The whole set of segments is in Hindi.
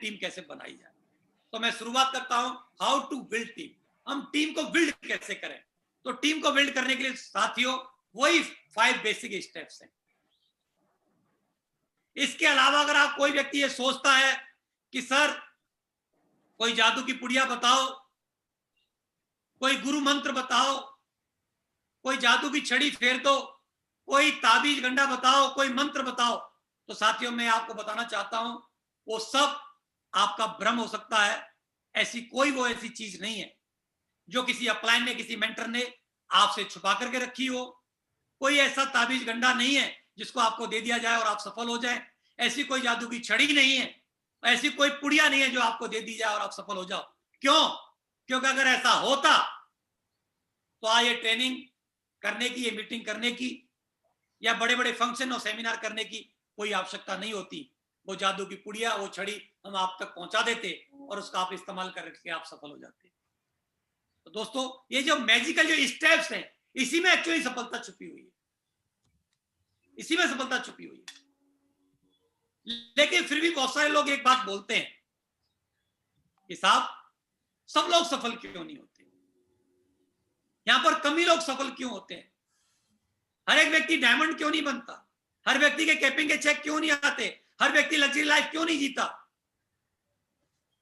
टीम कैसे बनाई जाए। तो मैं शुरुआत करता हूं हाउ टू बिल्ड टीम। हम टीम को बिल्ड कैसे करें? तो टीम को बिल्ड करने के लिए साथियों वही 5 बेसिक स्टेप्स हैं। इसके अलावा अगर आप कोई व्यक्ति ये सोचता है कि सर कोई जादू की पुड़िया बताओ, कोई गुरु मंत्र बताओ, कोई जादू की छड़ी फेर दो, कोई ताबीज गंडा बताओ, कोई मंत्र बताओ, तो साथियों मैं आपको बताना चाहता हूं वो सब आपका भ्रम हो सकता है। ऐसी चीज नहीं है जो किसी अपलाइन ने, किसी मेंटर ने आपसे छुपा करके रखी हो। कोई ऐसा ताबीज गंडा नहीं है जिसको आपको दे दिया जाए और आप सफल हो जाए। ऐसी कोई जादू की छड़ी नहीं है, ऐसी कोई पुड़िया नहीं है जो आपको दे दी जाए और आप सफल हो जाओ। क्यों? क्योंकि अगर ऐसा होता तो आज ये ट्रेनिंग करने की, ये मीटिंग करने की या बड़े बड़े फंक्शन और सेमिनार करने की कोई आवश्यकता नहीं होती। वो जादू की पुड़िया, वो छड़ी हम आप तक पहुंचा देते और उसका आप इस्तेमाल करके आप सफल हो जाते। तो दोस्तों ये जो मैजिकल जो स्टेप्स हैं, इसी में एक्चुअली सफलता छुपी हुई है, इसी में सफलता छुपी हुई है। लेकिन फिर भी बहुत सारे लोग एक बात बोलते हैं कि साहब सब लोग सफल क्यों नहीं होते, यहां पर कम ही लोग सफल क्यों होते हैं, हर एक व्यक्ति डायमंड क्यों नहीं बनता, हर व्यक्ति के कैपिंग के चेक क्यों नहीं आते, हर व्यक्ति लग्जरी लाइफ क्यों नहीं जीता।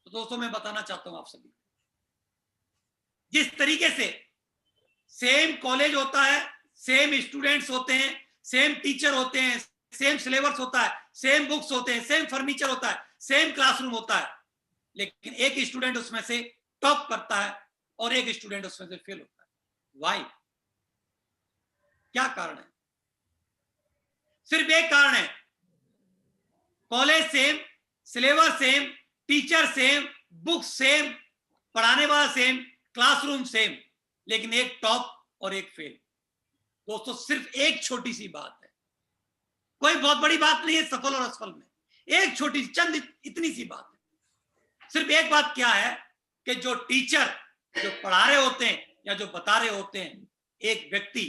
तो दोस्तों मैं बताना चाहता हूं आप सभी, जिस तरीके से सेम कॉलेज होता है, सेम स्टूडेंट्स होते हैं, सेम टीचर होते हैं, सेम सिलेबस होता है, सेम बुक्स होते हैं, सेम फर्नीचर होता है, सेम क्लासरूम होता है, लेकिन एक स्टूडेंट उसमें से टॉप करता है और एक स्टूडेंट उसमें से फेल होता है। वाई? क्या कारण है? सिर्फ एक कारण है, college same, syllabus same, teacher same, book same, पढ़ाने वाला सेम, क्लासरूम सेम, लेकिन एक टॉप और एक फेल। दोस्तों सिर्फ एक छोटी सी बात है, कोई बहुत बड़ी बात नहीं है सफल और असफल में, एक छोटी चंद इतनी सी बात है। सिर्फ एक बात क्या है कि जो टीचर जो पढ़ा रहे होते हैं या जो बता रहे होते हैं, एक व्यक्ति,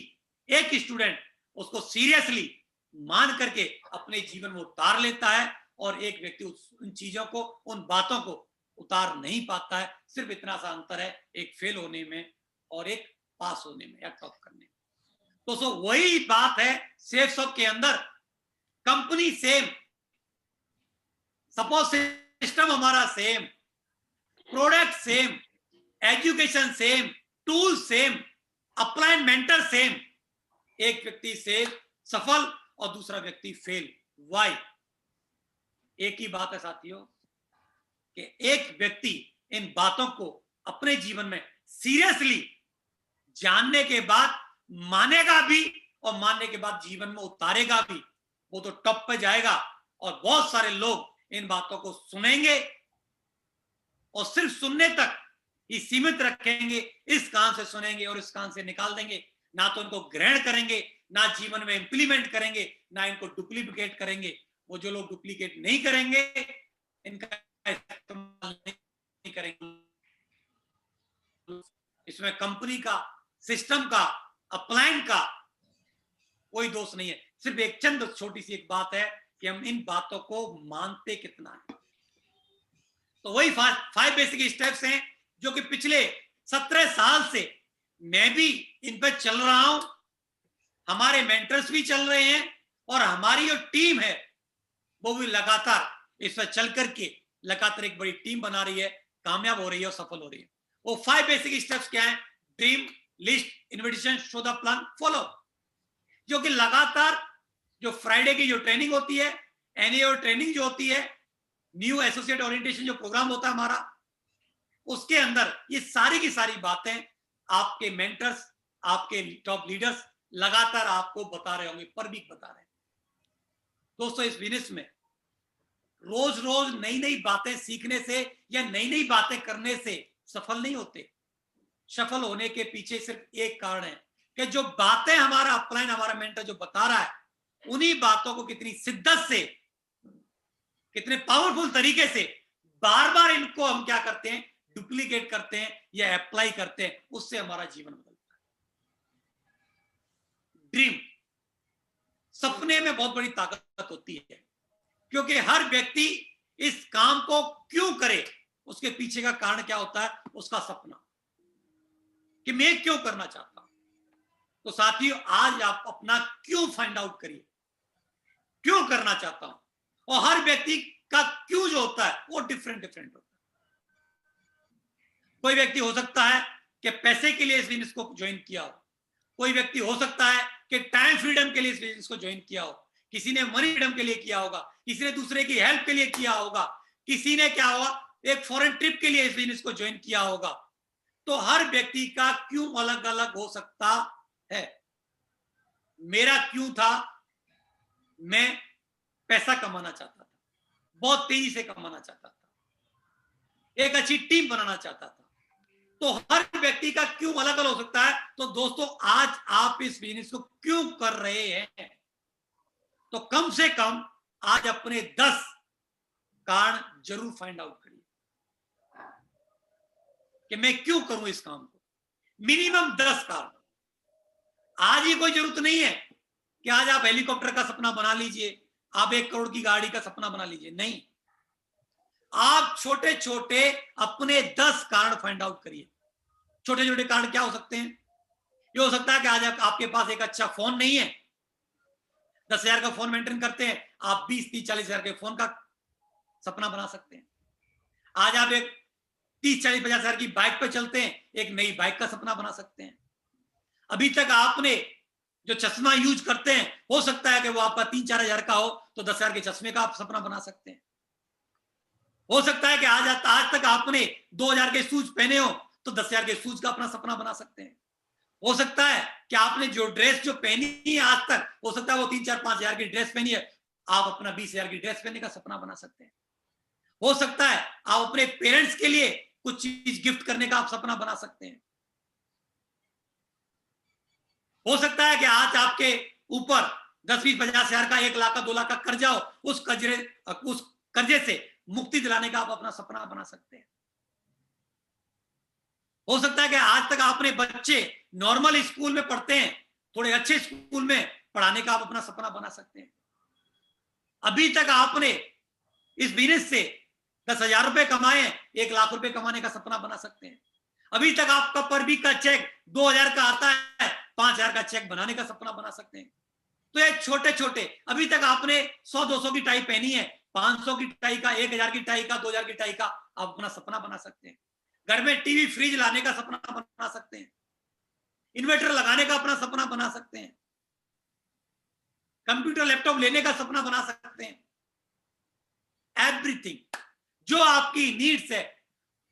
एक स्टूडेंट उसको सीरियसली मान करके अपने जीवन में उतार लेता है और एक व्यक्ति उन चीजों को, उन बातों को उतार नहीं पाता है। सिर्फ इतना सा अंतर है एक फेल होने में और एक पास होने में या टॉप करने में। तो वही बात है सेफ शॉप के अंदर, कंपनी सेम, सपोर्ट सिस्टम हमारा same, product same, education same, tool same, upline mentor same, एक व्यक्ति से सफल और दूसरा व्यक्ति फेल। वाई? एक ही बात है साथियों कि एक व्यक्ति इन बातों को अपने जीवन में सीरियसली जानने के बाद मानेगा भी और मानने के बाद जीवन में उतारेगा भी, वो तो टॉप पे जाएगा। और बहुत सारे लोग इन बातों को सुनेंगे और सिर्फ सुनने तक ही सीमित रखेंगे, इस कान से सुनेंगे और इस कान से निकाल देंगे, ना तो इनको ग्रहण करेंगे, ना जीवन में इंप्लीमेंट करेंगे, ना इनको डुप्लीकेट करेंगे। वो जो लोग डुप्लीकेट नहीं करेंगे, इनका इस्तेमाल नहीं करेंगे, इसमें कंपनी का, सिस्टम का, अपलाइन का कोई दोष नहीं है। सिर्फ एक चंद छोटी सी एक बात है कि हम इन बातों को मानते कितना है। तो वही 5 बेसिक स्टेप्स हैं जो कि पिछले 17 साल से मैं भी इन पर चल रहा हूं, हमारे मेंटर्स भी चल रहे हैं और हमारी जो टीम है वो भी लगातार इस पर चल करके लगातार एक बड़ी टीम बना रही है, कामयाब हो रही है और सफल हो रही है। वो 5 बेसिक स्टेप्स क्या है? Dream, list, invitation, show the plan, follow, जो कि लगातार जो फ्राइडे की जो ट्रेनिंग होती है, एनएओ ट्रेनिंग जो होती है, न्यू एसोसिएट ओरिएंटेशन जो प्रोग्राम होता है हमारा, उसके अंदर ये सारी की सारी बातें आपके मेंटर्स, आपके टॉप लीडर्स लगातार आपको बता रहे होंगे, पर वीक बता रहे हैं। दोस्तों इस बिजनेस में रोज रोज नई नई बातें सीखने से या नई नई बातें करने से सफल नहीं होते। सफल होने के पीछे सिर्फ एक कारण है कि जो बातें हमारा अपलाइन, हमारा मेंटर जो बता रहा है, उन्हीं बातों को कितनी शिद्दत से, कितने पावरफुल तरीके से बार बार इनको हम क्या करते हैं, डुप्लीकेट करते हैं या अप्लाई करते हैं, उससे हमारा जीवन बदलता है। ड्रीम, सपने में बहुत बड़ी ताकत होती है, क्योंकि हर व्यक्ति इस काम को क्यों करे, उसके पीछे का कारण क्या होता है, उसका सपना कि मैं क्यों करना चाहता हूं। तो साथियों, आज आप अपना क्यों फाइंड आउट करिए, क्यों करना चाहता हूं। और हर व्यक्ति का क्यों जो होता है वो डिफरेंट डिफरेंट होता है। कोई व्यक्ति हो सकता है कि पैसे के लिए इस बिजनेस को ज्वाइन किया हो, कोई व्यक्ति हो सकता है कि टाइम फ्रीडम के लिए इस बिजनेस को ज्वाइन किया हो, किसी ने मनी फ्रीडम के लिए किया होगा, किसी ने दूसरे की हेल्प के लिए किया होगा, किसी ने क्या होगा एक फॉरेन ट्रिप के लिए इस बिजनेस को ज्वाइन किया होगा। तो हर व्यक्ति का क्यों अलग अलग हो सकता है। मेरा क्यों था, मैं पैसा कमाना चाहता था, बहुत तेजी से कमाना चाहता था, एक अच्छी टीम बनाना चाहता था। तो हर व्यक्ति का क्यों अलग अलग हो सकता है। तो दोस्तों, आज आप इस बिजनेस को क्यों कर रहे हैं, तो कम से कम आज अपने 10 कारण जरूर फाइंड आउट करिए कि मैं क्यों करूं इस काम को। मिनिमम 10 कारण। आज ही कोई जरूरत नहीं है कि आज आप हेलीकॉप्टर का सपना बना लीजिए, आप 1 करोड़ की गाड़ी का सपना बना लीजिए, नहीं। आप छोटे छोटे अपने 10 कारण फाइंड आउट करिए। छोटे छोटे कारण क्या हो सकते हैं। ये हो सकता है कि आज आपके पास एक अच्छा फोन नहीं है, 10,000 का फोन मेंटेन करते हैं, आप 20-30-40,000 के फोन का सपना बना सकते हैं। आज आप एक 30-40-50,000 की बाइक पे चलते हैं, एक नई बाइक का सपना बना सकते हैं। अभी तक आपने जो चश्मा यूज करते हैं, हो सकता है कि वो आपका 3-4 हजार का हो, तो 10,000 के चश्मे का आप सपना बना सकते हैं। हो सकता है कि आज तक आपने 2,000 के शूज पहने हो, तो 10,000 के शूज का अपना सपना बना सकते हैं। हो सकता है कि आपने जो ड्रेस जो पहनी है आज तक, हो सकता है वो 3-4-5 हजार की ड्रेस पहनी है, आप अपना 20,000 की ड्रेस पहनने का सपना बना सकते हैं। हो सकता है आप अपने पेरेंट्स के लिए कुछ चीज गिफ्ट करने का आप सपना बना सकते हैं। हो सकता है कि आज आपके ऊपर 10-20-50 हजार का, 1 लाख का, 2 लाख का कर्जा हो, उस कर्जे से मुक्ति दिलाने का आप अपना सपना बना सकते हैं। हो सकता है कि आज तक आपने बच्चे नॉर्मल स्कूल में पढ़ते हैं, थोड़े अच्छे स्कूल में पढ़ाने का आप अपना सपना बना सकते हैं। अभी तक आपने इस बिजनेस से 10,000 रुपए कमाए हैं, 1 लाख रुपए कमाने का सपना बना सकते हैं। अभी तक आपका पर वीक का चेक 2,000 का आता है, 5,000 का चेक बनाने का सपना बना सकते हैं। तो ये छोटे छोटे, अभी तक आपने 100-200 की टाई पहनी है, 500 की टाई का, 1,000 की टाई का, 2,000 की टाई का आप अपना सपना बना सकते हैं। घर में टीवी फ्रिज लाने का सपना बना सकते हैं, इन्वर्टर लगाने का अपना सपना बना सकते हैं, कंप्यूटर लैपटॉप लेने का सपना बना सकते हैं। एवरीथिंग जो आपकी नीड्स है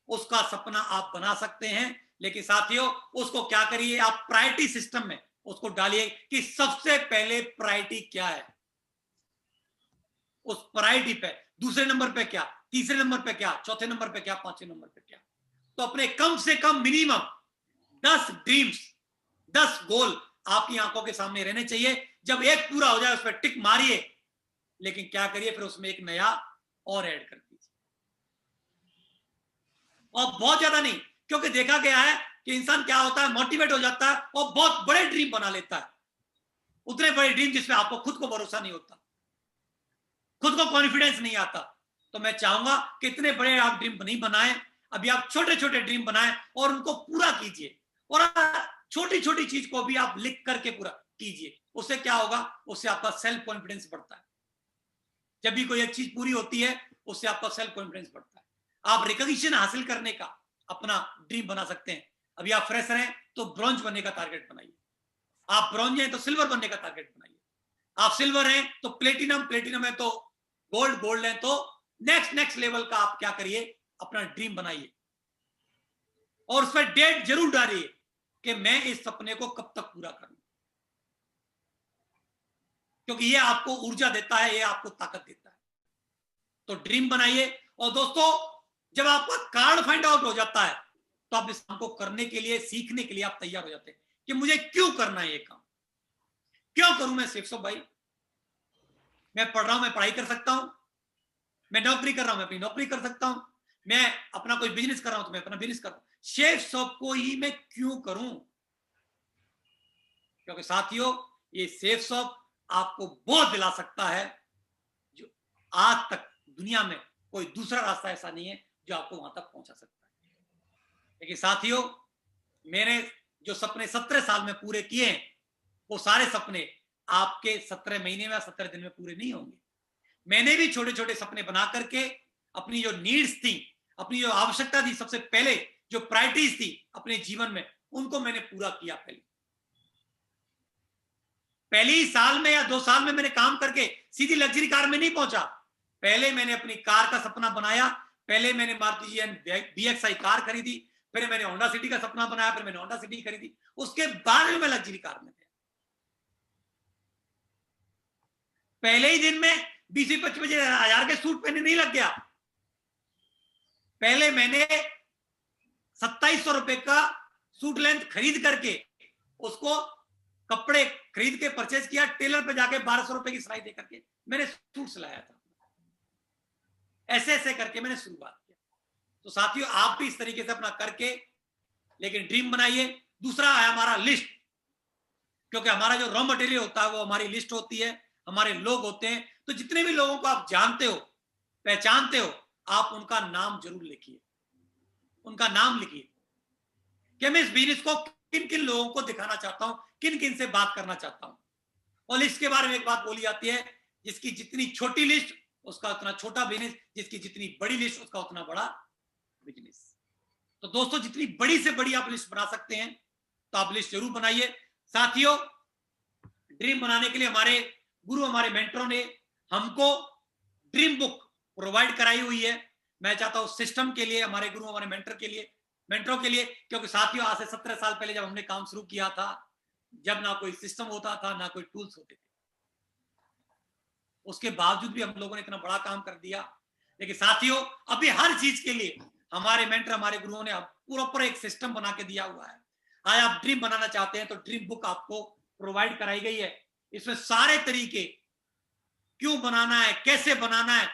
उसका सपना आप बना सकते हैं। लेकिन साथियों, उसको क्या करिए, आप प्रायोरिटी सिस्टम में उसको डालिए कि सबसे पहले प्रायोरिटी क्या है। उस प्रायोरिटी पे दूसरे नंबर पे क्या, तीसरे नंबर पे क्या, चौथे नंबर पे क्या, पांचवें नंबर पे क्या। तो अपने कम से कम मिनिमम 10 ड्रीम्स, 10 गोल आपकी आंखों के सामने रहने चाहिए। जब एक पूरा हो जाए उस पर टिक मारिए, लेकिन क्या करिए, फिर उसमें एक नया और ऐड कर दीजिए। और बहुत ज्यादा नहीं, क्योंकि देखा गया है कि इंसान क्या होता है, मोटिवेट हो जाता है और बहुत बड़े ड्रीम बना लेता है। उतने बड़े ड्रीम जिसमें आपको खुद को भरोसा नहीं होता, खुद को कॉन्फिडेंस नहीं आता। तो मैं चाहूंगा कि इतने बड़े आप ड्रीम नहीं बनाएं, अभी आप छोटे छोटे ड्रीम बनाएं और उनको पूरा कीजिए। और छोटी छोटी चीज को भी आप लिख करके पूरा कीजिए। उससे क्या होगा, उससे आपका सेल्फ कॉन्फिडेंस बढ़ता है। जब भी कोई एक चीज पूरी होती है, उससे आपका सेल्फ कॉन्फिडेंस बढ़ता है। आप रिकॉग्निशन हासिल करने का अपना ड्रीम बना सकते हैं। अभी आप फ्रेशर हैं तो ब्रॉन्ज बनने का टारगेट बनाइए, आप ब्रॉन्ज हैं तो सिल्वर बनने का टारगेट बनाइए, आप सिल्वर हैं तो प्लेटिनम, प्लेटिनम है तो गोल्ड, गोल्ड है तो नेक्स्ट लेवल का आप क्या करिए, अपना ड्रीम बनाइए। और उस पर डेट जरूर डालिए कि मैं इस सपने को कब तक पूरा करूं, क्योंकि ये आपको ऊर्जा देता है, ये आपको ताकत देता है। तो ड्रीम बनाइए। और दोस्तों, जब आपका कारण फाइंड आउट हो जाता है, तो आप इस काम को करने के लिए, सीखने के लिए आप तैयार हो जाते हैं कि मुझे क्यों करना है ये काम, क्यों करूं मैं शेख साहब भाई। मैं पढ़ रहा हूं, मैं पढ़ाई कर सकता हूं, मैं नौकरी कर रहा हूं, मैं अपनी नौकरी कर सकता हूं, मैं अपना कोई बिजनेस कर रहा हूं तो मैं अपना बिजनेस कर रहा हूं। शेफ शॉप को ही मैं क्यों करूं, क्योंकि साथियों, ये सेफ शॉप आपको वो दिला सकता है जो आज तक दुनिया में कोई दूसरा रास्ता ऐसा नहीं है जो आपको वहां तक पहुंचा सकता है। लेकिन साथियों, मैंने जो सपने 17 साल में पूरे किए हैं, वो सारे सपने आपके 17 महीने में या 17 दिन में पूरे नहीं होंगे। मैंने भी छोटे छोटे सपने बना करके अपनी जो नीड्स थी, अपनी जो आवश्यकता थी, सबसे पहले जो प्रायोरिटीज थी अपने जीवन में, उनको मैंने पूरा किया। पहले ही साल में या 2 साल में मैंने काम करके सीधी लग्जरी कार में नहीं पहुंचा। पहले मैंने अपनी कार का सपना बनाया, पहले मैंने मारुति BXI कार खरीदी, फिर मैंने होंडा सिटी का सपना बनाया, फिर मैंने होंडा सिटी खरीदी, उसके बाद में मैं लग्जरी कार में गया। पहले ही दिन में 20-25 हजार के सूट पहने नहीं लग गया। पहले मैंने 2700 रुपए का सूट लेंथ खरीद करके उसको कपड़े खरीद के परचेज किया, टेलर पे जाके 1200 रुपए की सिलाई दे करके मैंने सूट सिलाया था। ऐसे ऐसे करके मैंने शुरुआत किया। तो साथियों, आप भी इस तरीके से अपना करके लेकिन ड्रीम बनाइए। दूसरा है हमारा लिस्ट, क्योंकि हमारा जो रॉ मटेरियल होता है वो हमारी लिस्ट होती है, हमारे लोग होते हैं। तो जितने भी लोगों को आप जानते हो, पहचानते हो, आप उनका नाम जरूर लिखिए, उनका नाम लिखिए कि मैं इस बिजनेस को किन किन लोगों को दिखाना चाहता हूं, किन किन से बात करना चाहता हूं। और लिस्ट के बारे में एक बात बोली जाती है, जिसकी जितनी छोटी लिस्ट उसका उतना छोटा बिजनेस, जिसकी जितनी बड़ी लिस्ट उसका उतना बड़ा बिजनेस। तो दोस्तों, जितनी बड़ी से बड़ी आप लिस्ट बना सकते हैं तो आप लिस्ट जरूर बनाइए। साथियों, ड्रीम बनाने के लिए हमारे गुरु, हमारे मेंटरों ने हमको ड्रीम बुक प्रोवाइड कराई हुई है। मैं चाहता हूं सिस्टम के लिए, हमारे गुरु, हमारे मेंटरों के लिए, क्योंकि साथियों आज से 17 साल पहले जब हमने काम शुरू किया था, जब ना कोई सिस्टम होता था, ना कोई टूल्स होते थे, उसके बावजूद भी हम लोगों ने इतना बड़ा काम कर दिया। लेकिन साथियों, अभी हर चीज के लिए हमारे मेंटर, हमारे गुरुओं ने पूरा एक सिस्टम बना के दिया हुआ है। आज आप ड्रीम बनाना चाहते हैं तो ड्रीम बुक आपको प्रोवाइड कराई गई है। इसमें सारे तरीके, क्यों बनाना है, कैसे बनाना है,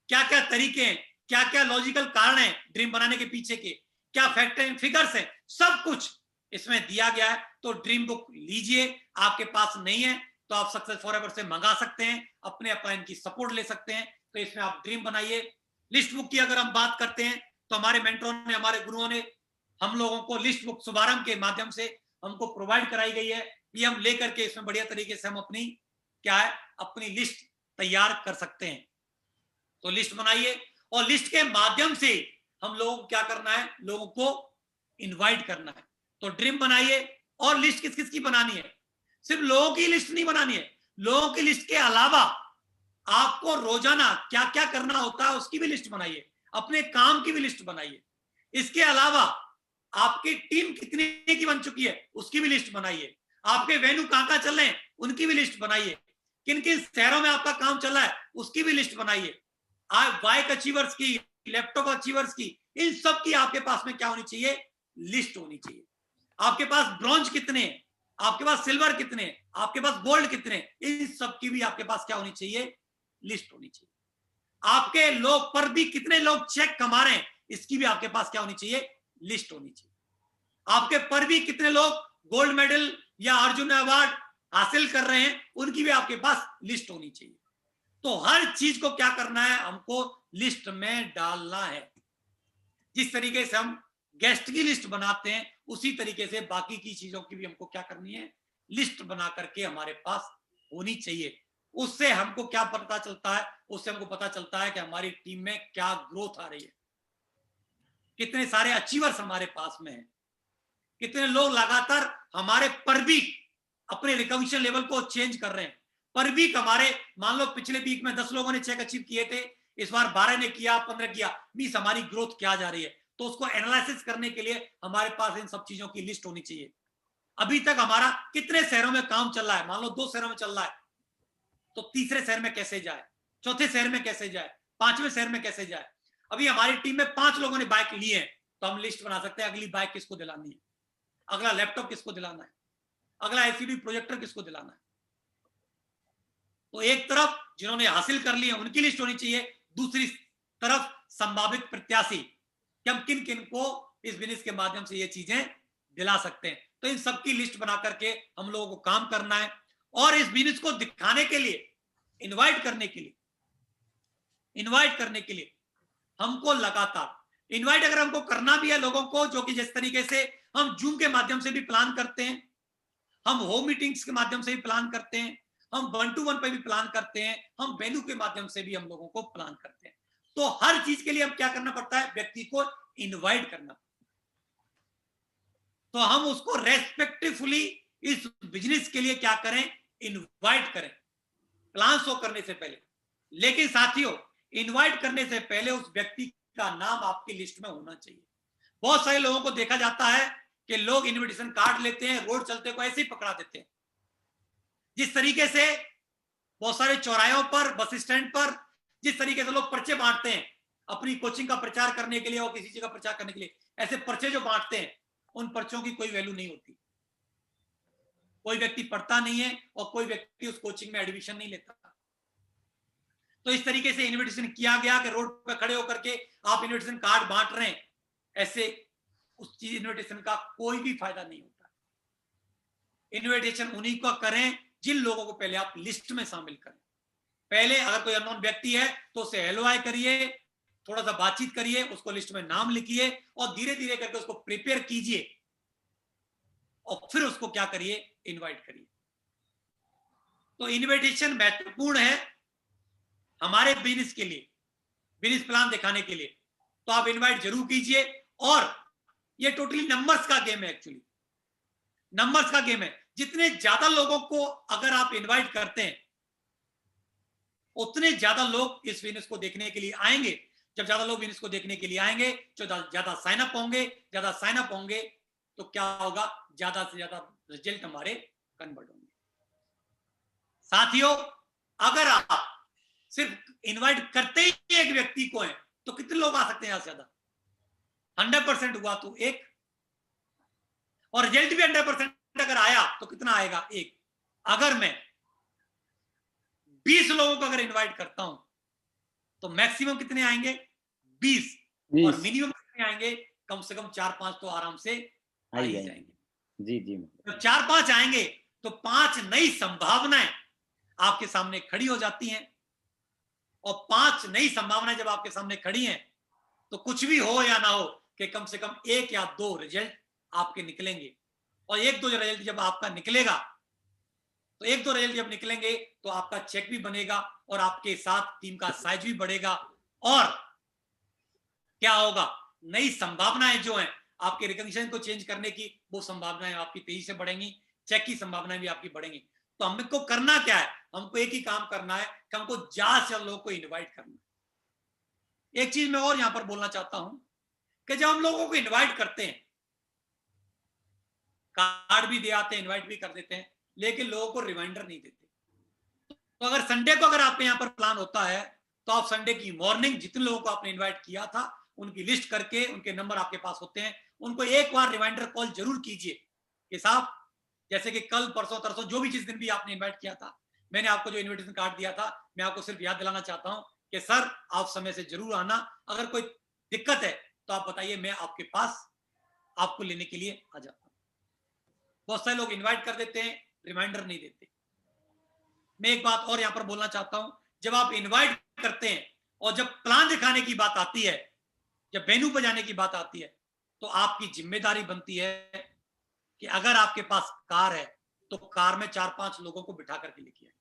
क्या क्या तरीके हैं, क्या क्या लॉजिकल कारण है ड्रीम बनाने के पीछे के, क्या फैक्टर एंड फिगर्स है, सब कुछ इसमें दिया गया है। तो ड्रीम बुक लीजिए। आपके पास नहीं है तो आप सक्सेस फॉरएवर से मंगा सकते हैं, अपने अपलाइन की सपोर्ट ले सकते हैं। तो इसमें आप ड्रीम बनाइए। लिस्ट बुक की अगर हम बात करते हैं तो हमारे मेंटरों ने, हमारे गुरुओं ने हम लोगों को लिस्ट बुक शुभारंभ के माध्यम से हमको प्रोवाइड कराई गई है। ये हम लेकर के इसमें बढ़िया तरीके से हम अपनी क्या है, अपनी लिस्ट तैयार कर सकते हैं। तो लिस्ट बनाइए, और लिस्ट के माध्यम से हम लोगों को क्या करना है, लोगों को इनवाइट करना है। तो ड्रीम बनाइए। और लिस्ट किस किस की बनानी है? सिर्फ लोगों की लिस्ट नहीं बनानी है, लोगों की लिस्ट के अलावा आपको रोजाना क्या क्या करना होता है उसकी भी लिस्ट बनाइए, अपने काम की भी लिस्ट बनाइए। इसके अलावा आपकी टीम कितने की बन चुकी है उसकी भी लिस्ट बनाइए, आपके वेन्यू कहां चल रहे हैं उनकी भी लिस्ट बनाइए, किन किन शहरों में आपका काम चल रहा है उसकी भी लिस्ट बनाइए। बाइक अचीवर्स की, लैपटॉप अचीवर्स की, इन सब की आपके पास में क्या होनी चाहिए, लिस्ट होनी चाहिए। आपके पास ब्रॉन्ज कितने, आपके पास सिल्वर कितने, आपके पास गोल्ड कितने, इन सब की भी आपके पास क्या होनी चाहिए, लिस्ट होनी चाहिए। आपके लोग पर भी कितने लोग चेक कमा रहे हैं, इसकी भी आपके पास क्या होनी चाहिए, लिस्ट होनी चाहिए। आपके पर भी कितने लोग गोल्ड मेडल या अर्जुन अवार्ड हासिल कर रहे हैं, उनकी भी आपके पास लिस्ट होनी चाहिए। तो हर चीज को क्या करना है, हमको लिस्ट में डालना है। जिस तरीके से हम गेस्ट की लिस्ट बनाते हैं उसी तरीके से बाकी की चीजों की भी हमको क्या करनी है, लिस्ट बना करके हमारे पास होनी चाहिए। उससे हमको क्या पता चलता है, उससे हमको पता चलता है कि हमारी टीम में क्या ग्रोथ आ रही है, कितने सारे अचीवर्स हमारे पास में हैं, कितने लोग लगातार हमारे पर भी अपने रिकॉग्निशन लेवल को चेंज कर रहे हैं। पर भी हमारे, मान लो पिछले वीक में 10 लोगों ने चेक अचीव किए थे, इस बार 12 ने किया, 15 किया, मींस हमारी ग्रोथ क्या जा रही है। तो उसको एनालिसिस करने के लिए हमारे पास इन सब चीजों की लिस्ट होनी चाहिए। अभी तक हमारा कितने शहरों में काम चल रहा है, मान लो 2 शहरों में चल रहा है, तो तीसरे शहर में कैसे जाए, चौथे शहर में कैसे जाए, 5वें शहर में कैसे जाए। अभी हमारी टीम में 5 लोगों ने बाइक ली है, तो हम लिस्ट बना सकते हैं अगली बाइक किसको दिलानी है, अगला लैपटॉप किसको दिलाना है, अगला एलसीडी प्रोजेक्टर किसको दिलाना है। तो एक तरफ जिन्होंने हासिल कर लिए उनकी लिस्ट होनी चाहिए, दूसरी तरफ संभावित प्रत्याशी कि हम किन किन को इस बिजनेस के माध्यम से ये चीजें दिला सकते हैं। तो इन सबकी लिस्ट बना करके हम लोगों को काम करना है, और इस बिजनेस को दिखाने के लिए, इनवाइट करने के लिए हमको लगातार इनवाइट अगर हमको करना भी है लोगों को, जो कि जिस तरीके से हम जूम के माध्यम से भी प्लान करते हैं, हम होम मीटिंग्स के माध्यम से भी प्लान करते हैं, हम 1-to-1 पे भी प्लान करते हैं, हम वेन्यू के माध्यम से भी हम लोगों को प्लान करते हैं। तो हर चीज के लिए हम क्या करना पड़ता है, व्यक्ति को इनवाइट करना। तो हम उसको रेस्पेक्टफुली इस बिजनेस के लिए क्या करें, इनवाइट करें प्लान शो करने से पहले। लेकिन साथियों, इनवाइट करने से पहले उस व्यक्ति का नाम आपकी लिस्ट में होना चाहिए। बहुत सारे लोगों को देखा जाता है कि लोग इनविटेशन कार्ड लेते हैं, रोड चलते को ऐसे ही पकड़ा देते हैं। जिस तरीके से बहुत सारे चौराहों पर, बस स्टैंड पर जिस तरीके से लोग पर्चे बांटते हैं अपनी कोचिंग का प्रचार करने के लिए और किसी चीज का प्रचार करने के लिए, ऐसे पर्चे जो बांटते हैं, उन पर्चों की कोई वैल्यू नहीं होती। कोई व्यक्ति पढ़ता नहीं है और कोई व्यक्ति उस कोचिंग में एडमिशन नहीं लेता। तो इस तरीके से इनविटेशन किया गया कि रोड पर खड़े होकर के आप इनविटेशन कार्ड बांट रहे हैं, ऐसे उस चीज इनविटेशन का कोई भी फायदा नहीं होता। इनविटेशन उन्हीं को करें जिन लोगों को पहले आप लिस्ट में शामिल करें। पहले अगर कोई अननोन व्यक्ति है तो उसे हेलो हाय करिए, थोड़ा सा बातचीत करिए, उसको लिस्ट में नाम लिखिए और धीरे धीरे करके उसको प्रिपेयर कीजिए और फिर उसको क्या करिए, इनवाइट करिए। तो इनविटेशन महत्वपूर्ण है हमारे बिजनेस के लिए, बिजनेस प्लान दिखाने के लिए। तो आप इनवाइट जरूर कीजिए। और ये टोटली नंबर्स का गेम है, एक्चुअली नंबर्स का गेम है। जितने ज्यादा लोगों को अगर आप इनवाइट करते हैं, उतने ज्यादा लोग इस बिजनेस को देखने के लिए आएंगे। जब ज्यादा लोग बिजनेस को देखने के लिए आएंगे, जो ज्यादा साइन अप होंगे, ज्यादा साइन अप होंगे तो क्या होगा, ज्यादा से ज्यादा रिजल्ट हमारे कन्वर्ट होंगे। साथियों, अगर आप सिर्फ इनवाइट करते ही एक व्यक्ति को हैं तो कितने लोग आ सकते हैं, ज्यादा 100% हुआ तो एक, और रिजल्ट भी 100% अगर आया तो कितना आएगा, एक। अगर मैं 20 लोगों को अगर इनवाइट करता हूं तो मैक्सिमम कितने आएंगे, 20। और मिनिमम कितने आएंगे, कम से कम 4-5 तो आराम से आ ही जाएंगे। जी जी। जब 4-5 आएंगे तो 5 नई संभावनाएं आपके सामने खड़ी हो जाती हैं। और 5 नई संभावनाएं जब आपके सामने खड़ी हैं तो कुछ भी हो या ना हो कि कम से कम 1 या 2 रिजल्ट आपके निकलेंगे। और 1-2 रिजल्ट जब आपका निकलेगा, तो 1-2 रिजल्ट जब निकलेंगे तो आपका चेक भी बनेगा और आपके साथ टीम का साइज भी बढ़ेगा। और क्या होगा, नई संभावनाएं जो हैं आपके रिकग्निशन को चेंज करने की, वो संभावनाएं आपकी तेजी से बढ़ेंगी, चेक की संभावनाएं भी आपकी बढ़ेंगी। तो हमको करना क्या है, हमको एक ही काम करना है कि हमको ज्यादा से लोगों को इनवाइट करना है। एक चीज मैं और यहां पर बोलना चाहता हूं कि जब हम लोगों को इनवाइट करते हैं, कार्ड भी दे आते हैं, इनवाइट भी कर देते हैं, लेकिन लोगों को रिमाइंडर नहीं देते। तो अगर संडे को अगर आपके यहाँ पर प्लान होता है तो आप संडे की मॉर्निंग जितने लोगों को आपने इनवाइट किया था उनकी लिस्ट करके, उनके नंबर आपके पास होते हैं, उनको एक बार रिमाइंडर कॉल जरूर कीजिए कि साहब, जैसे कि कल परसों तरसों जो भी जिस दिन भी आपने इनवाइट किया था, मैंने आपको जो इनविटेशन कार्ड दिया था, मैं आपको सिर्फ याद दिलाना चाहता हूं कि सर आप समय से जरूर आना, अगर कोई दिक्कत है तो आप बताइए, मैं आपके पास आपको लेने के लिए आ जाता हूं। बहुत सारे लोग इन्वाइट कर देते हैं, रिमाइंडर नहीं देते। मैं एक बात और यहां पर बोलना चाहता हूं, जब आप इन्वाइट करते हैं और जब प्लान दिखाने की बात आती है, जब वेन्यू पर जाने की बात आती है, तो आपकी जिम्मेदारी बनती है कि अगर आपके पास कार है तो कार में 4-5 लोगों को बिठा करके लेके आए।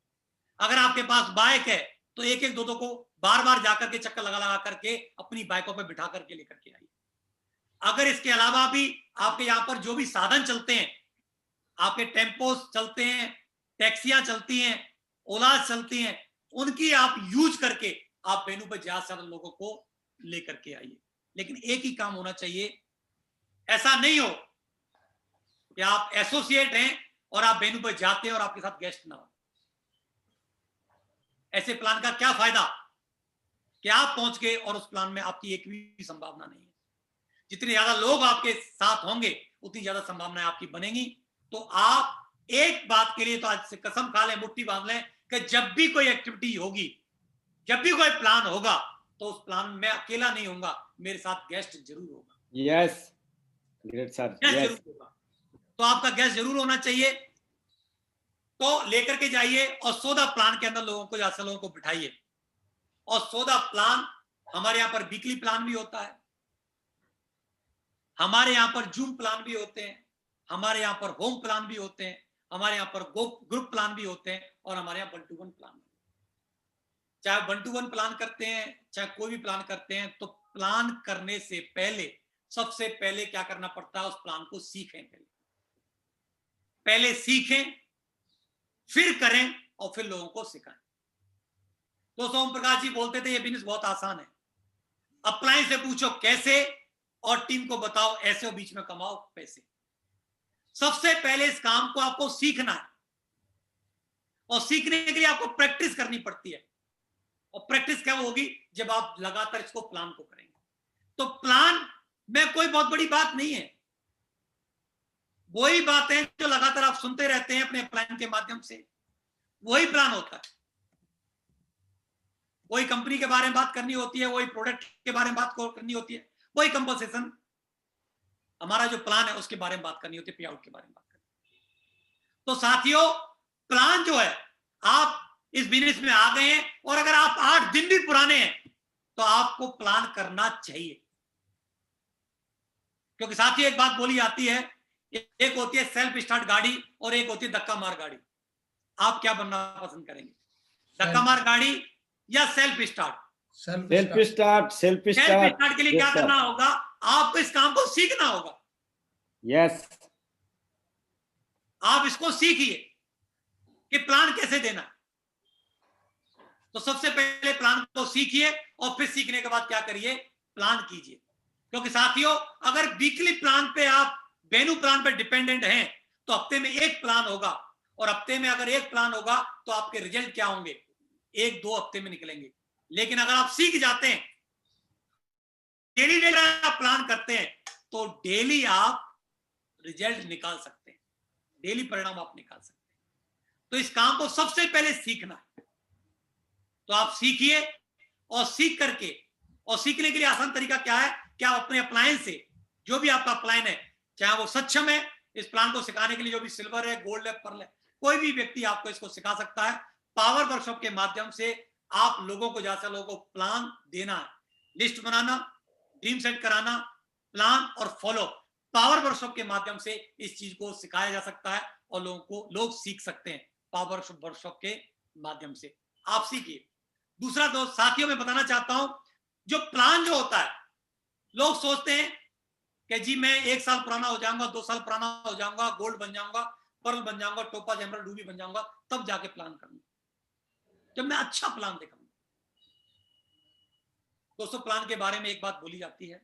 अगर आपके पास बाइक है तो 1-1, 2-2 को बार बार जाकर के चक्कर लगा लगा करके अपनी बाइकों पर बिठा करके लेकर के आइए। अगर इसके अलावा भी आपके यहाँ पर जो भी साधन चलते हैं, आपके टेम्पो चलते हैं, टैक्सियां चलती हैं, ओला चलती हैं, उनकी आप यूज करके आप वेन्यू पर ज्यादा से ज्यादा लोगों को लेकर के आइए। लेकिन एक ही काम होना चाहिए, ऐसा नहीं हो कि आप एसोसिएट हैं और आप वेन्यू पर जाते हैं और आपके साथ गेस्ट ना हो। ऐसे प्लान का क्या फायदा कि आप पहुंच गए और उस प्लान में आपकी एक भी संभावना नहीं है। जितने ज्यादा लोग आपके साथ होंगे उतनी ज्यादा संभावनाएं आपकी बनेंगी। तो आप एक बात के लिए तो आज से कसम खा लें, मुट्ठी बांध लें कि जब भी कोई एक्टिविटी होगी, जब भी कोई प्लान होगा, तो उस प्लान में अकेला नहीं होगा, मेरे साथ गेस्ट जरूर होगा। यस, ग्रेट सर, जरूर होगा। तो आपका गेस्ट जरूर होना चाहिए। तो लेकर के जाइए और 100 प्लान के अंदर लोगों को, ज्यादा लोगों को बिठाइए और 100 प्लान हमारे यहाँ पर वीकली प्लान भी होता है, हमारे यहाँ पर जूम प्लान भी होते हैं, हमारे यहाँ पर होम प्लान भी होते हैं, हमारे यहाँ पर ग्रुप प्लान भी होते हैं, और हमारे यहाँ 1-to-1 प्लान। चाहे 1-to-1 प्लान करते हैं, चाहे कोई भी प्लान करते हैं, तो प्लान करने से पहले सबसे पहले क्या करना पड़ता है, उस प्लान को सीखें। पहले सीखें, फिर करें, और फिर लोगों को सिखाएं। दोस्तों, ओम प्रकाश जी बोलते थे ये बिजनेस बहुत आसान है, अप्लाई से पूछो कैसे, और टीम को बताओ ऐसे, और बीच में कमाओ पैसे। सबसे पहले इस काम को आपको सीखना है, और सीखने के लिए आपको प्रैक्टिस करनी पड़ती है। और प्रैक्टिस क्या होगी, जब आप लगातार इसको प्लान को करेंगे। तो प्लान में कोई बहुत बड़ी बात नहीं है, वही बात है जो लगातार आप सुनते रहते हैं अपने प्लान के माध्यम से, वही प्लान होता है। वही कंपनी के बारे में बात करनी होती है, वही प्रोडक्ट के बारे में बात करनी होती है, वही कंपनसेशन, हमारा जो प्लान है उसके बारे में बात करनी होती है, पे आउट के बारे में बात करनी है। तो साथियों, प्लान जो है, आप इस बिजनेस में आ गए हैं, और अगर आप 8 दिन भी पुराने हैं तो आपको प्लान करना चाहिए। क्योंकि साथियों, एक बात बोली जाती है, एक होती है सेल्फ स्टार्ट गाड़ी, और एक होती है धक्का मार गाड़ी। आप क्या बनना पसंद करेंगे, धक्का मार गाड़ी या self start? Self start. Self start के लिए क्या करना होगा, आपको इस काम को सीखना होगा। यस, आप इसको सीखिए कि प्लान कैसे देना है। तो सबसे पहले प्लान को सीखिए, और फिर सीखने के बाद क्या करिए, प्लान कीजिए। क्योंकि साथियों, अगर वीकली प्लान पे आप वेन्यू प्लान पे डिपेंडेंट हैं, तो हफ्ते में एक प्लान होगा, और हफ्ते में अगर एक प्लान होगा तो आपके रिजल्ट क्या होंगे, 1-2 हफ्ते में निकलेंगे। लेकिन अगर आप सीख जाते हैं, डेली डेली आप प्लान करते हैं, तो डेली आप रिजल्ट निकाल सकते हैं, डेली परिणाम आप निकाल सकते हैं। तो इस काम को सबसे पहले सीखना है। तो आप सीखिए, और सीख करके, और सीखने के लिए आसान तरीका क्या है कि आप अपने अप्लायंस से, जो भी आपका प्लान है, चाहे वो सक्षम है इस प्लान को सिखाने के लिए, जो भी सिल्वर है, गोल्ड है, पर्ल है, कोई भी व्यक्ति आपको इसको सिखा सकता है। पावर वर्कशॉप के माध्यम से आप लोगों को, जैसे लोगों को प्लान देना है, लिस्ट बनाना, ड्रीम सेट कराना, प्लान और फॉलो, पावर वर्कशॉप के माध्यम से इस चीज को सिखाया जा सकता है, और लोग सीख सकते हैं पावर वर्कशॉप के माध्यम से। आप सीखिए। दूसरा दोस्त साथियों, मैं बताना चाहता हूं, जो प्लान जो होता है, लोग सोचते हैं कि जी मैं 1 साल पुराना हो जाऊंगा, 2 साल पुराना हो जाऊंगा, गोल्ड बन जाऊंगा, पर्ल बन जाऊंगा, टोपाज, एमराल्ड, रूबी बन जाऊंगा, तब जाके प्लान करूंगा, जब मैं अच्छा प्लान दिखाऊंगा। दोस्तों, प्लान के बारे में एक बात बोली जाती है,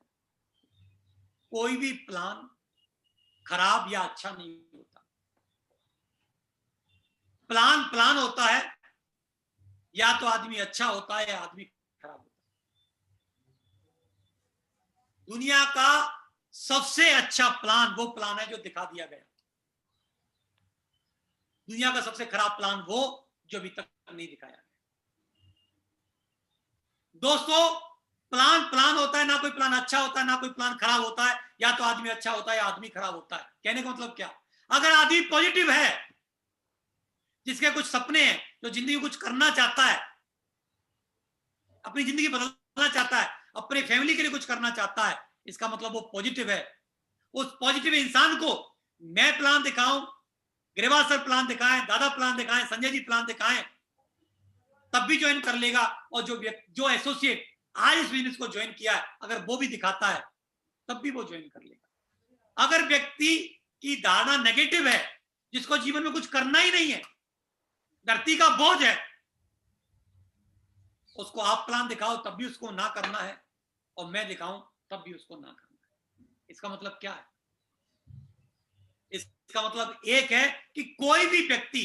कोई भी प्लान खराब या अच्छा नहीं होता। प्लान होता है, या तो आदमी अच्छा होता है या आदमी खराब होता है। दुनिया का सबसे अच्छा प्लान वो प्लान है जो दिखा दिया गया। दुनिया का सबसे खराब प्लान वो जो अभी तक नहीं दिखाया गया। दोस्तों, प्लान होता है, ना कोई प्लान अच्छा होता है, ना कोई प्लान खराब होता है, या तो आदमी अच्छा होता है या आदमी खराब होता है। कहने का मतलब क्या, अगर आदमी पॉजिटिव है, जिसके कुछ सपने हैं, जो जिंदगी में कुछ करना चाहता है, अपनी जिंदगी बदलना चाहता है, अपने फैमिली के लिए कुछ करना चाहता है, इसका मतलब वो पॉजिटिव है। उस पॉजिटिव इंसान को मैं प्लान दिखाऊं, ग्रेवाल सर प्लान दिखाएं, दादा प्लान दिखाएं, संजय जी प्लान दिखाएं, तब भी ज्वाइन कर लेगा। और जो एसोसिएट आज इस बिजनेस को ज्वाइन किया है, अगर वो भी दिखाता है, तब भी वो ज्वाइन कर लेगा। अगर व्यक्ति की धारणा नेगेटिव है, जिसको जीवन में कुछ करना ही नहीं है, धरती का बोझ है, उसको आप प्लान दिखाओ तब भी उसको ना करना है, और मैं दिखाऊं तब भी उसको ना करना है। इसका मतलब क्या है, इसका मतलब एक है कि कोई भी व्यक्ति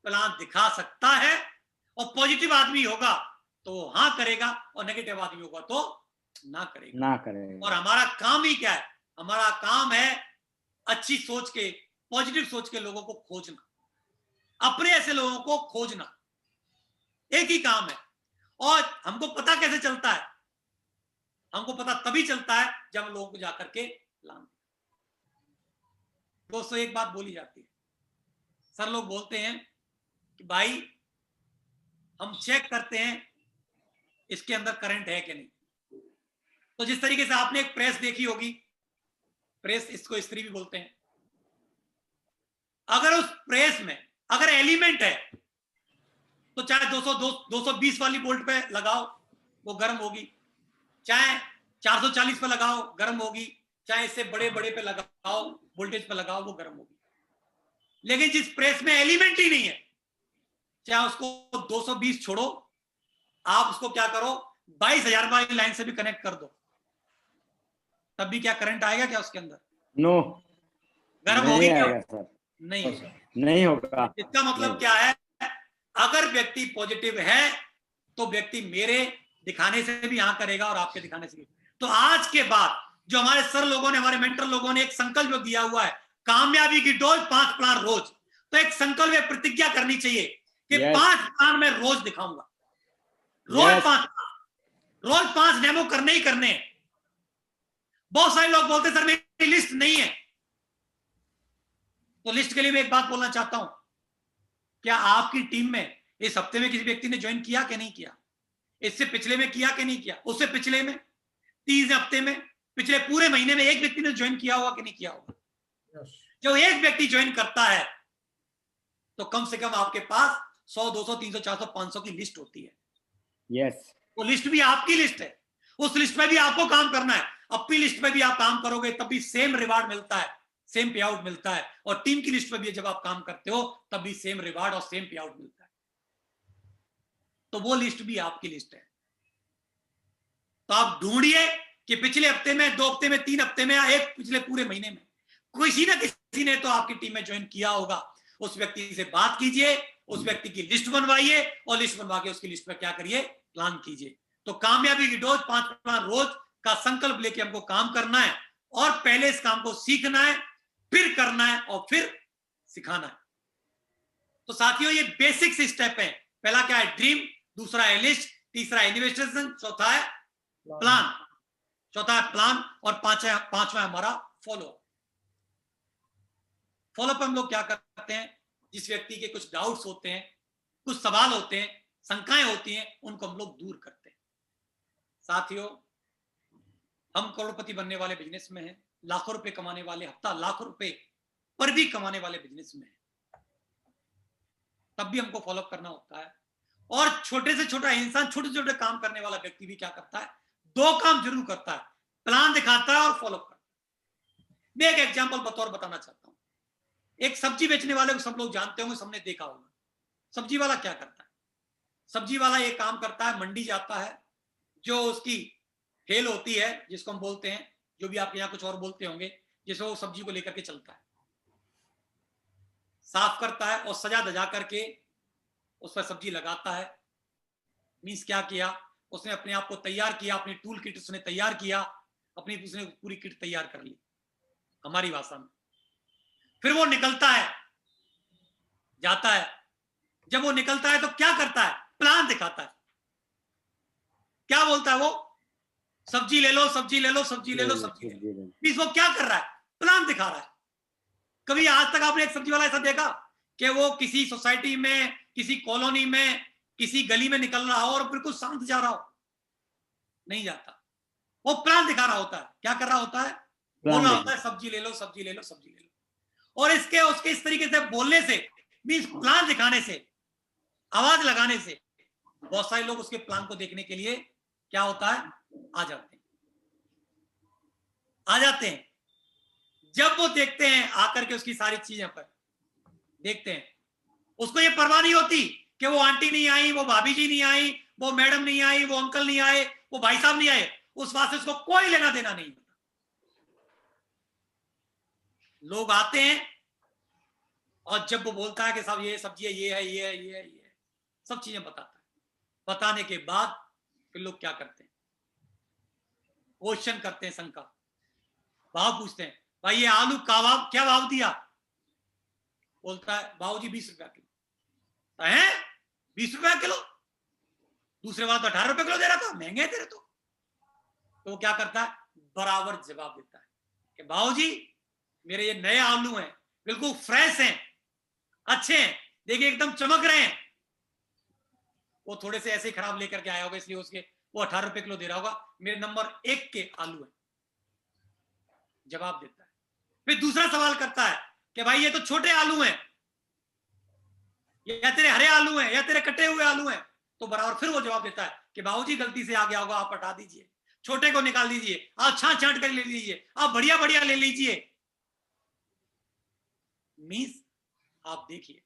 प्लान दिखा सकता है, और पॉजिटिव आदमी होगा तो हाँ करेगा, और नेगेटिव आदमी होगा तो ना करेगा। और हमारा काम ही क्या है, हमारा काम है अच्छी सोच के, पॉजिटिव सोच के लोगों को खोजना, अपने ऐसे लोगों को खोजना, एक ही काम है। और हमको पता कैसे चलता है, हमको पता तभी चलता है जब हम लोगों को जाकर के प्लान। दोस्तों, एक बात बोली जाती है, सर लोग बोलते हैं कि भाई हम चेक करते हैं इसके अंदर करंट है कि नहीं। तो जिस तरीके से आपने एक प्रेस देखी होगी, प्रेस इसको इस्त्री भी बोलते हैं, अगर उस प्रेस में अगर एलिमेंट है तो चाहे 220 वाली बोल्ट पे लगाओ वो गर्म होगी, चाहे 440 पे लगाओ गर्म होगी, चाहे इससे बड़े बड़े पे लगाओ वोल्टेज पे लगाओ वो गर्म होगी। लेकिन जिस प्रेस में एलिमेंट ही नहीं है, चाहे उसको 220 छोड़ो, आप उसको क्या करो 22,000 वाली लाइन से भी कनेक्ट कर दो, तब भी क्या करंट आएगा क्या उसके अंदर? नो, गर्म नहीं होगी क्या? आएगा सर, नहीं होगा। इसका मतलब क्या है, अगर व्यक्ति पॉजिटिव है तो व्यक्ति मेरे दिखाने से भी यहां करेगा और आपके दिखाने से भी। तो आज के बाद जो हमारे सर लोगों ने, हमारे मेंटर लोगों ने एक संकल्प दिया हुआ है, कामयाबी की डोज 5 प्लान रोज, तो एक संकल्प में प्रतिज्ञा करनी चाहिए कि 5 प्लान मैं रोज दिखाऊंगा, रोज 5 रोज 5 डेमो करने ही करने। बहुत सारे लोग बोलते सर मेरी लिस्ट नहीं है, तो लिस्ट के लिए मैं एक बात बोलना चाहता हूं, क्या आपकी टीम में इस हफ्ते में किसी व्यक्ति ने ज्वाइन किया कि नहीं किया? इससे पिछले में किया कि नहीं किया? उससे पिछले में, 30 हफ्ते में, पिछले पूरे महीने में एक व्यक्ति ने ज्वाइन किया होगा कि नहीं किया होगा? जब एक व्यक्ति ज्वाइन करता है तो कम से कम आपके पास 100, 200, 300, 400, 500 की लिस्ट होती है। यस, वो लिस्ट भी आपकी लिस्ट है, उस लिस्ट में भी आपको काम करना है। अपनी लिस्ट में भी आप काम करोगे तब भी सेम रिवार्ड मिलता है, सेम पे आउट मिलता है, और टीम की लिस्ट में भी जब आप काम करते हो तब भी सेम रिवार्ड और सेम पे आउट मिलता है। तो वो लिस्ट भी आपकी लिस्ट है। तो आप ढूंढिए कि पिछले हफ्ते में, 2 हफ्ते में, 3 हफ्ते में या एक पिछले पूरे महीने में किसी ना किसी ने तो आपकी टीम में ज्वाइन किया होगा। उस व्यक्ति से बात कीजिए, उस व्यक्ति की लिस्ट बनवाइए और लिस्ट बनवा के उसकी लिस्ट में क्या करिए, प्लान कीजिए। तो कामयाबी की डोज 5 प्लान रोज का संकल्प लेके हमको काम करना है, और पहले इस काम को सीखना है, फिर करना है और फिर सिखाना है। तो साथियों ये बेसिक्स स्टेप है। पहला क्या है, ड्रीम, दूसरा है लिस्ट, तीसरा है इन्वेस्टिगेशन, चौथा है प्लान, और पांचवा हमारा फॉलो। फॉलोअप हम लोग क्या करते हैं, जिस व्यक्ति के कुछ डाउट्स होते हैं, कुछ सवाल होते हैं, शंकाएं होती हैं, उनको हम लोग दूर करते हैं। साथियों हम करोड़पति बनने वाले बिजनेस में हैं, लाखों रुपए कमाने वाले, हफ्ता लाखों रुपए पर भी कमाने वाले बिजनेस में हैं, तब भी हमको फॉलोअप करना होता है। और छोटे से छोटा इंसान, छोटे छोटे काम करने वाला व्यक्ति भी क्या करता है, 2 काम जरूर करता है, प्लान दिखाता है और फॉलोअप करता है। मैं एक एग्जांपल बतौर बताना चाहता हूं। एक सब्जी बेचने वाले को सब लोग जानते होंगे, सबने देखा होगा। सब्जी वाला क्या करता है, सब्जी वाला ये काम करता है, मंडी जाता है, जो उसकी ठेल होती है जिसको हम बोलते हैं, जो भी आपके यहाँ कुछ और बोलते होंगे, जिसमें वो सब्जी को लेकर के चलता है, साफ करता है और सजा दजा करके उस पर सब्जी लगाता है। मीन्स क्या किया, उसने अपने आप को तैयार किया, अपनी टूल किट उसने तैयार किया, उसने पूरी किट तैयार कर ली हमारी भाषा में। फिर वो निकलता है, जाता है। जब वो निकलता है तो क्या करता है, प्लान दिखाता है। क्या बोलता है वो, सब्जी ले लो, सब्जी ले लो, सब्जी ले लो, सब्जी ले लो। मीन्स वो क्या कर रहा है, प्लान दिखा रहा है। कभी आज तक आपने एक सब्जी वाला ऐसा देखा कि वो किसी सोसाइटी में, किसी कॉलोनी में, किसी गली में निकल रहा हो और बिल्कुल शांत जा रहा हो? नहीं जाता। वो प्लान दिखा रहा होता है। क्या कर रहा होता है, बोल रहा होता है सब्जी ले लो, सब्जी ले लो, सब्जी ले लो। और इसके उसके इस तरीके से बोलने से, मीन्स प्लान दिखाने से, आवाज लगाने से, बहुत सारे लोग उसके प्लान को देखने के लिए क्या होता है, आ जाते हैं, आ जाते हैं। जब वो देखते हैं आकर के उसकी सारी चीजें पर देखते हैं, उसको ये परवाह नहीं होती कि वो आंटी नहीं आई, वो भाभी जी नहीं आई, वो मैडम नहीं आई, वो अंकल नहीं आए, वो भाई साहब नहीं आए, उस बात से उसको कोई लेना देना नहीं होता। लोग आते हैं और जब वो बोलता है कि साहब ये सब्जी है, ये है, ये है, ये है, ये है, सब चीजें बताता है। बताने के बाद फिर लोग क्या करते हैं, क्वेश्चन करते हैं, शंका, भाव पूछते हैं, भाई ये आलू का भाव क्या भाव दिया? बोलता है भाव जी 20 रुपया किलो। है 20 रुपया किलो? दूसरे बार तो 18 रुपए किलो दे रहा था, महंगे तेरे तो वो क्या करता है, बराबर जवाब देता है कि भाव जी मेरे ये नए आलू हैं, बिल्कुल फ्रेश हैं, अच्छे हैं, देखिए एकदम चमक रहे हैं। वो थोड़े से ऐसे खराब लेकर के आया होगा, इसलिए उसके वो 18 रुपए किलो दे रहा होगा, मेरे नंबर 1 के आलू है, जवाब देता है। फिर दूसरा सवाल करता है कि भाई ये तो छोटे आलू हैं, या तेरे हरे आलू हैं, या तेरे कटे हुए आलू हैं, तो बराबर फिर वो जवाब देता है कि बाबूजी गलती से आ गया होगा, आप हटा दीजिए, छोटे को निकाल दीजिए, आप छांट छांट कर ले लीजिए, आप बढ़िया बढ़िया ले लीजिए। मीन्स आप देखिए,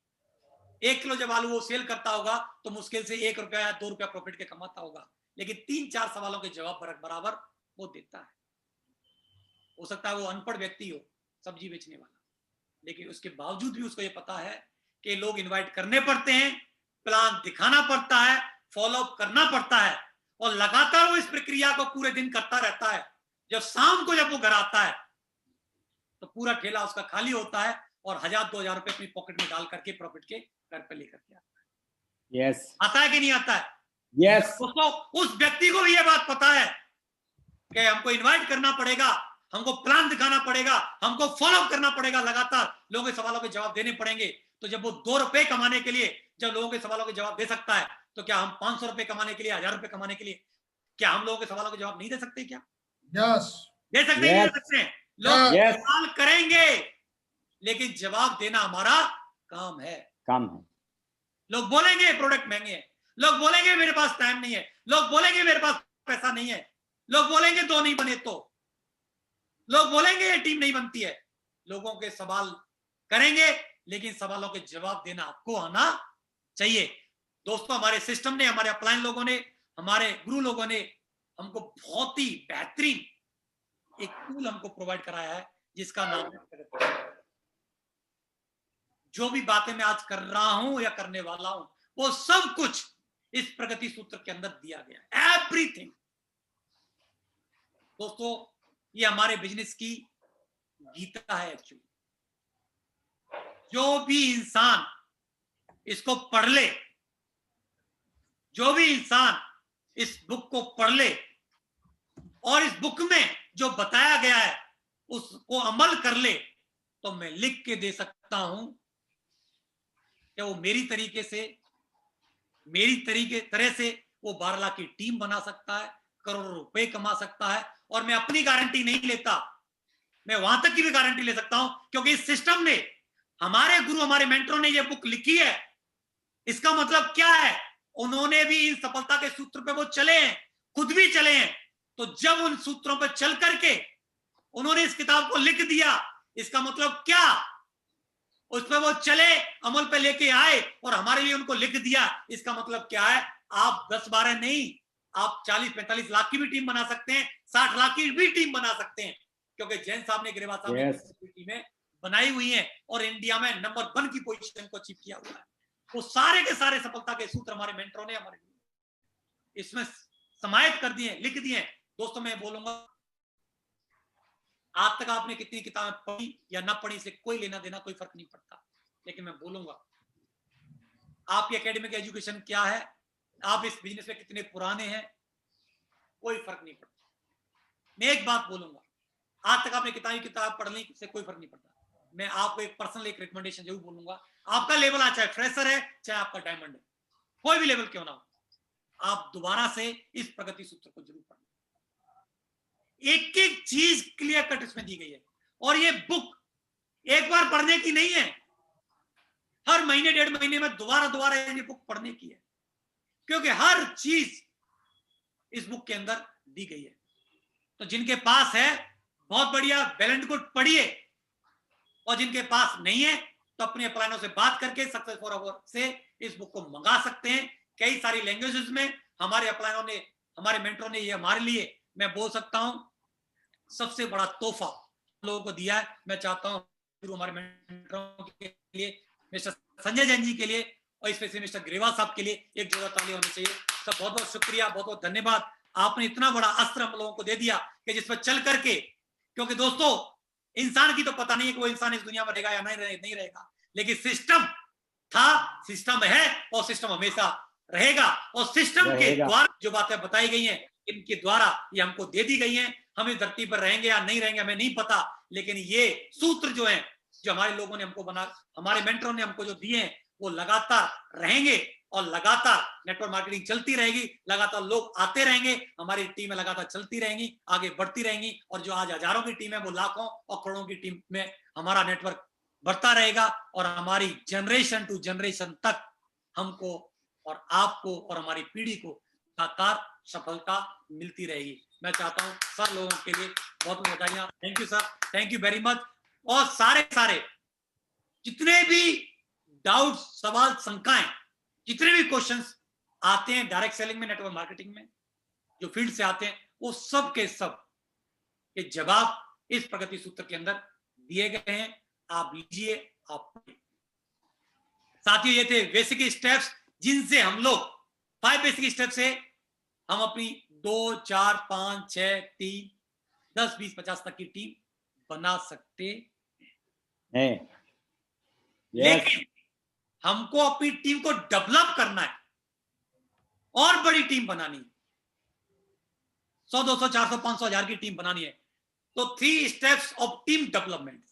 1 किलो जब आलू वो सेल करता होगा तो मुश्किल से 1 रुपया या 2 रुपया प्रॉफिट के कमाता होगा, लेकिन 3-4 सवालों के जवाब बराबर वो देता है। हो सकता है वो अनपढ़ व्यक्ति हो, सब्जी बेचने वाला, लेकिन उसके बावजूद भी उसको ये पता है कि लोग इनवाइट करने पड़ते हैं, प्लान दिखाना पड़ता है, फॉलो अप करना पड़ता है, और लगातार वो इस प्रक्रिया को पूरे दिन करता रहता है। जब शाम को जब वो घर आता है तो पूरा ठेला उसका खाली होता है और 1000-2000 रुपए अपनी पॉकेट में डाल करके प्रॉफिट के घर पे लेकर के आता है। यस, आता है कि नहीं आता है? यस, दोस्तों, उस व्यक्ति को भी ये बात पता है कि हमको इनवाइट करना पड़ेगा, हमको प्लान दिखाना पड़ेगा, हमको फॉलो करना पड़ेगा, लगातार लोगों के सवालों के जवाब देने पड़ेंगे। तो जब वो 2 रुपए कमाने के लिए जब लोगों के सवालों के जवाब दे सकता है, तो क्या हम 500 रुपए कमाने के लिए, 1000 रुपए कमाने के लिए, क्या हम लोगों के सवालों के जवाब नहीं दे सकते? क्या यस, दे सकते हैं? नहीं दे सकते हैं? लोग Yes. सवाल करेंगे, लेकिन जवाब देना हमारा काम है। काम है। लोग बोलेंगे प्रोडक्ट महंगे हैं, लोग बोलेंगे मेरे पास टाइम नहीं है, लोग बोलेंगे मेरे पास पैसा नहीं है, लोग बोलेंगे 2 नहीं बने तो, लोग बोलेंगे ये टीम नहीं बनती है। लोगों के सवाल करेंगे, लेकिन सवालों के जवाब देना आपको आना चाहिए। दोस्तों, हमारे सिस्टम ने, हमारे अपलाइन लोगों ने, हमारे गुरु लोगों ने हमको बहुत ही बेहतरीन एक टूल हमको प्रोवाइड कराया है, जिसका नाम है प्रगति। जो भी बातें मैं आज कर रहा हूं या करने वाला हूं, वो सब कुछ इस प्रगति सूत्र के अंदर दिया गया है, एवरीथिंग। दोस्तों, ये हमारे बिजनेस की गीता है एक्चुअली। जो भी इंसान इसको पढ़ ले, जो भी इंसान इस बुक को पढ़ ले और इस बुक में जो बताया गया है उसको अमल कर ले, तो मैं लिख के दे सकता हूं कि वो मेरी तरह से वो 12 लाख की टीम बना सकता है, करोड़ों रुपए कमा सकता है। और मैं अपनी गारंटी नहीं लेता, मैं वहां तक की भी गारंटी ले सकता हूं, क्योंकि इस सिस्टम ने, हमारे गुरु, हमारे मेंटरों ने ये बुक लिखी है। इसका मतलब क्या है? उन्होंने भी इन सफलता के सूत्र पे वो चले हैं, खुद भी चले हैं। तो जब उन सूत्रों पर चल करके उन्होंने इस किताब को लिख दिया, इसका मतलब क्या? उस पर वो चले, अमल पे लेके आए और हमारे लिए उनको लिख दिया। इसका मतलब क्या है? आप 10-12 नहीं, आप 40-45 लाख की भी टीम बना सकते हैं, 60 लाख की भी टीम बना सकते हैं, क्योंकि जैन साहब ने, ग्रेवाल साहब ने टीमें बनाई हुई हैं और इंडिया में नंबर 1 की पोजीशन को अचीव किया हुआ है। वो सारे के सारे सफलता के सूत्र हमारे मेंटरों ने हमारे इसमें समाहित कर दिए, लिख दिए। दोस्तों, मैं बोलूंगा, आज तक आपने कितनी किताबें पढ़ी या ना पढ़ी, इससे कोई लेना देना, कोई फर्क नहीं पड़ता। लेकिन मैं बोलूंगा, आपकी एकेडमिक एजुकेशन क्या है, आप इस बिजनेस में कितने पुराने हैं, कोई फर्क नहीं पड़ता। मैं एक बात बोलूंगा, आज तक आपने किताब पढ़ ली, इससे कोई फर्क नहीं पड़ता। मैं आपको एक पर्सनल एक रिकमेंडेशन जरूर बोलूंगा, आपका लेवल आज चाहे फ्रेशर है, चाहे आपका डायमंड है, कोई भी लेवल क्यों ना हो, आप दोबारा से इस प्रगति सूत्र को जरूर पढ़ें। एक एक चीज क्लियर कट इसमें दी गई है। और ये बुक एक बार पढ़ने की नहीं है, हर महीने 1.5 महीने में दोबारा ये बुक पढ़ने की है, क्योंकि हर चीज इस बुक के अंदर दी गई है। तो जिनके पास है, बहुत बढ़िया, वेल एंड गुड, पढ़िए। और जिनके पास नहीं है, तो अपने अपलाइनों से बात करके सक्सेस फॉर अवर से इस बुक को मंगा सकते हैं। कई सारी लैंग्वेजेस में हमारे अपलाइनों ने, हमारे मेंटरों ने ये हमारे लिए, मैं बोल सकता हूं, सबसे बड़ा तोहफा लोगों को दिया है। मैं चाहता हूं हमारे मेंटरों के लिए, मिस्टर संजय जैन जी के लिए और स्पेशली मिस्टर ग्रेवाल साहब के लिए एक जोरदार ताली होनी चाहिए। सब बहुत बहुत शुक्रिया, बहुत बहुत धन्यवाद। आपने इतना बड़ा अस्त्र हम लोगों को दे दिया कि जिस पर चल करके, क्योंकि दोस्तों, इंसान की तो पता नहीं है कि वो इंसान इस दुनिया में रहेगा या नहीं रहेगा, लेकिन सिस्टम था, सिस्टम है और सिस्टम हमेशा रहेगा। और सिस्टम के द्वारा जो बातें बताई गई हैं, इनके द्वारा ये हमको दे दी गई हैं। हम इस धरती पर रहेंगे या नहीं रहेंगे हमें नहीं पता, लेकिन ये सूत्र जो हैं, जो हमारे लोगों ने हमको बना, हमारे मेंटरों ने हमको जो दिए हैं, वो लगातार रहेंगे और लगातार नेटवर्क मार्केटिंग चलती रहेगी, लगातार लोग आते रहेंगे, हमारी टीमें लगातार चलती रहेंगी, आगे बढ़ती रहेंगी, और जो आज हजारों की टीम है वो लाखों और करोड़ों की टीम में हमारा नेटवर्क बढ़ता रहेगा, और हमारी जनरेशन टू जनरेशन तक हमको और आपको और हमारी पीढ़ी को लगातार सफलता मिलती रहेगी। मैं चाहता हूं सब लोगों के लिए बहुत बहुत बधाइयां। Thank you sir, thank you very much. और सारे जितने भी डाउट, सवाल, शंकाएं, जितने भी क्वेश्चंस आते हैं डायरेक्ट सेलिंग में, नेटवर्क मार्केटिंग में, जो फील्ड से आते हैं, वो सब के सब के जवाब इस प्रगति सूत्र के अंदर दिए गए हैं। आप लीजिए, आप साथियों, ये थे बेसिक स्टेप्स जिनसे हम लोग 5 बेसिक स्टेप से हम अपनी 2, 4, 5, 6, 3, 10, 20, 50 तक की टीम बना सकते हैं। लेकिन हमको अपनी टीम को डेवलप करना है और बड़ी टीम बनानी है, 100, 200, 400, 500, 1000 की टीम बनानी है। तो 3 steps of team development,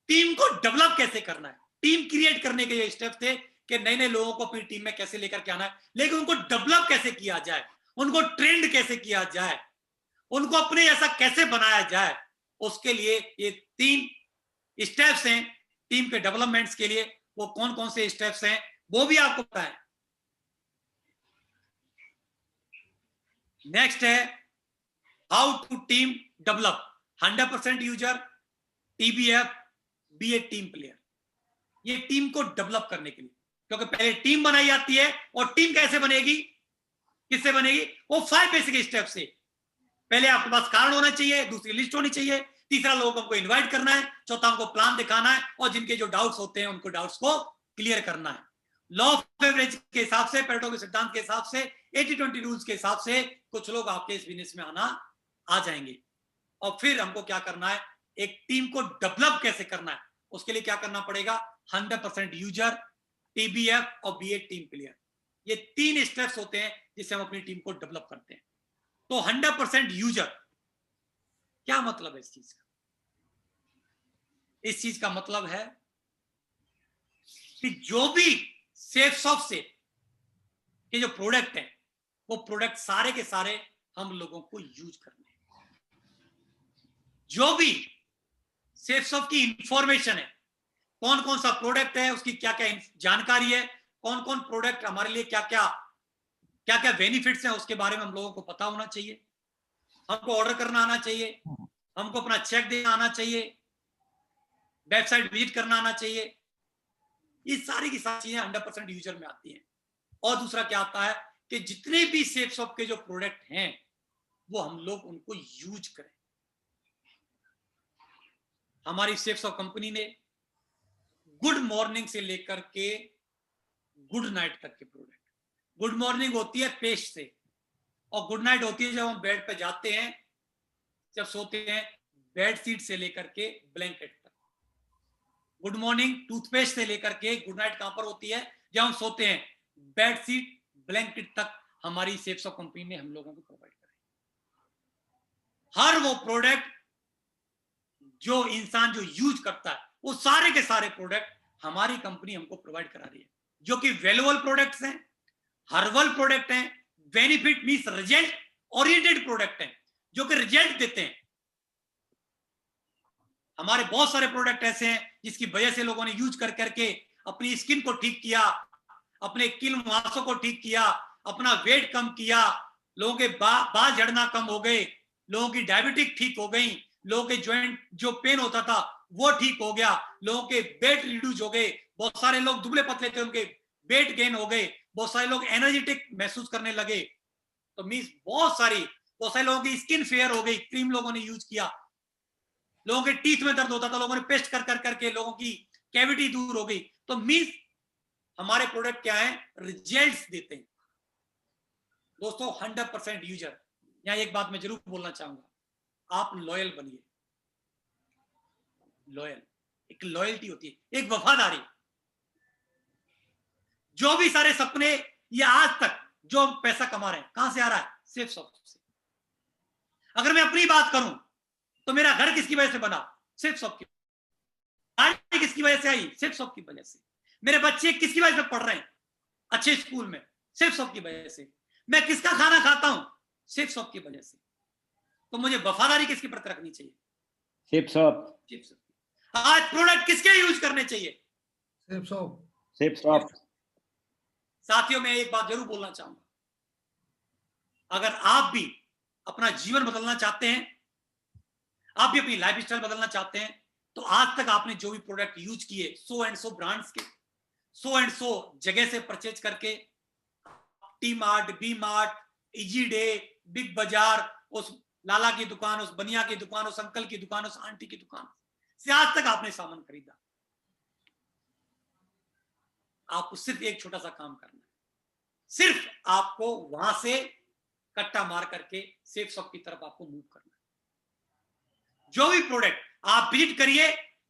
team को डेवलप कैसे करना है, टीम क्रिएट करने के ये स्टेप थे कि नए नए लोगों को अपनी टीम में कैसे लेकर के आना है, लेकिन उनको डेवलप कैसे किया जाए, उनको ट्रेंड कैसे किया जाए, उनको अपने ऐसा कैसे बनाया जाए, उसके लिए ये 3 स्टेप्स हैं टीम के डेवलपमेंट्स के लिए। वो कौन कौन से स्टेप्स हैं वो भी आपको पता है। नेक्स्ट है how to team develop 100% user, TBF, be a team player. ये टीम को डेवलप करने के लिए, क्योंकि पहले टीम बनाई जाती है, और टीम कैसे बनेगी, किससे बनेगी, वो 5 बेसिक स्टेप से। पहले आपके पास कारण होना चाहिए, दूसरी लिस्ट होनी चाहिए, तीसरा लोगों को इनवाइट करना है, चौथा उनको प्लान दिखाना है, और जिनके जो डाउट्स होते हैं उनको डाउट्स को क्लियर करना है। लॉ ऑफ एवरेज के हिसाब से, पेरेटो के सिद्धांत के हिसाब से, 80-20 रूल्स के हिसाब से कुछ लोग आपके इस बिजनेस में आ जाएंगे। और फिर हमको क्या करना है, एक टीम को डेवलप कैसे करना है, उसके लिए क्या करना पड़ेगा, 100% यूजर, टीबीएफ और बी ए टीम प्लेयर। ये 3 स्टेप्स होते हैं जिससे हम अपनी टीम को डेवलप करते हैं। तो 100% यूजर क्या मतलब है इस चीज का? इस चीज का मतलब है कि जो भी सेफसॉफ्ट से के जो प्रोडक्ट हैं, वो प्रोडक्ट सारे के सारे हम लोगों को यूज करने हैं। जो भी सेफसॉफ्ट की इंफॉर्मेशन है, कौन कौन सा प्रोडक्ट है, उसकी क्या क्या जानकारी है, कौन कौन प्रोडक्ट हमारे लिए क्या क्या बेनिफिट्स हैं, उसके बारे में हम लोगों को पता होना चाहिए। हमको ऑर्डर करना आना चाहिए, हमको अपना चेक देना आना चाहिए, वेबसाइट विजिट करना आना चाहिए। ये सारी की सारी चीजें 100% यूजर में आती हैं। और दूसरा क्या आता है कि जितने भी सेफसॉफ्ट के जो प्रोडक्ट हैं, वो हम लोग उनको यूज करें। हमारी सेफसॉफ्ट कंपनी ने गुड मॉर्निंग से लेकर के गुड नाइट तक के प्रोडक्ट, गुड मॉर्निंग होती है पेस्ट से, और गुड नाइट होती है जब हम बेड पे जाते हैं, जब सोते हैं, बेड शीट से लेकर के ब्लैंकेट तक। गुड मॉर्निंग टूथपेस्ट से लेकर के गुड नाइट कहां पर होती है, जब हम सोते हैं, बेड शीट, ब्लैंकेट तक हमारी सेफसॉफ्ट कंपनी ने हम लोगों को प्रोवाइड कराई। हर वो प्रोडक्ट जो इंसान जो यूज करता है, वो सारे के सारे प्रोडक्ट हमारी कंपनी हमको प्रोवाइड करा रही है, जो कि वैल्यूएबल प्रोडक्ट्स हैं, हर्बल प्रोडक्ट हैं, benefit means result oriented product हैं, जो कि रिजल्ट देते हैं। हमारे बहुत सारे प्रोडक्ट ऐसे हैं जिसकी वजह से लोगों ने यूज कर करके अपनी स्किन को ठीक किया, अपने किल मुहासों को ठीक किया, अपना वेट कम किया, लोगों के बाल झड़ना कम हो गए, लोगों की डायबिटिक ठीक हो गई, लोगों के ज्वाइंट जो पेन होता था वो ठीक हो गया, लोगों के वेट रिड्यूस हो गए, बहुत सारे लोग दुबले पतले थे उनके वेट गेन हो गए, बहुत सारे लोग एनर्जेटिक महसूस करने लगे। तो मींस बहुत सारे लोगों की स्किन फेयर हो गई, क्रीम लोगों ने यूज किया, लोगों के टीथ में दर्द होता था, लोगों ने पेस्ट कर कर करके लोगों की कैविटी दूर हो गई। तो मींस हमारे प्रोडक्ट क्या है, रिजल्ट्स देते हैं दोस्तों। 100% यूजर। यहां एक बात मैं जरूर बोलना चाहूंगा, आप लॉयल बनिए। लॉयल, एक लॉयल्टी होती है, एक वफादारी। जो भी सारे सपने ये आज तक जो पैसा कमा रहे हैं, कहां से आ रहा है, सेफसॉफ्ट से। अगर मैं अपनी बात करूं तो मेरा घर किसकी वजह से बना, सेफसॉफ्ट की। गाड़ी किसकी वजह से आई, सेफसॉफ्ट की वजह से। मेरे बच्चे किसकी वजह से पढ़ रहे हैं, अच्छे स्कूल में, सिर्फ शॉप की वजह से। मैं किसका खाना खाता हूं, सिर्फ शॉप की वजह से। तो मुझे वफादारी किसके प्रति रखनी चाहिए, सिर्फ शॉप। सिर्फ शॉप। आज प्रोडक्ट किसके यूज करने चाहिए, सिर्फ शॉप। सिर्फ शॉप। साथियों मैं एक बात जरूर बोलना चाहूंगा, अगर आप भी अपना जीवन बदलना चाहते हैं, आप भी अपनी लाइफ स्टाइल बदलना चाहते हैं, तो आज तक आपने जो भी प्रोडक्ट यूज किए 100 एंड 100 ब्रांड्स के, 100 एंड 100 जगह से परचेज करके, T mart, B mart, easy day, big Bazaar, उस लाला की दुकान, उस बनिया की दुकान, उस अंकल की दुकान, उस आंटी की दुकान से आज तक आपने सामान खरीदा। आपको सिर्फ एक छोटा सा काम करना है, सिर्फ आपको वहां से कट्टा मार करके सेफ शॉप की तरफ आपको मूव करना है। जो भी प्रोडक्ट आप विजिट करिए,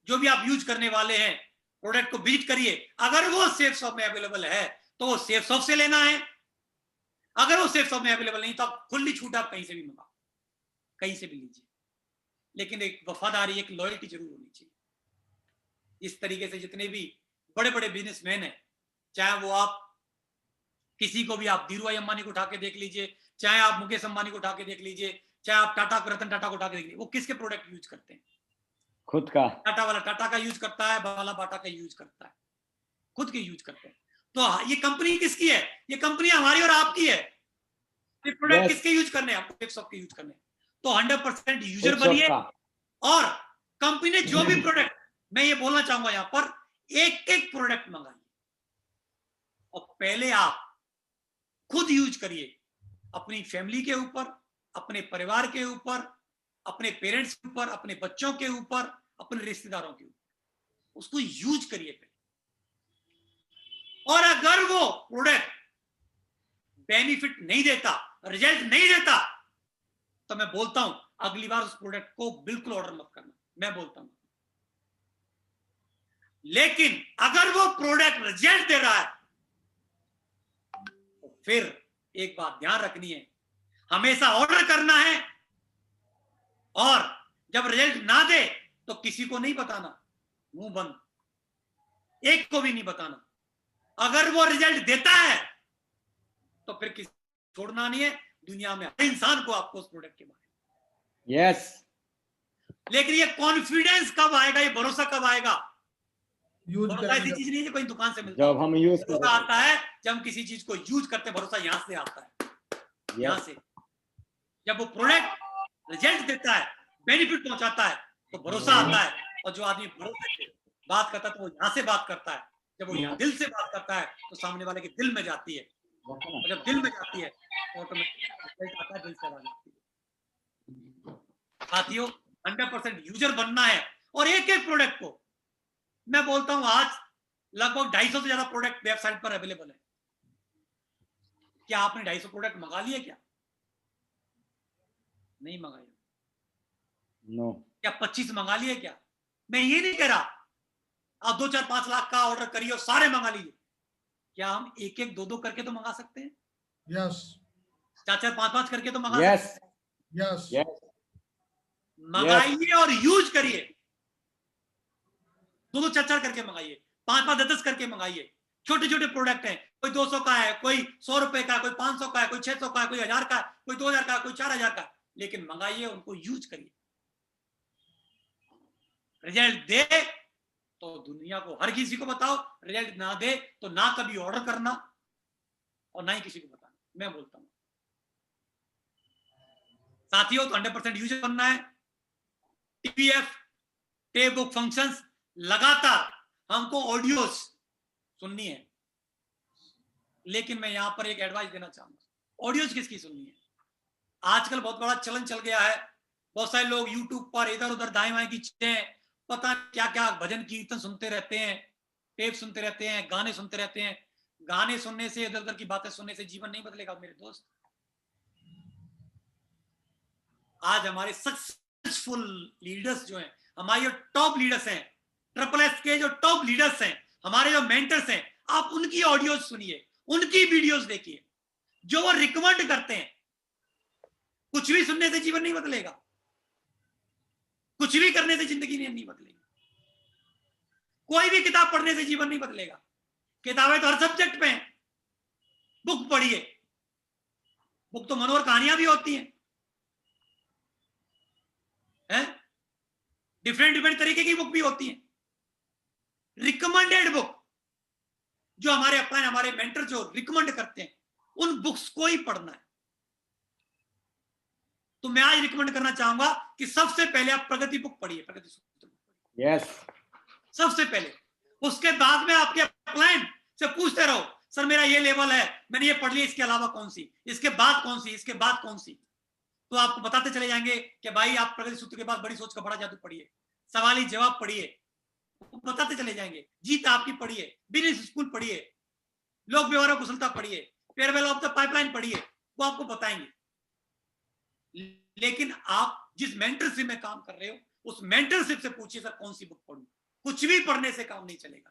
जो भी आप यूज करने वाले हैं प्रोडक्ट को विजिट करिए, अगर वो सेफ शॉप में अवेलेबल है तो वो सेफ शॉप से लेना है, अगर वो सेफ शॉप में अवेलेबल नहीं तो आप खुली छूट आप कहीं से भी मंगाओ, कहीं से भी लीजिए, लेकिन एक वफादारी, एक लॉयल्टी जरूर होनी चाहिए। इस तरीके से जितने भी बड़े बड़े बिजनेसमैन हैं, चाहे वो आप किसी को भी, आप धीरूभाई अंबानी को उठा के देख लीजिए, चाहे आप मुकेश अंबानी को उठा के देख लीजिए, चाहे आप टाटा रतन टाटा को उठा के देख लीजिए, वो किसके प्रोडक्ट यूज करते हैं, खुद का। टाटा वाला टाटा का यूज करता है, वाला बाटा का यूज करता है, खुद के यूज करते हैं। तो ये कंपनी किसकी है, ये कंपनी हमारी और आपकी है। ये प्रोडक्ट किसके यूज करने हैं, आपको सेफ शॉप के यूज करने हैं। तो 100% यूजर बनिए, और कंपनी ने जो भी प्रोडक्ट, मैं ये बोलना चाहूंगा यहां पर, एक एक प्रोडक्ट मंगाइए और पहले आप खुद यूज करिए, अपनी फैमिली के ऊपर, अपने परिवार के ऊपर, अपने पेरेंट्स के ऊपर, अपने बच्चों के ऊपर, अपने रिश्तेदारों के ऊपर, उसको यूज करिए पहले। और अगर वो प्रोडक्ट बेनिफिट नहीं देता, रिजल्ट नहीं देता, तो मैं बोलता हूं अगली बार उस प्रोडक्ट को बिल्कुल ऑर्डर मत करना, मैं बोलता हूं। लेकिन अगर वो प्रोडक्ट रिजल्ट दे रहा है तो फिर एक बात ध्यान रखनी है, हमेशा ऑर्डर करना है, और जब रिजल्ट ना दे तो किसी को नहीं बताना, मुंह बंद, एक को भी नहीं बताना। अगर वो रिजल्ट देता है तो फिर किसी छोड़ना नहीं है, दुनिया में हर इंसान को आपको उस प्रोडक्ट के बारे में। यस। लेकिन ये कॉन्फिडेंस कब आएगा, ये भरोसा कब आएगा, यूज भरोसा ऐसी चीज नहीं है जो कोई दुकान से मिलता जब हम यूज भरोसा आता है जब हम किसी चीज को यूज करते हैं, भरोसा यहां से आता है, यहां से। जब वो प्रोडक्ट रिजल्ट देता है, बेनिफिट पहुंचाता है, तो भरोसा आता है। और जो आदमी भरोसे से बात करता है तो वो यहां से बात करता है, जब वो यहाँ दिल से बात करता है तो सामने वाले के दिल में जाती है, और जब दिल में जाती है तो ऑटोमेटिक रिजल्ट आता है, दिल से आवाज आती है। साथियों 100% यूजर बनना है, और एक एक प्रोडक्ट को मैं बोलता हूं, आज लगभग 250 से ज्यादा प्रोडक्ट वेबसाइट पर अवेलेबल है। क्या आपने 250 प्रोडक्ट मंगा लिए, क्या नहीं मंगाए? नो। क्या 25 मंगा लिए? क्या, मैं ये नहीं कह रहा आप 2, 4, 5 लाख का ऑर्डर करिए और सारे मंगा लीजिए। क्या हम एक एक 2 करके तो मंगा सकते हैं? यस। 4, 4, 5, 5 करके तो मंगा सकते हैं। यस। यस। मंगाइए और यूज करिए, 2, 4, 4 करके मंगाइए, 5, 5, 10 करके मंगाइए। छोटे छोटे प्रोडक्ट हैं, कोई 200 का है, कोई 100 रुपए का, कोई 500 का है, कोई 600 का है, कोई 1000 का, कोई 2000 का, कोई 4000 का, लेकिन मंगाइए, उनको यूज करिए। रिजल्ट दे तो दुनिया को, हर किसी को बताओ, रिजल्ट ना दे तो ना कभी ऑर्डर करना और ना ही किसी को बताना, मैं बोलता हूं। साथियों तो 100% यूजर बनना है। टीपीएफ, टेप बुक फंक्शंस, लगातार हमको ऑडियोज सुननी है, लेकिन मैं यहां पर एक एडवाइस देना चाहूंगा, ऑडियोज किसकी सुननी है? आजकल बहुत बड़ा चलन चल गया है, बहुत सारे लोग यूट्यूब पर इधर उधर दाएं बाएं की चीजें, पता क्या क्या भजन कीर्तन सुनते रहते हैं, टेप सुनते रहते हैं, गाने सुनते रहते हैं। गाने सुनने से, इधर उधर की बातें सुनने से जीवन नहीं बदलेगा मेरे दोस्त। आज हमारे सक्सेसफुल लीडर्स जो हैं, हमारे जो टॉप लीडर्स हैं, SSS के जो टॉप लीडर्स हैं, हमारे जो मेंटर्स हैं, आप उनकी ऑडियोज सुनिए, उनकी वीडियोस देखिए, जो वो रिकमेंड करते हैं। कुछ भी सुनने से जीवन नहीं बदलेगा, कुछ भी करने से जिंदगी नहीं बदलेगी, कोई भी किताब पढ़ने से जीवन नहीं बदलेगा। किताबें तो हर सब्जेक्ट पे हैं, बुक पढ़िए। बुक तो मनोहर कहानियां भी होती हैं, डिफरेंट डिफरेंट तरीके की बुक भी होती हैं। रिकमेंडेड बुक जो हमारे अपलाइन, हमारे मेंटर जो रिकमेंड करते हैं, उन बुक्स को ही पढ़ना है। तो मैं आज रिकमेंड करना चाहूंगा कि सबसे पहले आप प्रगति बुक पढ़िए, प्रगति सूत्र बुक। Yes. सबसे पहले, उसके बाद में आपके अपलाइन से पूछते रहो, सर मेरा ये लेवल है, मैंने ये पढ़ लिया, इसके अलावा कौन सी, इसके बाद कौन सी, इसके बाद कौन सी। तो आपको बताते चले जाएंगे कि भाई आप प्रगति सूत्र के बाद बड़ी सोच का बड़ा जादू पढ़िए, सवाली जवाब पढ़िए, बताते चले जाएंगे। जीत आपकी पढ़िए, बिजनेस स्कूल पढ़िए, लोक व्यवहार कुशलता पढ़िए, फेयरवेल ऑफ द पाइपलाइन पढ़िए, वो आपको बताएंगे। लेकिन आप जिस मेंटरशिप में काम कर रहे हो, उस मेंटरशिप से पूछिए सर कौन सी बुक पढ़ूं। कुछ भी पढ़ने से काम नहीं चलेगा।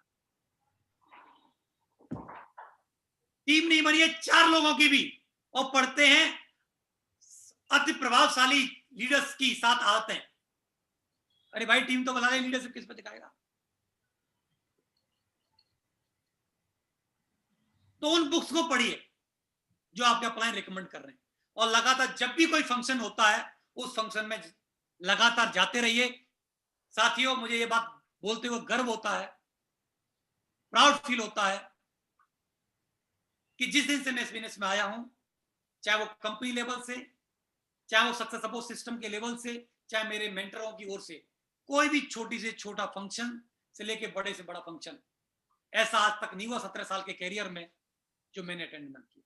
टीम नहीं बनी है 4 लोगों की भी, और पढ़ते हैं अति प्रभावशाली लीडर्स की 7 आदतें। अरे भाई टीम तो बना ले, लीडरशिप किस पे दिखाएगा। तो उन बुक्स को पढ़िए जो आपके अपलाइन रिकमेंड कर रहे हैं, और लगातार जब भी कोई फंक्शन होता है उस फंक्शन में लगातार जाते रहिए। साथियों, मुझे ये बात बोलते हुए गर्व होता है, प्राउड फील होता है कि जिस दिन से मैं इस बिजनेस में आया हूं, चाहे वो कंपनी लेवल से, चाहे वो सक्सेस सपोर्ट सिस्टम के लेवल से, चाहे मेरे मेंटरों की ओर से, कोई भी छोटी से छोटा फंक्शन से लेके बड़े से बड़ा फंक्शन ऐसा आज तक नहीं हुआ 17 साल के कैरियर में जो मैंने अटेंड ना किया।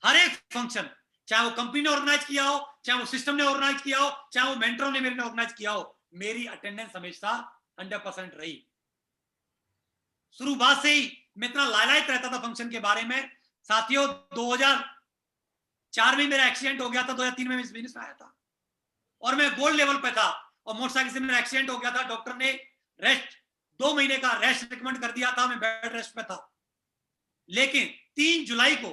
हर एक फंक्शन, चाहे वो कंपनी ने ऑर्गेनाइज किया हो, चाहे वो सिस्टम ने ऑर्गेनाइज किया हो, चाहे वो मेंटरों ने मेरे ने ऑर्गेनाइज किया हो, मेरी अटेंडेंस हमेशा 100% रही। शुरुआत से ही मैं इतना लालायित रहता था फंक्शन के बारे में। साथियों, 2004 में मेरा एक्सीडेंट हो गया था, 2003 में इस बिजनेस में आया था, और मैं गोल्ड लेवल पे था, और मोटरसाइकिल से मेरा एक्सीडेंट हो गया था। डॉक्टर ने रेस्ट 2 महीने का रेस्ट रिकमेंड कर दिया था, मैं बेड रेस्ट पे था। लेकिन 3 जुलाई को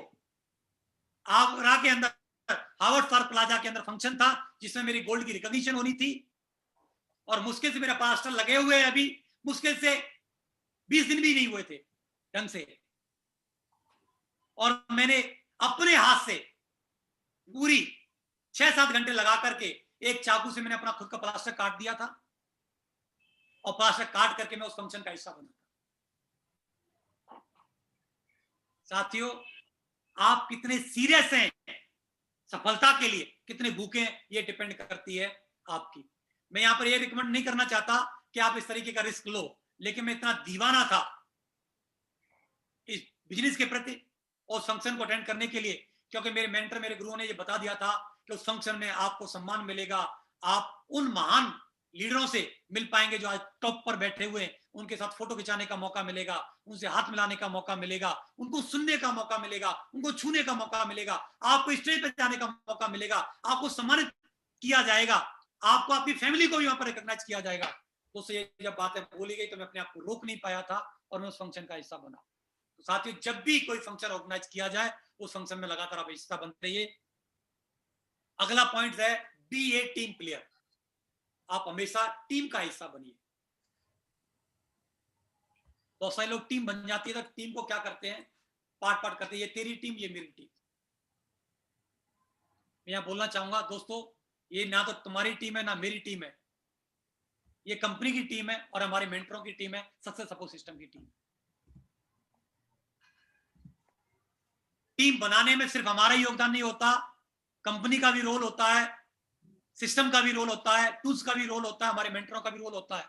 आगरा के अंदर हार्वर्ड स्टार प्लाजा के अंदर फंक्शन था, जिसमें मेरी गोल्ड की रिकॉग्निशन होनी थी, और मुश्किल से मेरा प्लास्टर लगे हुए हैं, अभी मुश्किल से 20 दिन भी नहीं हुए थे ढंग से, और मैंने अपने हाथ से पूरी 6-7 घंटे लगा करके एक चाकू से मैंने अपना खुद का प्लास्टर काट दिया था, और प्लास्टर काट करके मैं उस फंक्शन का हिस्सा बना था। साथियों, आप कितने सीरियस हैं सफलता के लिए, कितने भूखे हैं, ये डिपेंड करती है आपकी। मैं यहां पर ये रिकमेंड नहीं करना चाहता कि आप इस तरीके का रिस्क लो, लेकिन मैं इतना दीवाना था इस बिजनेस के प्रति और फंक्शन को अटेंड करने के लिए, क्योंकि मेरे मेंटर, मेरे गुरुओं ने ये बता दिया था कि उस फंक्शन में आपको सम्मान मिलेगा, आप उन महान लीडरों से मिल पाएंगे जो आज टॉप पर बैठे हुए हैं, उनके साथ फोटो खिंचाने का मौका मिलेगा, उनसे हाथ मिलाने का मौका मिलेगा, उनको सुनने का मौका मिलेगा, उनको छूने का मौका मिलेगा, आपको स्टेज पर जाने का मौका मिलेगा, आपको सम्मानित किया जाएगा, आपको आपकी फैमिली को भी वहां पर रिकॉग्नाइज किया जाएगा। तो ये जब बातें बोली गई तो मैं अपने आप को रोक नहीं पाया था, और मैं उस फंक्शन का हिस्सा बना। तो साथियों, जब भी कोई फंक्शन ऑर्गेनाइज किया जाए, उस फंक्शन में लगातार आप हिस्सा बनते रहिए। अगला पॉइंट है बी ए टीम प्लेयर। आप हमेशा टीम का हिस्सा बनिए। बहुत सारे लोग टीम बन जाती है तो टीम को क्या करते हैं, पार्ट पार्ट करते हैं, ये तेरी टीम, ये मेरी टीम। मैं यहां बोलना चाहूंगा दोस्तों, ये ना तो तुम्हारी टीम है ना मेरी टीम है, ये कंपनी की टीम है और हमारे मेंटरों की टीम है, सक्सेस सपोर्ट सिस्टम की टीम। टीम बनाने में सिर्फ हमारा योगदान नहीं होता, कंपनी का भी रोल होता है, सिस्टम का भी रोल होता है, टूल्स का भी रोल होता है, हमारे मेंटरों का भी रोल होता है।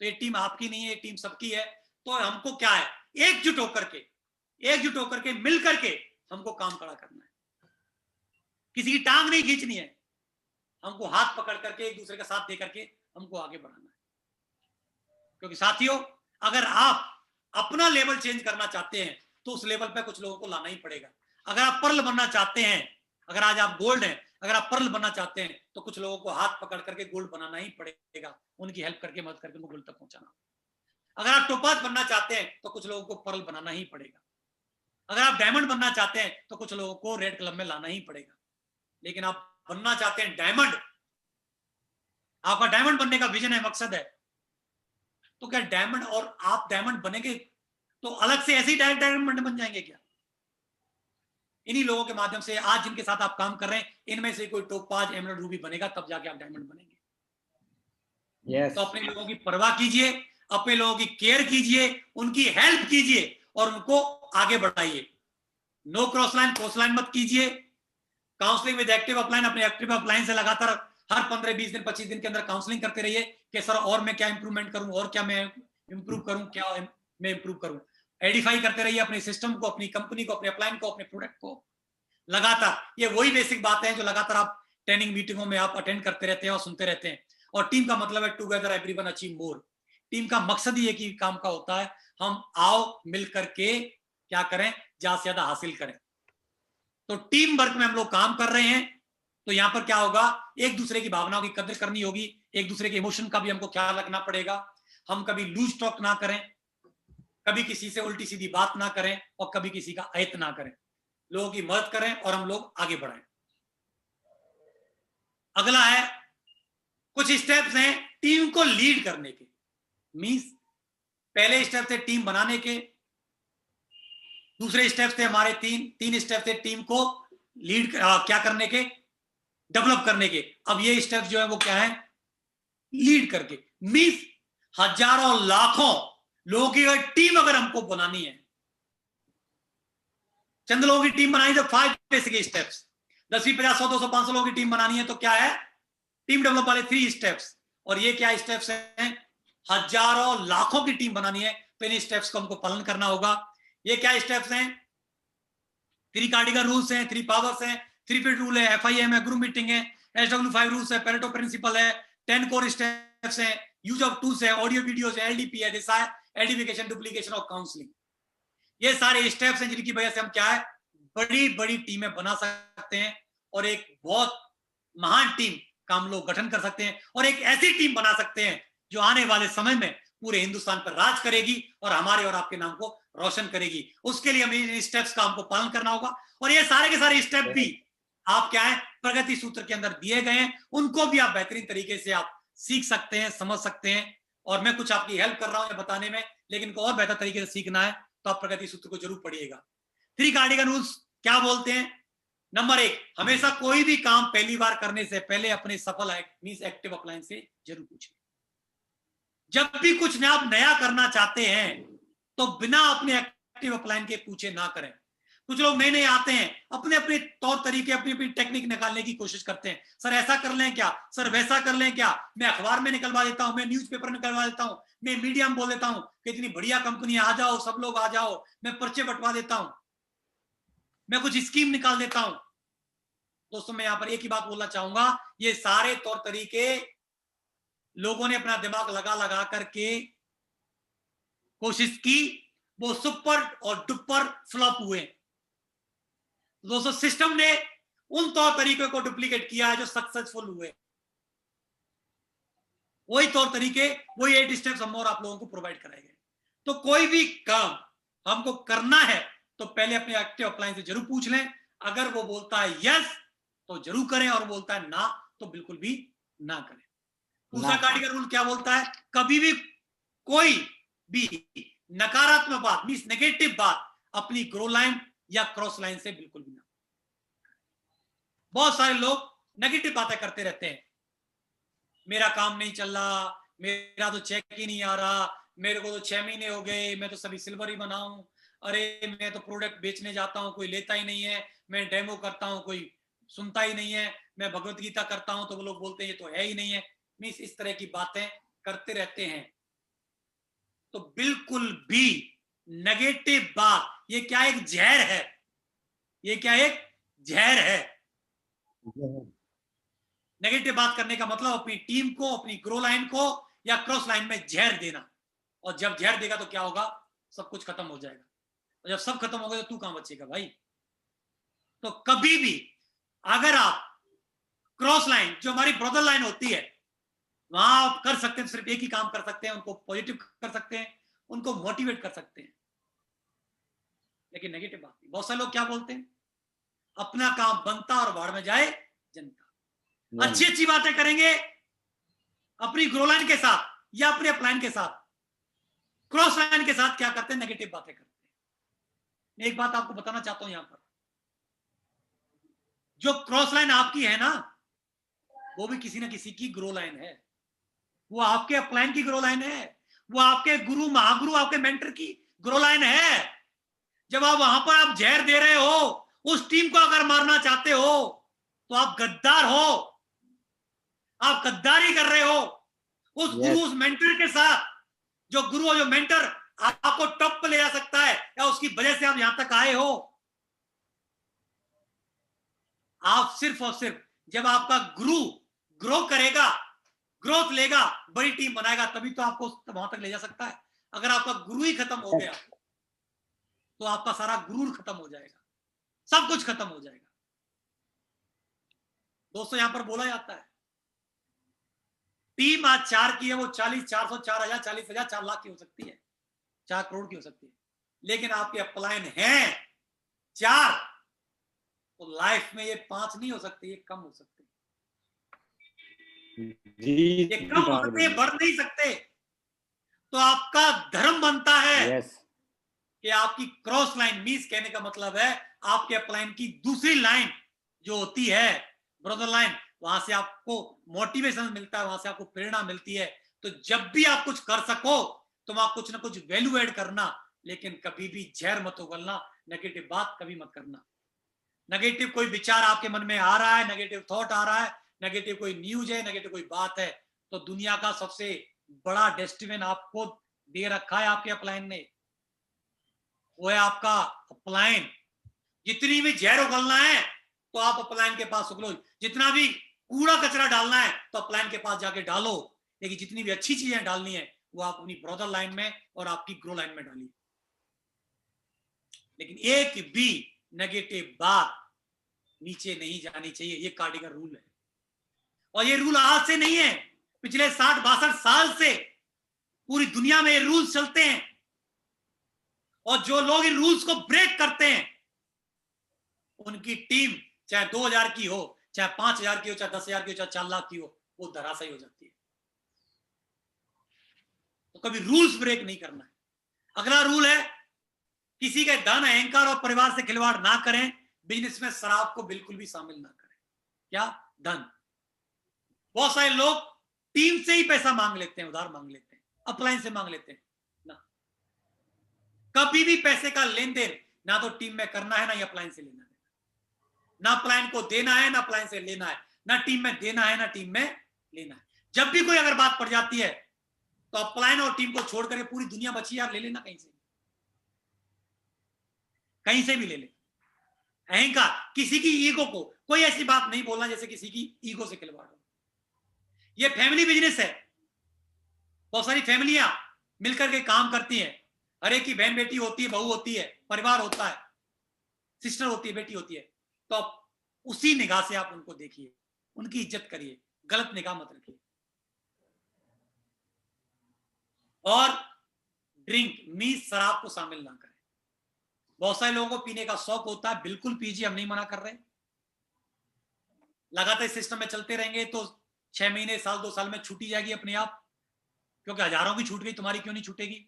तो ये टीम आपकी नहीं है, ये टीम सबकी है। तो हमको क्या है, एकजुट होकर के मिल करके हमको काम खड़ा करना है। किसी की टांग नहीं खींचनी है, हमको हाथ पकड़ करके एक दूसरे का साथ दे करके हमको आगे बढ़ाना है। क्योंकि साथियों, अगर आप अपना लेवल चेंज करना चाहते हैं तो उस लेवल पे कुछ लोगों को लाना ही पड़ेगा। अगर आप पर्ल बनना चाहते हैं, अगर आज आप गोल्ड हैं, अगर आप पर्ल बनना चाहते हैं तो कुछ लोगों को हाथ पकड़ करके गोल्ड बनाना ही पड़ेगा, उनकी हेल्प करके, मदद करके उनको गोल्ड तक पहुंचाना। अगर आप टोपाज बनना चाहते हैं तो कुछ लोगों को पर्ल बनाना ही पड़ेगा। अगर आप डायमंड बनना चाहते हैं तो कुछ लोगों को रेड क्लब में लाना ही पड़ेगा। लेकिन आप बनना चाहते हैं डायमंड, आपका डायमंड बनने का विजन है, मकसद है, तो क्या डायमंड, और आप डायमंड बनेंगे तो अलग से ऐसे ही डायरेक्ट डायमंड बन जाएंगे क्या? इन्हीं लोगों के माध्यम से आज जिनके साथ आप काम कर रहे हैं, इनमें से कोई टोपाज, एमराल्ड, रूबी बनेगा, तब जाके आप डायमंड बनेंगे। Yes. तो अपने लोगों की परवाह कीजिए, अपने लोगों की केयर कीजिए, उनकी हेल्प कीजिए और उनको आगे बढ़ाइए। नो क्रॉस लाइन मत कीजिए। काउंसलिंग विद एक्टिव अपलाइन, अपने एक्टिव अपलाइन से लगातार हर 15-20 दिन 25 दिन के अंदर काउंसलिंग करते रहिए कि सर और मैं क्या इंप्रूवमेंट करूं, और क्या मैं इंप्रूव करूं, क्या मैं इंप्रूव करूं। एडिफाई करते रहिए अपने सिस्टम को, अपनी कंपनी को, अपने अपलाइन को, अपने प्रोडक्ट को लगातार। ये वही बेसिक बात है जो लगातार आप ट्रेनिंग मीटिंगों में आप अटेंड करते रहते हैं और सुनते रहते हैं। और टीम का मतलब है together everyone achieve more. Team का मकसद ही एक ही काम का होता है, हम आओ मिल करके क्या करें, ज्यादा से ज्यादा हासिल करें। तो टीम वर्क में हम लोग काम कर रहे हैं, तो यहां पर क्या होगा, एक दूसरे की भावनाओं की कदर करनी होगी, एक दूसरे के इमोशन का भी हमको ख्याल रखना पड़ेगा। हम कभी लूज टॉक ना करें, कभी किसी से उल्टी सीधी बात ना करें और कभी किसी का अहित ना करें। लोगों की मदद करें और हम लोग आगे बढ़ें। अगला है, कुछ स्टेप्स हैं टीम को लीड करने के। मींस पहले स्टेप थे टीम बनाने के, दूसरे स्टेप थे हमारे तीन स्टेप थे टीम को लीड क्या करने के, डेवलप करने के। अब ये स्टेप जो है वो क्या है, लीड करके। मींस हजारों लाखों लोगों की टीम अगर हमको बनानी है, चंद लोगों की टीम बनानी तो 5 बेसिक स्टेप्स। 10, 20, 50, 100, 200, 500 लोगों की टीम बनानी है तो क्या है, टीम डेवलप वाले 3 स्टेप्स। और ये क्या स्टेप्स हैं, हजारों लाखों की टीम बनानी है तो इन स्टेप्स को हमको पालन करना होगा। ये क्या स्टेप्स हैं, 3 कार्डिगल रूल्स हैं, 3 पावर्स हैं, 3 फीट रूल है, FIM है, ग्रुप मीटिंग है, SW5 रूल्स है, पेरेटो प्रिंसिपल है, 10 कोर स्टेप्स हैं, यूज ऑफ टूल्स है, ऑडियो वीडियोस है, LDP है, दिशा है, एडिफिकेशन, डुप्लीकेशन और काउंसलिंग। ये सारे स्टेप्स हैं जिनकी वजह से हम क्या है, बड़ी बड़ी टीमें बना सकते हैं और एक बहुत महान टीम का हम लोग गठन कर सकते हैं और एक ऐसी टीम बना सकते हैं जो आने वाले समय में पूरे हिंदुस्तान पर राज करेगी और हमारे और आपके नाम को रोशन करेगी। उसके लिए हमें इन स्टेप्स का हमको पालन करना होगा। और ये सारे के सारे स्टेप भी आप क्या है, प्रगति सूत्र के अंदर दिए गए हैं, उनको भी आप बेहतरीन तरीके से आप सीख सकते हैं, समझ सकते हैं। और मैं कुछ आपकी हेल्प कर रहा हूं बताने में, लेकिन को और बेहतर तरीके से सीखना है तो आप प्रगति सूत्र को जरूर पढ़िएगा। 3 कार्डिगल रूल्स क्या बोलते हैं। नंबर 1, हमेशा कोई भी काम पहली बार करने से पहले अपने सफल मींस एक्टिव अपलाइन से जरूर पूछें। जब भी कुछ आप नया करना चाहते हैं तो बिना अपने एक्टिव अपलाइन के पूछे ना करें। कुछ लोग नए नए आते हैं, अपने अपने तौर तरीके, अपनी अपनी टेक्निक निकालने की कोशिश करते हैं। सर ऐसा कर लें क्या, सर वैसा कर लें क्या, मैं अखबार में निकलवा देता हूं, मैं न्यूज़पेपर निकलवा देता हूं, मैं मीडिया में बोल देता हूं कि इतनी बढ़िया कंपनी, आ जाओ सब लोग आ जाओ, मैं पर्चे बंटवा देता हूं, मैं कुछ स्कीम निकाल देता हूं। दोस्तों मैं यहां पर एक ही बात बोलना चाहूंगा, ये सारे तौर तरीके लोगों ने अपना दिमाग लगा लगा करके कोशिश की, वो सुपर और डुपर फ्लॉप हुए। दोस्तों सिस्टम ने उन तौर तरीकों को डुप्लीकेट किया है जो सक्सेसफुल हुए। वही तौर तरीके, वही 8 स्टेप्स हम और आप लोगों को प्रोवाइड कराए गए। तो कोई भी काम हमको करना है तो पहले अपने एक्टिव अपलाइन से जरूर पूछ लें। अगर वो बोलता है यस तो जरूर करें और बोलता है ना तो बिल्कुल भी ना करें। दूसरा कार्डिगल रूल क्या बोलता है, कभी भी कोई भी नकारात्मक बात मींस नेगेटिव बात अपनी ग्रो लाइन या क्रॉस लाइन से बिल्कुल भी ना। बहुत सारे लोग नेगेटिव बातें करते रहते हैं, मेरा काम नहीं चल रहा, मेरा तो चेक ही नहीं आ रहा, मेरे को तो 6 महीने हो गए, मैं तो सभी सिल्वर ही बनाऊं, अरे मैं तो प्रोडक्ट बेचने जाता हूं कोई लेता ही नहीं है, मैं डेमो करता हूं कोई सुनता ही नहीं है, मैं भगवत गीता करता हूं तो वो लोग बोलते हैं ये तो है ही नहीं है। मींस इस तरह की बातें करते रहते हैं। तो बिल्कुल भी नेगेटिव बात, ये क्या एक जहर है, ये क्या एक जहर है। नेगेटिव बात करने का मतलब अपनी टीम को, अपनी ग्रो लाइन को या क्रॉस लाइन में जहर देना। और जब जहर देगा तो क्या होगा, सब कुछ खत्म हो जाएगा। और जब सब खत्म हो गया तो तू कहां बचेगा भाई। तो कभी भी अगर आप क्रॉस लाइन जो हमारी ब्रदर लाइन होती है वहां आप कर सकते हैं, सिर्फ एक ही काम कर सकते हैं, उनको पॉजिटिव कर सकते हैं, उनको मोटिवेट कर सकते हैं। लेकिन नेगेटिव बात नहीं। बहुत सारे लोग क्या बोलते हैं, अपना काम बनता और बाढ़ में जाए जनता। अच्छी अच्छी बातें करेंगे अपनी ग्रो लाइन के साथ या अपने अपलाइन के साथ, क्रॉस लाइन के साथ क्या करते हैं, नेगेटिव बातें करते हैं। मैं एक बात आपको बताना चाहता हूं, यहां पर जो क्रॉस लाइन आपकी है ना, वो भी किसी ना किसी की ग्रो लाइन है। वो आपके अपलाइन की ग्रो लाइन है, वो आपके गुरु महागुरु आपके मेंटर की ग्रो लाइन है। जब आप वहां पर आप जहर दे रहे हो, उस टीम को अगर मारना चाहते हो तो आप गद्दार हो, आप गद्दारी कर रहे हो उस गुरु उस मेंटर के साथ। जो गुरु और जो मेंटर आपको टॉप पे ले जा सकता है, या उसकी वजह से आप यहां तक आए हो। आप सिर्फ और सिर्फ जब आपका गुरु ग्रो करेगा, ग्रोथ लेगा, बड़ी टीम बनाएगा, तभी तो आपको वहां तक ले जा सकता है। अगर आपका गुरु ही खत्म हो गया तो आपका सारा गुरूर खत्म हो जाएगा, सब कुछ खत्म हो जाएगा। दोस्तों, यहां पर बोला जाता है टीम आज 4 की है, वो 40, 400, 4000, 40,000, 4 लाख की हो सकती है, 4 करोड़ की हो सकती है, लेकिन आपके अपलाइन हैं 4, तो लाइफ में ये 5 नहीं हो सकते, ये कम हो सकते, ये कम हो सकते, बढ़ नहीं सकते। तो आपका धर्म बनता है कि आपकी क्रॉस लाइन, मीन्स कहने का मतलब है आपके अपलाइन की दूसरी लाइन जो होती है ब्रदर लाइन, वहां से आपको मोटिवेशन मिलता है, वहां से आपको प्रेरणा मिलती है। तो जब भी आप कुछ कर सको तो वहां कुछ ना कुछ वैल्यू ऐड करना, लेकिन कभी भी जहर मत उगलना, नेगेटिव बात कभी मत करना। नेगेटिव कोई विचार आपके मन में आ रहा है, नेगेटिव थॉट आ रहा है, नेगेटिव कोई न्यूज है, नेगेटिव कोई बात है, तो दुनिया का सबसे बड़ा डस्टबिन आपको दे रखा है आपके अपलाइन ने, वो है आपका अपलाइन। जितनी भी जहर उगलना है तो आप अपलाइन के पास उगलो, जितना भी कूड़ा कचरा डालना है तो अपलाइन के पास जाके डालो, लेकिन जितनी भी अच्छी चीजें डालनी है वो आप अपनी ब्रदर लाइन में और आपकी ग्रो लाइन में डालिए। लेकिन एक भी नेगेटिव बात नीचे नहीं जानी चाहिए, ये कार्डिगर रूल है। और ये रूल आज से नहीं है, पिछले 60-62 साल से पूरी दुनिया में ये रूल्स चलते हैं। और जो लोग इन रूल्स को ब्रेक करते हैं उनकी टीम चाहे 2000 की हो, चाहे 5000 की हो, चाहे 10,000 की हो, चाहे 4 लाख की हो, वो धराशायी हो जाती है। तो कभी रूल्स ब्रेक नहीं करना है। अगला रूल है किसी के धन, अहंकार और परिवार से खिलवाड़ ना करें। बिजनेस में शराब को बिल्कुल भी शामिल ना करें। क्या? धन। बहुत सारे लोग टीम से ही पैसा मांग लेते हैं, उधार मांग लेते हैं, अपलाइन से मांग लेते हैं ना। कभी भी पैसे का लेन देन ना तो टीम में करना है, ना ही अपलाइन से लेना है। ना अपलाइन को देना है, ना अपलाइन से लेना है, ना टीम में देना है, ना टीम में लेना है। जब भी कोई अगर बात पड़ जाती है तो अपलाइन और टीम को छोड़कर पूरी दुनिया बची, यार ले लेना कहीं से, कहीं से भी ले ले। अहंकार, किसी की ईगो को कोई ऐसी बात नहीं बोलना जैसे किसी की ईगो से खिलवाड़ हो। ये फैमिली बिजनेस है। बहुत सारी फैमिलियां मिलकर के काम करती हैं, हर एक की बहन बेटी होती है, बहू होती है, परिवार होता है, सिस्टर होती है, बेटी होती है। तो आप उसी निगाह से आप उनको देखिए, उनकी इज्जत करिए, गलत निगाह मत रखिए। और ड्रिंक मीन्स शराब को शामिल ना करें। बहुत सारे लोगों को पीने का शौक होता है, बिल्कुल पीजिए, हम नहीं मना कर रहे। लगातार इस सिस्टम में चलते रहेंगे तो 6 महीने, साल, 2 साल में छूटी जाएगी अपने आप, क्योंकि हजारों की छूट गई, तुम्हारी क्यों नहीं छूटेगी?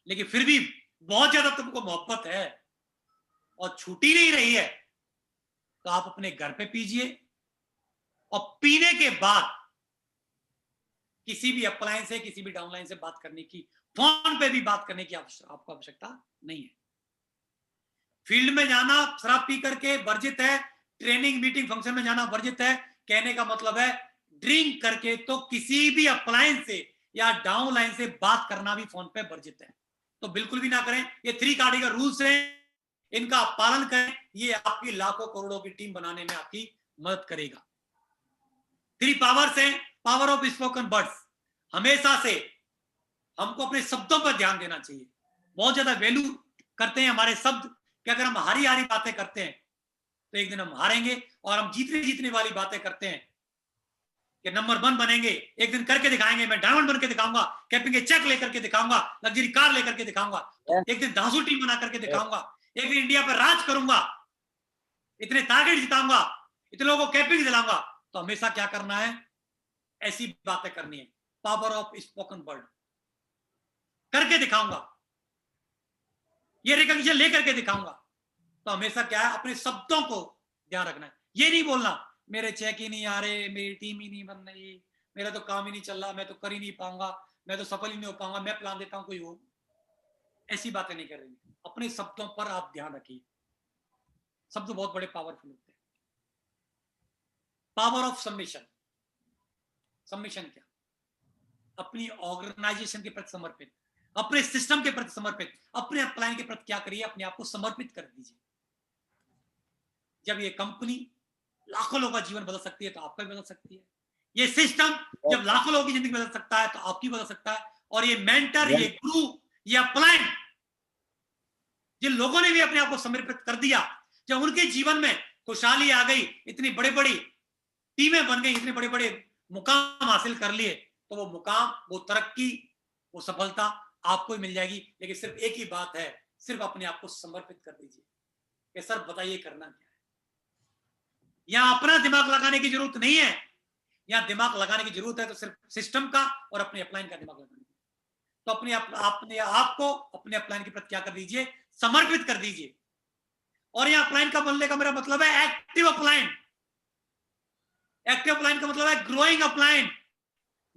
लेकिन फिर भी बहुत ज्यादा तुमको मोहब्बत है और छूटी नहीं रही है तो आप अपने घर पे पीजिए। और पीने के बाद किसी भी अपलाइन से, किसी भी डाउनलाइन से बात करने की, फोन पे भी बात करने की आपको आवश्यकता नहीं है। फील्ड में जाना शराब पी करके वर्जित है, ट्रेनिंग, मीटिंग, फंक्शन में जाना वर्जित है। कहने का मतलब है ड्रिंक करके तो किसी भी अपलाइन से या डाउनलाइन से बात करना भी फोन पे वर्जित है, तो बिल्कुल भी ना करें। ये 3 कार्डिगर रूल्स हैं, इनका पालन करें, ये आपकी लाखों करोड़ों की टीम बनाने में आपकी मदद करेगा। 3 पावर्स हैं, पावर ऑफ स्पोकन वर्ड्स। हमेशा से हमको अपने शब्दों पर ध्यान देना चाहिए। बहुत ज्यादा वैल्यू करते हैं हमारे शब्द कि अगर हम हारी हारी बातें करते हैं तो एक दिन हम हारेंगे, और हम जीतने वाली बातें करते हैं कि नंबर 1 बनेंगे, एक दिन करके दिखाएंगे, मैं डायमंड बन के दिखाऊंगा, कैपिंग के चेक लेकर के दिखाऊंगा, लग्जरी कार लेकर के दिखाऊंगा, एक दिन धांसू टीम बना करके दिखाऊंगा, एक दिन इंडिया पर राज करूंगा, इतने टारगेट जिताऊंगा, इतने लोगों को कैपिंग दिलाऊंगा। तो हमेशा क्या करना है? ऐसी बातें करनी है। Power of spoken word. करके दिखाऊंगा, ये रिकॉग्निशन लेकर के दिखाऊंगा। तो हमेशा क्या है, अपने शब्दों को ध्यान रखना है। ये नहीं बोलना मेरे चेक ही नहीं आ रहे, मेरी टीम ही नहीं बन रही, मेरा तो काम ही नहीं चल रहा, मैं तो कर ही नहीं पाऊंगा, मैं तो सफल ही नहीं हो पाऊंगा, मैं प्लान देता हूं कोई हो। ऐसी बातें नहीं करेंगे। अपने शब्दों पर आप ध्यान रखिए। शब्द बहुत बड़े पावरफुल होते हैं। Power of submission. सबमिशन क्या? अपनी ऑर्गेनाइजेशन के प्रति समर्पित, अपने सिस्टम के प्रति समर्पित, अपने अपलाइन के प्रति क्या करिए, अपने आप को समर्पित कर दीजिए। जब ये कंपनी लाखों लोगों का जीवन बदल सकती है तो आपका भी बदल सकती है। ये सिस्टम जब लाखों लोगों की जिंदगी बदल सकता है तो आपकी बदल सकता है। और ये मेंटर, ये गुरु, ये अपलाइन, जिन लोगों ने भी अपने आप को समर्पित कर दिया, जब उनके जीवन में खुशहाली आ गई, इतनी बड़ी बड़ी टीमें बन गई, इतने बड़े बड़े मुकाम हासिल कर लिए, तो वो मुकाम, वो तरक्की, वो सफलता आपको ही मिल जाएगी। लेकिन सिर्फ एक ही बात है, सिर्फ अपने आप को समर्पित कर दीजिए कि सर बताइए करना क्या है। यहां अपना दिमाग लगाने की जरूरत नहीं है, यहां दिमाग लगाने की जरूरत है तो सिर्फ सिस्टम का और अपने अपलाइन का दिमाग लगाने की। तो अपने आप को अपने अपलाइन के प्रति क्या कर दीजिए, समर्पित कर दीजिए। और यहां अपलाइन का बोलने का मेरा मतलब है एक्टिव अपलाइन। एक्टिव अपलाइन का मतलब है ग्रोइंग अपलाइन,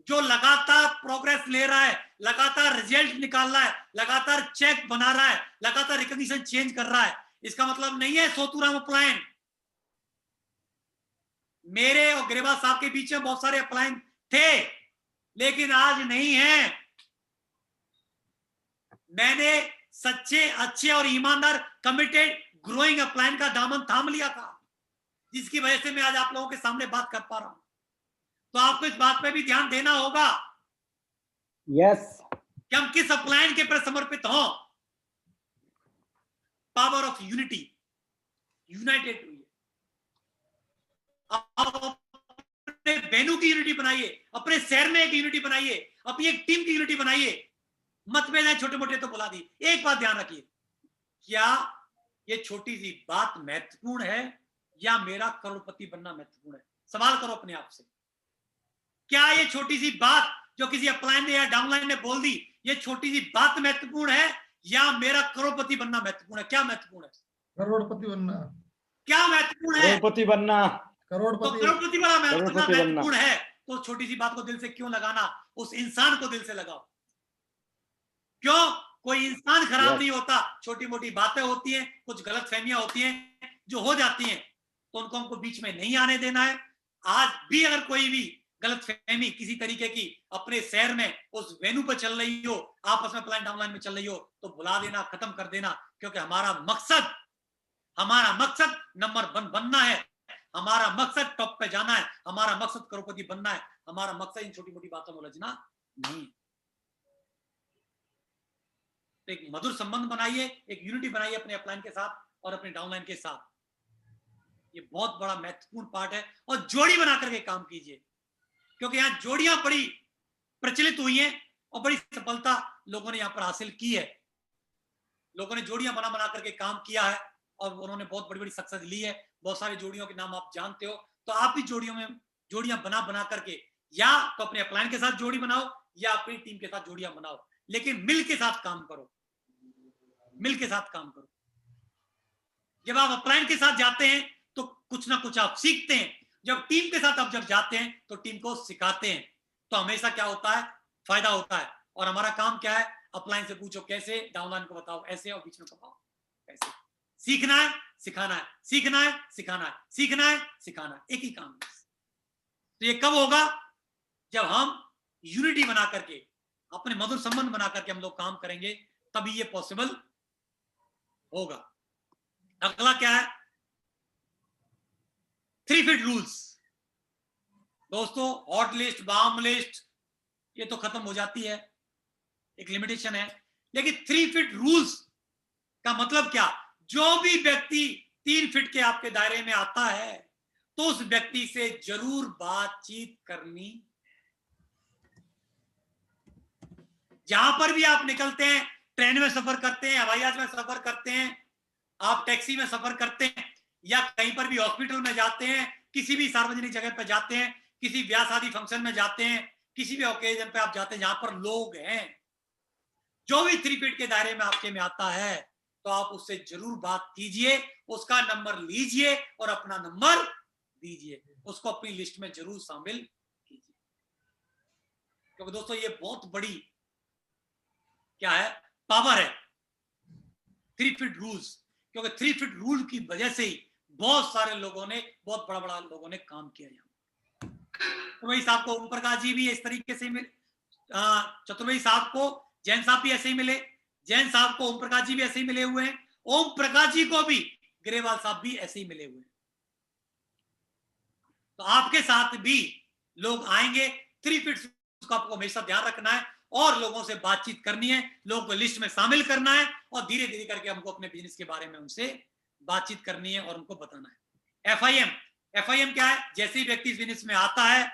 जो लगातार प्रोग्रेस ले रहा है, लगातार रिजल्ट निकाल रहा है, लगातार चेक बना रहा है, लगातार रिकॉग्निशन चेंज कर रहा है। इसका मतलब नहीं है सोतुराम अपलाइन। मेरे और ग्रेवाल साहब के बीच में बहुत सारे अपलाइन थे, लेकिन आज नहीं है। मैंने सच्चे, अच्छे और ईमानदार कमिटेड ग्रोइंग अपलाइन का दामन थाम लिया था, जिसकी वजह से मैं आज आप लोगों के सामने बात कर पा रहा हूं। तो आपको इस बात पे भी ध्यान देना होगा यस कि हम किस अपलाइन के प्रति समर्पित हों। पावर ऑफ यूनिटी, यूनाइटेड हुई। अपने वेन्यू की यूनिटी बनाइए, अपने शहर में एक यूनिटी बनाइए, अपनी एक टीम की यूनिटी बनाइए। मतभेद है छोटे मोटे तो बुला दी। एक बात ध्यान रखिए, क्या ये छोटी सी बात महत्वपूर्ण है या मेरा करोड़पति बनना महत्वपूर्ण है? सवाल करो अपने आप से, क्या ये छोटी सी बात जो किसी अपलाइन ने या डाउनलाइन ने बोल दी, ये छोटी सी बात महत्वपूर्ण है या मेरा करोड़पति बनना महत्वपूर्ण है? क्या महत्वपूर्ण है? करोड़पति बनना। क्या महत्वपूर्ण है? करोड़पति बनना। तो करोड़पति करोड़पति बड़ा करोड़पति बनना। महत्वपूर्ण है तो छोटी सी बात को दिल से क्यों लगाना? उस इंसान को दिल से लगाओ। क्यों? कोई इंसान खराब नहीं होता, छोटी मोटी बातें होती हैं, कुछ गलतफहमियां होती हैं जो हो जाती हैं, तो उनको हमको बीच में नहीं आने देना है। आज भी अगर कोई भी गलतफहमी किसी तरीके की अपने शहर में उस वेन्यू पर चल रही हो, आपस में प्लान डाउनलाइन में चल रही हो, तो भुला देना, खत्म कर देना। क्योंकि हमारा मकसद नंबर 1 बनना है, हमारा मकसद टॉप पे जाना है, हमारा मकसद करोड़पति बनना है, हमारा मकसद इन छोटी मोटी बातों में उलझना नहीं। तो एक मधुर संबंध बनाइए, एक यूनिटी बनाइए अपने अपलाइन के साथ और अपने डाउनलाइन के साथ। ये बहुत बड़ा महत्वपूर्ण पार्ट है। और जोड़ी बना करके काम कीजिए, क्योंकि यहां जोड़ियां बड़ी प्रचलित हुई हैं और बड़ी सफलता लोगों ने यहां पर हासिल की है। लोगों ने जोड़ियां बना बना करके काम किया है और उन्होंने बहुत बड़ी बड़ी सक्सेस ली है। बहुत सारे जोड़ियों के नाम आप जानते हो, तो आप भी जोड़ियां बना बना करके या तो अपने अपलाइन के साथ जोड़ी बनाओ या अपनी टीम के साथ जोड़ियां बनाओ, लेकिन मिल के साथ काम करो, मिल के साथ काम करो। जब आप अपलाइन के साथ जाते हैं तो कुछ ना कुछ आप सीखते हैं, जब टीम के साथ आप जब जाते हैं तो टीम को सिखाते हैं। तो हमेशा क्या होता है, फायदा होता है। और हमारा काम क्या है, अपलाइन से पूछो कैसे, डाउनलाइन को बताओ ऐसे, और बीच में बताओ कैसे। सीखना है, सिखाना है, सीखना है, सिखाना है, सीखना है, सिखाना है, एक ही काम है। तो ये कब होगा? जब हम यूनिटी बना करके, अपने मधुर संबंध बना करके हम लोग काम करेंगे, तभी ये पॉसिबल होगा। अगला क्या है? 3 फीट रूल्स। दोस्तों, हॉट लिस्ट, बाम लिस्ट ये तो खत्म हो जाती है, एक लिमिटेशन है। लेकिन 3 फीट रूल्स का मतलब क्या? जो भी व्यक्ति 3 फीट के आपके दायरे में आता है तो उस व्यक्ति से जरूर बातचीत करनी। जहां पर भी आप निकलते हैं, ट्रेन में सफर करते हैं, हवाई जहाज में सफर करते हैं, आप टैक्सी में सफर करते हैं, या कहीं पर भी हॉस्पिटल में जाते हैं, किसी भी सार्वजनिक जगह पर जाते हैं, किसी ब्याह शादी फंक्शन में जाते हैं, किसी भी ओकेजन पे आप जाते हैं जहां पर लोग हैं, जो भी 3 फीट के दायरे में आपके में आता है तो आप उससे जरूर बात कीजिए, उसका नंबर लीजिए और अपना नंबर दीजिए, उसको अपनी लिस्ट में जरूर शामिल कीजिए। क्योंकि दोस्तों ये बहुत बड़ी क्या है, पावर है 3 फीट रूल्स। क्योंकि 3 फीट रूल की वजह से ही बहुत सारे लोगों ने, बहुत बड़ा बड़ा लोगों ने काम किया यहाँ। चतुर्वेदी साहब को ओम प्रकाश जी भी इस तरीके से मिले, चतुर्वेदी साहब को जैन साहब भी ऐसे ही मिले, जैन साहब को ओम प्रकाश जी भी ऐसे ही मिले हुए हैं, ओम प्रकाश जी को भी ग्रेवाल साहब भी ऐसे ही मिले हुए हैं। तो आपके साथ भी लोग आएंगे, 3 फीट का आपको हमेशा ध्यान रखना है और लोगों से बातचीत करनी है, लोगों को लिस्ट में शामिल करना है और धीरे धीरे करके हमको अपने बिजनेस के बारे में उनसे बातचीत करनी है और उनको बताना है। FIM क्या है? जैसे ही व्यक्ति बिजनेस में आता है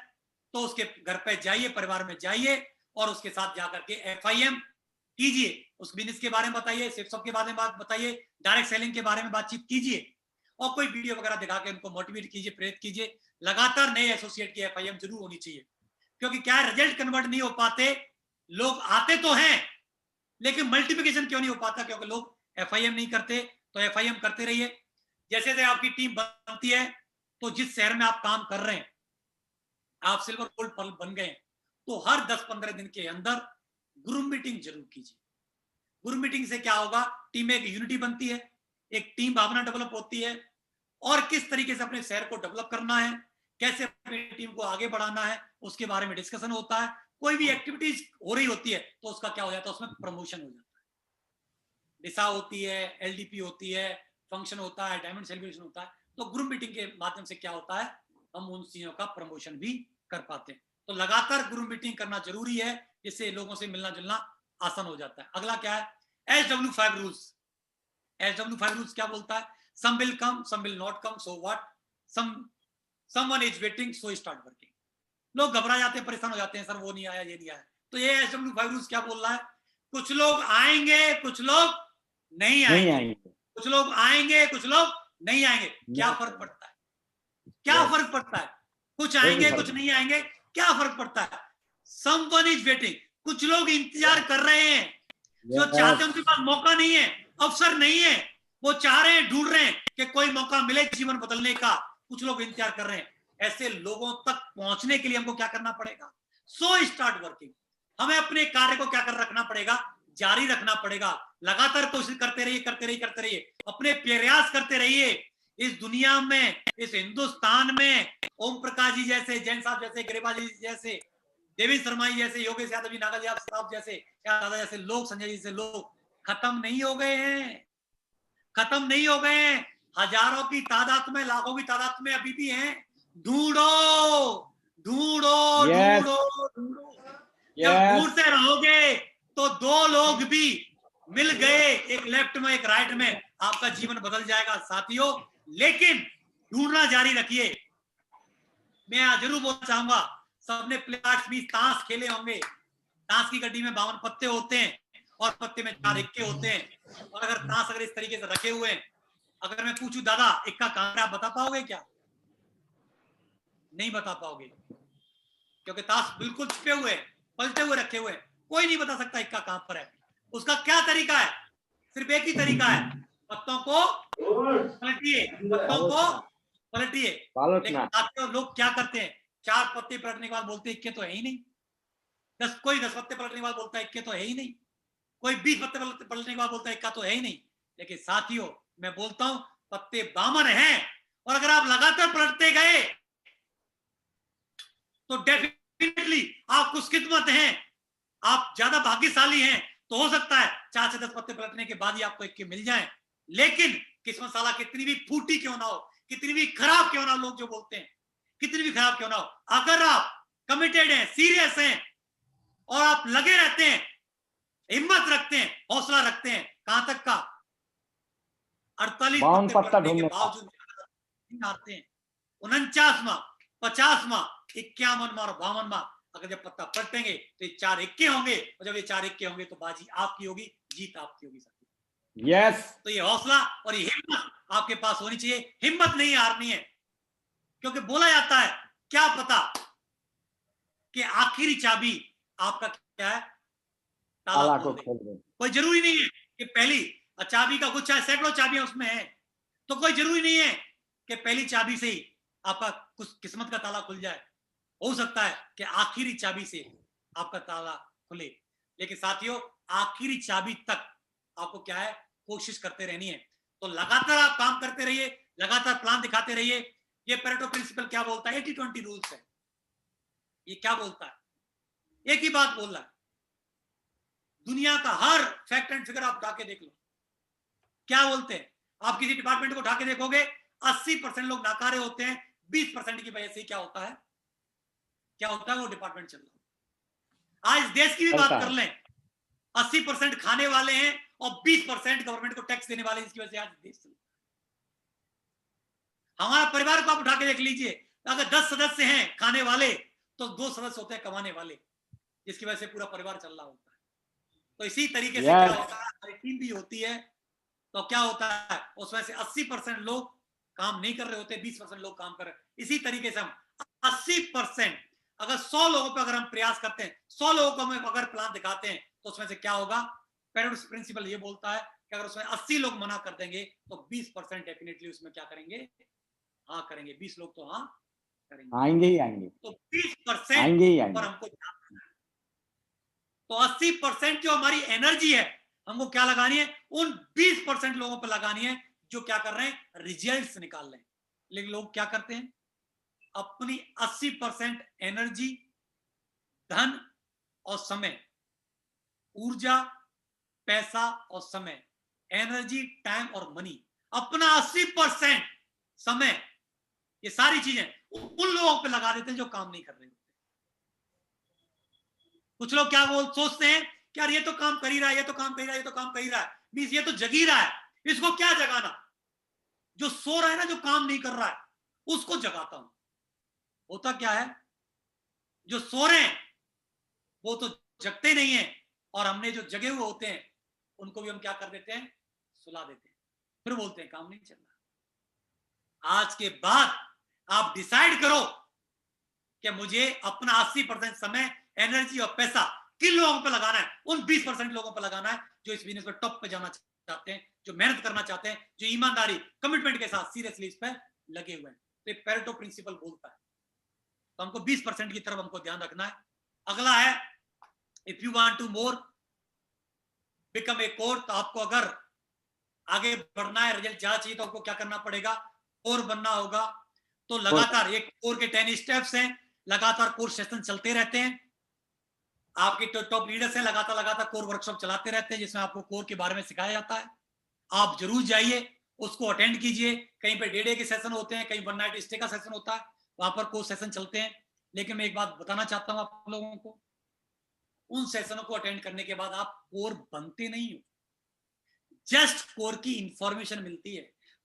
तो उसके घर पे जाइए, परिवार में जाइए और उसके साथ जाकर के FIM कीजिए, उस बिजनेस के बारे में बताइए, सेल्स के बारे में बात बताइए, डायरेक्ट सेलिंग के बारे में बातचीत कीजिए और कोई वीडियो वगैरह दिखा के उनको मोटिवेट कीजिए, प्रेरित कीजिए। लगातार नए एसोसिएट की FIM जरूर होनी चाहिए, क्योंकि क्या रिजल्ट कन्वर्ट नहीं हो पाते, लोग आते तो हैं लेकिन मल्टीप्लिकेशन क्यों नहीं हो पाता? क्योंकि लोग FIM नहीं करते। तो FIM करते रहिए। जैसे जैसे आपकी टीम बनती है तो जिस शहर में आप काम कर रहे हैं, आप सिल्वर गोल्ड पर्ल बन गए, तो हर 10-15 दिन के अंदर ग्रुप मीटिंग जरूर कीजिए। ग्रुप मीटिंग से क्या होगा, टीम में एक यूनिटी बनती है, एक टीम भावना डेवलप होती है और किस तरीके से अपने शहर को डेवलप करना है, कैसे अपनी टीम को आगे बढ़ाना है, उसके बारे में डिस्कशन होता है। कोई भी एक्टिविटीज हो रही होती है तो उसका क्या हो जाता है, उसमें प्रमोशन हो जाता है। दिशा होती है, LDP होती है, फंक्शन होता है, डायमंड सेलिब्रेशन होता है। तो ग्रुप मीटिंग के माध्यम से क्या होता है, हम उन चीजों का प्रमोशन भी कर पाते हैं। तो लगातार ग्रुप मीटिंग करना जरूरी है, जिससे लोगों से मिलना जुलना आसान हो जाता है। अगला क्या है, SW5 रूल्स। SW5 रूल्स क्या बोलता है? some will come, some will not come, so what, someone is waiting, so start working। लोग घबरा जाते हैं, परेशान हो जाते हैं, सर वो नहीं आया, ये नहीं आया। तो ये SW5 रूल्स क्या बोल रहा है, कुछ लोग आएंगे, कुछ लोग नहीं आएंगे, कुछ लोग आएंगे, कुछ लोग नहीं आएंगे। क्या फर्क पड़ता है? क्या फर्क पड़ता है? कुछ आएंगे, कुछ नहीं आएंगे, क्या फर्क पड़ता है? someone is waiting, कुछ लोग इंतजार कर रहे हैं, जो चाहते हैं उनके पास मौका नहीं है, अवसर नहीं है, वो चाह रहे हैं, ढूंढ रहे हैं कि कोई मौका मिले जीवन बदलने का। कुछ लोग इंतजार कर रहे हैं। ऐसे लोगों तक पहुंचने के लिए हमको क्या करना पड़ेगा? So start working. हमें अपने कार्य को क्या कर रखना पड़ेगा? जारी रखना पड़ेगा। लगातार कोशिश करते रहिए, करते रहिए, करते रहिए, अपने प्रयास करते रहिए। इस दुनिया में, इस हिंदुस्तान में ओम प्रकाश जी जैसे, जैन साहब जैसे, ग्रेवाल जी जैसे, देवेंद्र शर्मा जी जैसे, योगेश यादव जी, नागा जी साहब जैसे, दादा जैसे लोग, संजय जी जैसे लोग खत्म नहीं हो गए हैं, खत्म नहीं हो गए हैं। हजारों की तादाद में, लाखों की तादाद में अभी भी हैं। ढूंढो, ढूंढो, ढूंढो, ढूंढो। जब ढूंढते रहोगे तो 2 लोग भी मिल गए, एक लेफ्ट में एक राइट में, आपका जीवन बदल जाएगा साथियों। लेकिन ढूंढना जारी रखिए। मैं जरूर बोलना चाहूंगा, सबने प्लेकार्ड्स भी ताश खेले होंगे। ताश की गड्डी में 52 पत्ते होते हैं और पत्ते में 4 इक्के होते हैं। और अगर ताश अगर इस तरीके से रखे हुए हैं, अगर मैं पूछूं दादा इक्का कहां है, आप बता पाओगे क्या? नहीं बता पाओगे, क्योंकि ताश बिल्कुल छुपे हुए, पलटे हुए रखे हुए, कोई नहीं बता सकता इक्का कहां पर है। उसका क्या तरीका है? सिर्फ एक ही तरीका है, पत्तों को पलटिए, पत्तों को पलटिए। लेकिन साथियों लोग क्या करते हैं, 4 पत्ते पलटने के बाद बोलते हैं इक्के तो है ही नहीं। कोई 10 पत्ते पलटने के बाद बोलता है इक्के तो है ही नहीं। कोई 20 पत्ते पलटने के बाद बोलता है इक्का तो है ही नहीं। लेकिन साथियों मैं बोलता हूं, पत्ते 52 हैं और अगर आप लगातार पलटते गए तो डेफिनेटली आप खुशकिस्मत हैं, आप ज्यादा भाग्यशाली हैं। तो हो सकता है 4 से 10 पत्ते पलटने के बाद ही आपको इक्के मिल जाएं। लेकिन किस्मत साला कितनी भी फूटी क्यों ना हो, कितनी भी खराब क्यों ना हो, लोग जो बोलते हैं कितनी भी खराब क्यों ना हो, अगर आप कमिटेड हैं, सीरियस हैं और आप लगे रहते हैं, हिम्मत रखते हैं, हौसला रखते हैं, कहां तक का 48 पत्ते पलटने के बावजूद हारते हैं। 49वां, 50वां, 51वां और 52वां अगर जब पत्ता पलटेंगे तो ये 4 इक्के होंगे और जब ये 4 इक्के होंगे तो बाजी आपकी होगी, जीत आपकी होगी। यस। तो ये हौसला और ये हिम्मत आपके पास होनी चाहिए। हिम्मत नहीं हारनी है, क्योंकि बोला जाता है क्या पता कि आखिरी चाबी आपका क्या है, ताला ताला खोल को दे। खोल दे। कोई जरूरी नहीं है कि पहली चाबी का गुच्छा है, सैकड़ों चाबियां उसमें है, तो कोई जरूरी नहीं है कि पहली चाबी से ही आपका कुछ किस्मत का ताला खुल जाए। हो सकता है कि आखिरी चाबी से आपका ताला खुले, लेकिन साथियों आखिरी चाबी तक आपको क्या है, कोशिश करते रहनी है। तो लगातार आप काम करते रहिए, लगातार प्लान दिखाते रहिए। ये पेरेटो प्रिंसिपल क्या बोलता है, 80-20 रूल्स है। ये क्या बोलता है, एक ही बात बोल रहा है। दुनिया का हर फैक्ट एंड फिगर आप उठा के देख लो, क्या बोलते हैं। आप किसी डिपार्टमेंट को उठा के देखोगे 80% लोग नाकारे होते हैं, 20% की वजह से क्या होता है, क्या होता है, वो डिपार्टमेंट चल रहा है। आज देश की भी बात कर लें, 80% खाने वाले हैं और 20% गवर्नमेंट को टैक्स देने वाले, इसकी वजह से आज देश चल रहा है। हमारा परिवार को आप उठा के देख लीजिए, अगर 10 सदस्य हैं खाने वाले तो 2 सदस्य होते हैं कमाने वाले, जिसकी वजह से पूरा परिवार चल रहा होता है। तो इसी तरीके से क्या होता है, हमारी टीम भी होती है, तो क्या होता है, उसमें से 80% लोग काम नहीं कर रहे होते, 20% लोग काम कर रहे हैं। इसी तरीके से हम 80%, अगर 100 लोगों पर अगर हम प्रयास करते हैं, 100 लोगों को हम अगर प्लान दिखाते हैं, तो उसमें से क्या होगा, पेरेटो प्रिंसिपल ये बोलता है कि अगर उसमें 80 लोग मना कर देंगे तो 20% डेफिनेटली उसमें क्या करेंगे, हाँ करेंगे। 20 लोग तो हाँ करेंगे, आएंगे ही आएंगे, तो 20% आएंगे ही आएंगे। पर हमको ध्यान रखना है। तो 80% जो हमारी एनर्जी है हमको क्या लगानी है, उन 20% लोगों पर लगानी है जो क्या कर रहे हैं, रिजल्ट्स निकाल रहे हैं। लेकिन लोग क्या करते हैं, अपनी 80% एनर्जी, धन और समय, ऊर्जा, पैसा और समय, एनर्जी, टाइम और मनी, अपना 80% समय, ये सारी चीजें उन लोगों पे लगा देते हैं जो काम नहीं कर रहे होते। कुछ लोग क्या सोचते हैं कि यार ये तो काम कर ही रहा है, ये तो काम कर ही रहा है, ये तो काम कर ही रहा है, मींस ये तो जग ही रहा है, इसको क्या जगाना। जो सो रहा है ना, जो काम नहीं कर रहा है, उसको जगाता हूं। होता क्या है, जो सो रहे हैं वो तो जगते नहीं है, और हमने जो जगे हुए होते हैं उनको भी हम क्या कर देते हैं, सुला देते हैं, फिर बोलते हैं काम नहीं चल रहा। आज के बाद आप डिसाइड करो कि मुझे अपना 80% समय, एनर्जी और पैसा किन लोगों पर लगाना है, उन 20% लोगों पर लगाना है जो इस बिजनेस में टॉप पे जाना चाहते हैं, जो मेहनत करना चाहते हैं, जो ईमानदारी, कमिटमेंट के साथ सीरियसली इस पर लगे हुए हैं। तो पेरेटो प्रिंसिपल बोलता है, तो हमको 20% की तरफ हमको ध्यान रखना है। अगला है, if you want to more become a core, तो आपको अगर आगे बढ़ना है, रिजल्ट ज्यादा चाहिए, तो आपको क्या करना पड़ेगा, कोर बनना होगा। तो लगातार एक कोर के 10 स्टेप्स हैं, लगातार कोर सेशन चलते रहते हैं। आपके टॉप लीडर्स हैं, लगातार कोर वर्कशॉप चलाते रहते हैं, जिसमें आपको कोर के बारे में सिखाया जाता है। आप जरूर जाइए, उसको अटेंड कीजिए। कहीं पे डे के सेशन होते हैं, कहीं 1 नाइट स्टे का सेशन होता है, वहां पर कोर सेशन चलते हैं। लेकिन मैं एक बात बताना चाहता हूं आप लोगों को, उन सेशनों को अटेंड करने के बाद आप कोर बनते नहीं हो, जस्ट कोर की इंफॉर्मेशन मिलती है,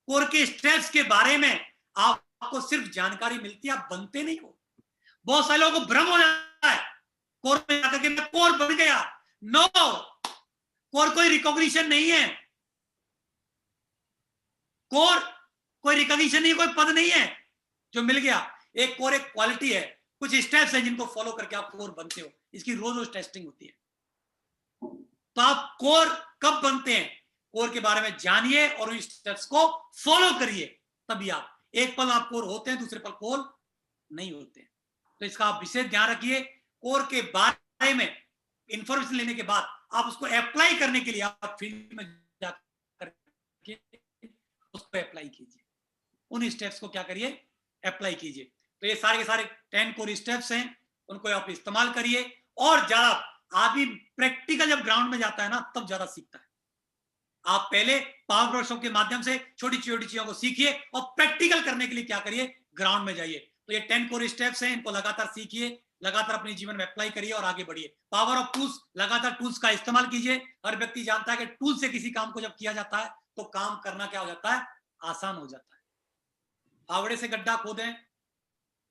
कोर के स्टेप्स के बारे में आपको सिर्फ जानकारी मिलती है, आप बनते नहीं हो। बहुत सारे लोगों को भ्रम हो जाता है कोर में जाकर के मैं कोर बन गया। नो, कोर कोई रिकॉग्निशन नहीं है, कोर कोई रिकॉग्निशन नहीं, कोई पद नहीं है जो मिल गया। एक कोर एक क्वालिटी है, कुछ स्टेप्स हैं जिनको फॉलो करके आप कोर बनते हो। इसकी रोज रोज टेस्टिंग होती है। तो आप कोर कब बनते हैं, कोर के बारे में जानिए और उन स्टेप्स को फॉलो करिए, तभी आप एक पल आप कोर होते हैं, दूसरे पल कोर नहीं होते हैं। तो इसका आप विशेष ध्यान रखिए। कोर के बारे में इंफॉर्मेशन लेने के बाद आप उसको अप्लाई करने के लिए आप फील्ड में जाकर उसको अप्लाई कीजिए, उन स्टेप्स को क्या करिए, अप्लाई कीजिए। तो ये सारे के सारे 10 कोर स्टेप्स हैं, उनको आप इस्तेमाल करिए। और ज्यादा आदमी प्रैक्टिकल जब ग्राउंड में जाता है ना, तब ज्यादा सीखता है। आप पहले पावर वर्कशॉप के माध्यम से छोटी छोटी चीजों को सीखिए और प्रैक्टिकल करने के लिए क्या करिए, ग्राउंड में जाइए। तो ये 10 कोर स्टेप्स हैं, इनको लगातार सीखिए, लगातार अपने जीवन में अप्लाई करिए और आगे बढ़िए। पावर ऑफ टूल्स, लगातार टूल्स का इस्तेमाल कीजिए। हर व्यक्ति जानता है कि टूल से किसी काम को जब किया जाता है तो काम करना क्या हो जाता है, आसान हो जाता है। फावड़े से गड्ढा खोदें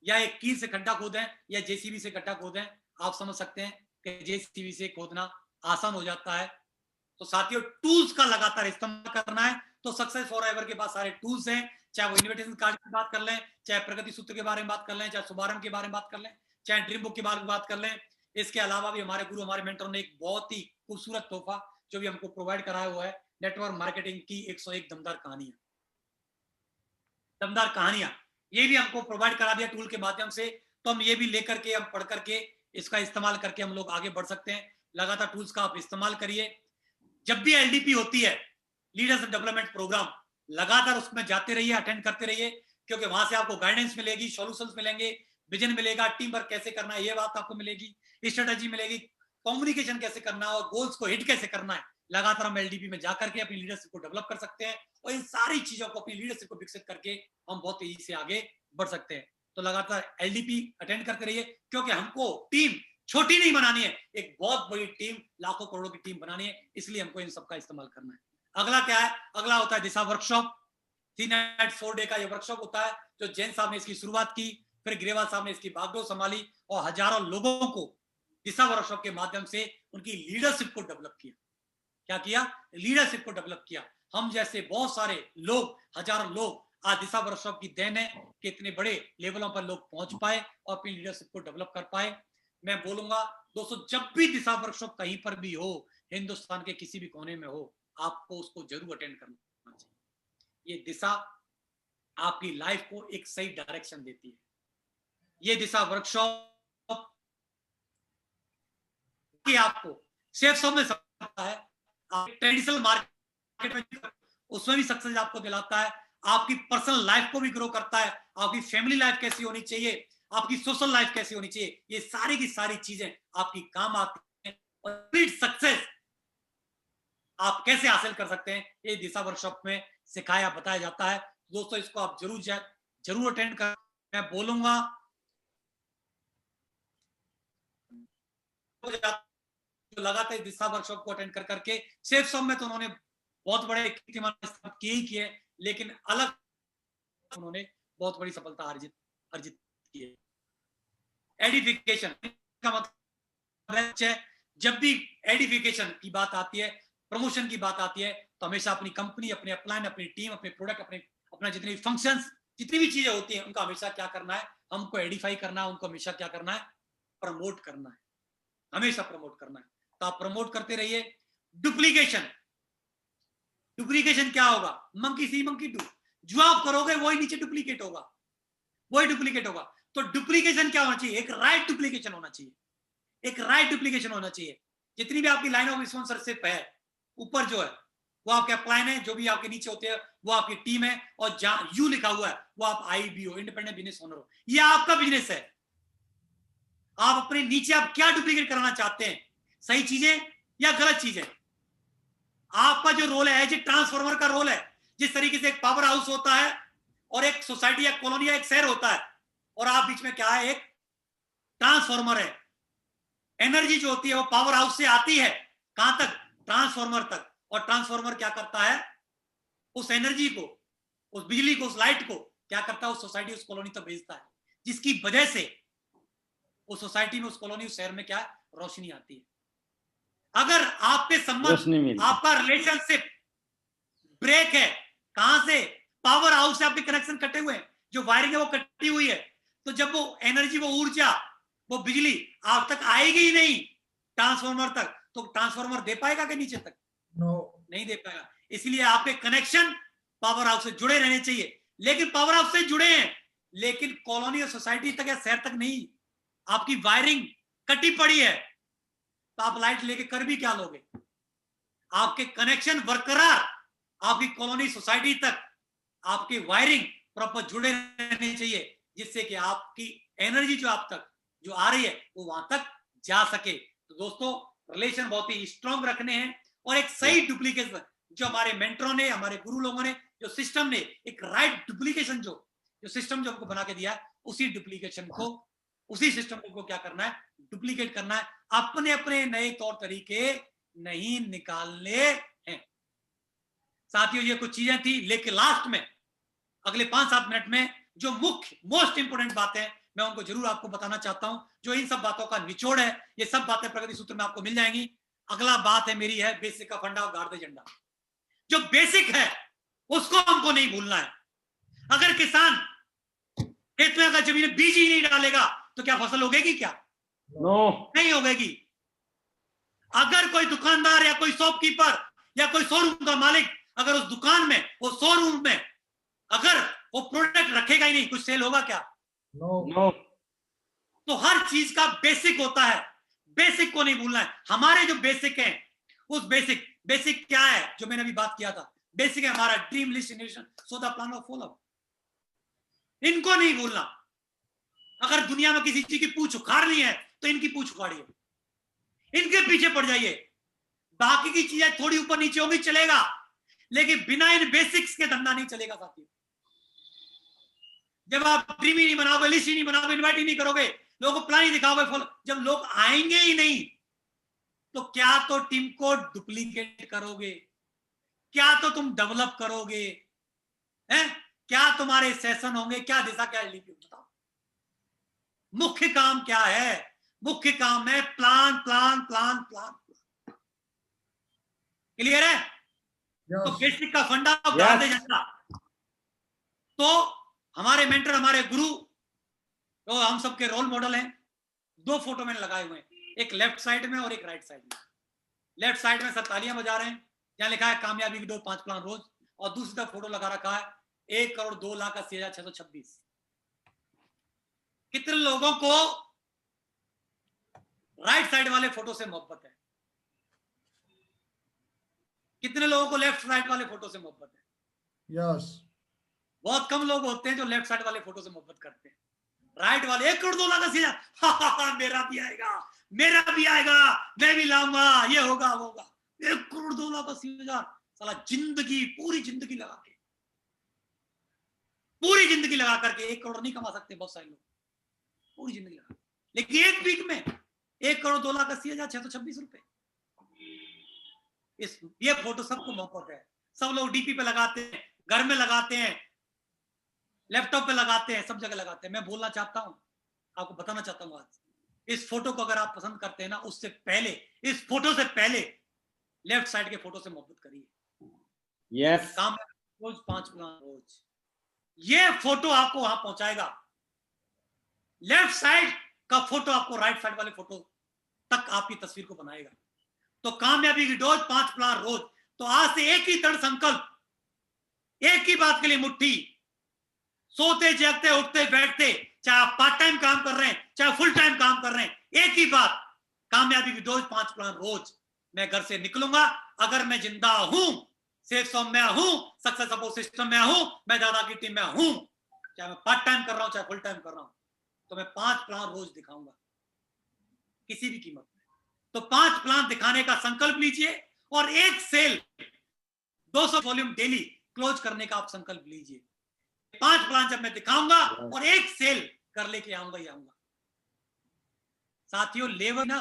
या एक कील से गड्ढा खोदें या जेसीबी से गड्ढा खोदें, आप समझ सकते हैं कि जेसीबी से खोदना आसान हो जाता है। तो साथियों, टूल्स का लगातार इस्तेमाल करना है। तो सक्सेस फॉरएवर के पास सारे टूल्स हैं, चाहे वो इन्विटेशन कार्ड की बात कर लें, चाहे प्रगति सूत्र के बारे में बात कर लें, चाहे शुभारंभ के बारे में बात कर लें, चाहे ड्रीम बुक के बारे में बात कर लें, इसके अलावा भी हमारे गुरु, हमारे मेंटर ने एक बहुत ही खूबसूरत तोहफा जो भी हमको प्रोवाइड कराया हुआ है, नेटवर्क मार्केटिंग की 101 दमदार कहानियां, ये भी हमको प्रोवाइड करा दिया टूल के माध्यम से। तो हम ये भी लेकर के, हम पढ़ करके, इसका इस्तेमाल करके हम लोग आगे बढ़ सकते हैं। लगातार टूल्स का आप इस्तेमाल करिए। जब भी एलडीपी होती है, लीडरशिप डेवलपमेंट प्रोग्राम, लगातार उसमें जाते रहिए, अटेंड करते रहिए, क्योंकि वहां से आपको गाइडेंस मिलेगी, सॉल्यूशंस मिलेंगे, विजन मिलेगा, टीम वर्क कैसे करना है ये बात आपको मिलेगी, स्ट्रेटेजी मिलेगी, कम्युनिकेशन कैसे करना है और गोल्स को हिट कैसे करना है। लगातार हम एलडीपी में जाकर के अपनी लीडरशिप को डेवलप कर सकते हैं और इन सारी चीजों को, अपनी लीडरशिप को विकसित करके हम बहुत तेजी से आगे बढ़ सकते हैं। तो लगातार एलडीपी अटेंड करते रहिए, क्योंकि हमको टीम छोटी नहीं बनानी है, एक बहुत बड़ी टीम, लाखों करोड़ों की टीम बनानी है, इसलिए हमको इन सबका इस्तेमाल करना है। अगला क्या है? अगला होता है दिशा वर्कशॉप। 3 नाइट 4 डे का ये वर्कशॉप होता है, जो जैन साहब ने इसकी शुरुआत की, फिर ग्रेवाल साहब ने इसकी बागडोर संभाली और हजारों लोगों को दिशा वर्कशॉप के माध्यम से उनकी लीडरशिप को डेवलप किया। क्या किया? लीडरशिप को डेवलप किया। हम जैसे बहुत सारे लोग, हजारों लोग, आज दिशा वर्कशॉप की देन है कि इतने बड़े लेवलों पर लोग पहुंच पाए और अपनी लीडरशिप को डेवलप कर पाए। मैं बोलूंगा दोस्तों, जब भी दिशा वर्कशॉप कहीं पर भी हो, हिंदुस्तान के किसी भी कोने में हो, आपको उसको जरूर अटेंड करना चाहिए। ये दिशा आपकी लाइफ को एक सही डायरेक्शन देती है। ये दिशा वर्कशॉप आपको सेफ में सकता है, ट्रेडिशनल मार्केट में उसमें भी सक्सेस आपको दिलाता है, आपकी पर्सनल लाइफ को भी ग्रो करता है, आपकी फैमिली लाइफ कैसी होनी चाहिए, आपकी सोशल लाइफ कैसी होनी चाहिए, ये सारी की सारी चीजें आपकी काम आती हैं और सक्सेस आप कैसे हासिल कर सकते हैं, ये दिशा वर्कशॉप में सिखाया बताया जाता है। दोस्तों, इसको आप जरूर अटेंड कर। मैं बोलूंगा लगातार दिशा वर्कशॉप को अटेंड कर करके सेफ सॉम में तो उन्होंने बहुत बड़े कीर्तिमान किए ही किए, लेकिन अलग उन्होंने बहुत बड़ी सफलता अर्जित की है। एडिफिकेशन का मतलब है, जब भी एडिफिकेशन की बात आती है, प्रमोशन की बात आती है, तो हमेशा अपनी कंपनी, अपने अपलाइन, अपनी टीम, अपने प्रोडक्ट, अपना जितने भी फंक्शंस, जितनी भी चीजें होती हैं, उनका हमेशा क्या करना है, हमको एडिफाई करना है, उनको हमेशा क्या करना है, प्रमोट करना है, हमेशा प्रमोट करना है। तो आप प्रमोट करते रहिए। डुप्लीकेशन क्या होगा? मंकी सी मंकी डू, जो आप करोगे वही नीचे डुप्लीकेट होगा, वही डुप्लीकेट होगा। तो डुप्लीकेशन क्या होना चाहिए? एक राइट डुप्लीकेशन होना चाहिए, एक राइट डुप्लीकेशन होना चाहिए। जितनी भी आपकी लाइन ऑफ स्पॉन्सरशिप है, ऊपर जो है वो आपके अपलाइन है, जो भी आपके नीचे होते हैं वो आपकी टीम है, और जहां यू लिखा हुआ है वो आप आईबी हो, इंडिपेंडेंट बिजनेस ओनर हो, ये आपका बिजनेस है। आप अपने नीचे आप क्या डुप्लीकेट कराना चाहते हैं, सही चीजें या गलत चीजें? आपका जो रोल है, जो ट्रांसफॉर्मर का रोल है, जिस तरीके से एक पावर हाउस होता है और एक सोसाइटी या कॉलोनी या एक शहर होता है, और आप बीच में क्या है, एक ट्रांसफॉर्मर है। एनर्जी जो होती है वो पावर हाउस से आती है, कहां तक? ट्रांसफॉर्मर तक। और ट्रांसफॉर्मर क्या करता है? उस एनर्जी को, उस बिजली को, उस लाइट को क्या करता है? उस सोसाइटी, उस कॉलोनी तक भेजता है, जिसकी वजह से उस सोसाइटी में, उस कॉलोनी, उस शहर में क्या रोशनी आती है। अगर आपके संबंध, आपका रिलेशनशिप ब्रेक है, कहां से? पावर हाउस से आपके कनेक्शन कटे हुए हैं, जो वायरिंग है वो कटी हुई है, तो जब वो एनर्जी, वो ऊर्जा, वो बिजली आप तक आएगी ही नहीं ट्रांसफॉर्मर तक, तो ट्रांसफॉर्मर दे पाएगा कि नीचे तक? नहीं दे पाएगा। इसलिए आपके कनेक्शन पावर हाउस से जुड़े रहने चाहिए। लेकिन पावर हाउस से जुड़े हैं, लेकिन कॉलोनी और सोसाइटी तक या शहर तक नहीं, आपकी वायरिंग कटी पड़ी है, तो आप लाइट लेके कर भी क्या लोगे? आपके कनेक्शन बरकरार, आपकी कॉलोनी, सोसाइटी तक आपकी वायरिंग प्रॉपर जुड़े रहने चाहिए, जिससे कि आपकी एनर्जी जो आप तक जो आ रही है वो वहां तक जा सके। तो दोस्तों, रिलेशन बहुत ही स्ट्रॉन्ग रखने हैं, और एक सही डुप्लीकेशन जो हमारे मेंटरों ने, हमारे गुरु लोगों ने, जो सिस्टम ने एक राइट डुप्लीकेशन जो सिस्टम जो हमको बना के दिया, उसी डुप्लीकेशन को, उसी सिस्टम को क्या करना है? डुप्लीकेट करना है। अपने अपने नए तौर तरीके नहीं निकालने हैं। साथियों, ये कुछ चीजें थी, लेकिन लास्ट में अगले 5-7 मिनट में जो मुख्य मोस्ट इंपोर्टेंट बातें मैं उनको जरूर आपको बताना चाहता हूं, जो इन सब बातों का निचोड़ है। ये सब बातें प्रगति सूत्र में आपको मिल जाएंगी। अगला बात है मेरी, है बेसिक का फंडा, गाड़ दे झंडा। जो बेसिक है उसको हमको नहीं भूलना है। अगर किसान खेत में अगर जमीन बीज ही नहीं डालेगा तो क्या फसल उगेगी? क्या No. नहीं होगी। अगर कोई दुकानदार या कोई शॉपकीपर या कोई शोरूम का मालिक अगर उस दुकान में, वो शोरूम में अगर वो प्रोडक्ट रखेगा ही नहीं, कुछ सेल होगा क्या? No. No. तो हर चीज का बेसिक होता है, बेसिक को नहीं भूलना है। हमारे जो बेसिक है, उस बेसिक क्या है जो मैंने अभी बात किया था, बेसिक है हमारा dream list innovation so the plan of follow. इनको नहीं भूलना। अगर दुनिया में किसी चीज की पूछ उखाड़नी है तो इनकी पूछ उखाड़िए, इनके पीछे पड़ जाइए। बाकी की चीजें थोड़ी ऊपर नीचे होंगी चलेगा, लेकिन बिना इन बेसिक्स के धंधा नहीं चलेगा साथियों। जब आप ड्रीम ही नहीं बनाओगे, लिस्ट ही नहीं बनाओगे, इन्वाइट ही नहीं करोगे, लोगों को प्लान ही दिखाओगे, जब लोग आएंगे ही नहीं तो क्या तो टीम को डुप्लीकेट करोगे, क्या तो तुम डेवलप करोगे, हैं? क्या तुम्हारे सेशन होंगे, क्या दिशा, क्या एलडीपी, बताओ। मुख्य काम क्या है? मुख्य काम है plan plan plan plan. Clear है? तो Yes. बेसिक का फंडा Yes. गाते जाता। तो हमारे मेंटर, हमारे गुरु, तो हम सबके रोल मॉडल हैं। दो फोटो मैंने लगाए हुए हैं, एक लेफ्ट साइड में और एक राइट साइड में। लेफ्ट साइड में सब तालियां बजा रहे हैं, जहां लिखा है कामयाबी की 5 प्लान रोज, और दूसरी तरफ फोटो लगा रखा है 1,02,80,626। कितने लोगों को राइट साइड वाले फोटो से मोहब्बत है? कितने लोगों को लेफ्ट साइड वाले फोटो से मोहब्बत है? Yes. बहुत कम लोग होते हैं जो लेफ्ट साइड वाले फोटो से मोहब्बत करते हैं। राइट वाले 1,02,80,000 मेरा भी आएगा, मेरा भी आएगा, मैं भी लाऊंगा, ये होगा वो होगा। 1,02,80,000 साला जिंदगी, पूरी जिंदगी लगा के, पूरी जिंदगी लगा करके 1 करोड़ नहीं कमा सकते बहुत सारे लोग, पूरी जिंदगी लगा। लेकिन एक वीक में 1,02,80,626 रुपए। ये फोटो सबको मोहब्बत है। सब लोग डीपी पे लगाते हैं, घर में लगाते हैं, लैपटॉप पे लगाते हैं, सब जगह लगाते हैं। मैं बोलना चाहता हूं, आपको बताना चाहता हूं आज, इस फोटो को अगर आप पसंद करते हैं ना, उससे पहले, इस फोटो से पहले लेफ्ट साइड के फोटो से मोहब्बत करिए। Yes. काम रोज 5 प्लान रोज, ये फोटो आपको वहां पहुंचाएगा। लेफ्ट साइड का फोटो आपको राइट साइड वाले फोटो तक आपकी तस्वीर को बनाएगा। तो कामयाबी की डोज 5 प्लान रोज। तो आज से एक ही दृढ़ संकल्प, एक ही बात के लिए मुट्ठी, सोते जागते उठते बैठते, चाहे आप पार्ट टाइम काम कर रहे हैं, चाहे फुल टाइम काम कर रहे हैं, एक ही बात, कामयाबी की डोज 5 प्लान रोज। मैं घर से निकलूंगा, अगर मैं जिंदा हूं, सेफ जोन में हूं, सक्सेस सपोर्ट सिस्टम में हूं, मैं दादा की टीम में हूं, चाहे मैं पार्ट टाइम कर रहा हूं चाहे फुल टाइम कर रहा हूं, तो मैं 5 प्लान रोज दिखाऊंगा किसी भी कीमत में। तो 5 प्लान दिखाने का संकल्प लीजिए, और एक सेल 200 वॉल्यूम डेली क्लोज करने का आप संकल्प लीजिए। 5 प्लान जब मैं दिखाऊंगा और एक सेल कर लेके आऊंगा ही आऊंगा। साथियों, लेबर ना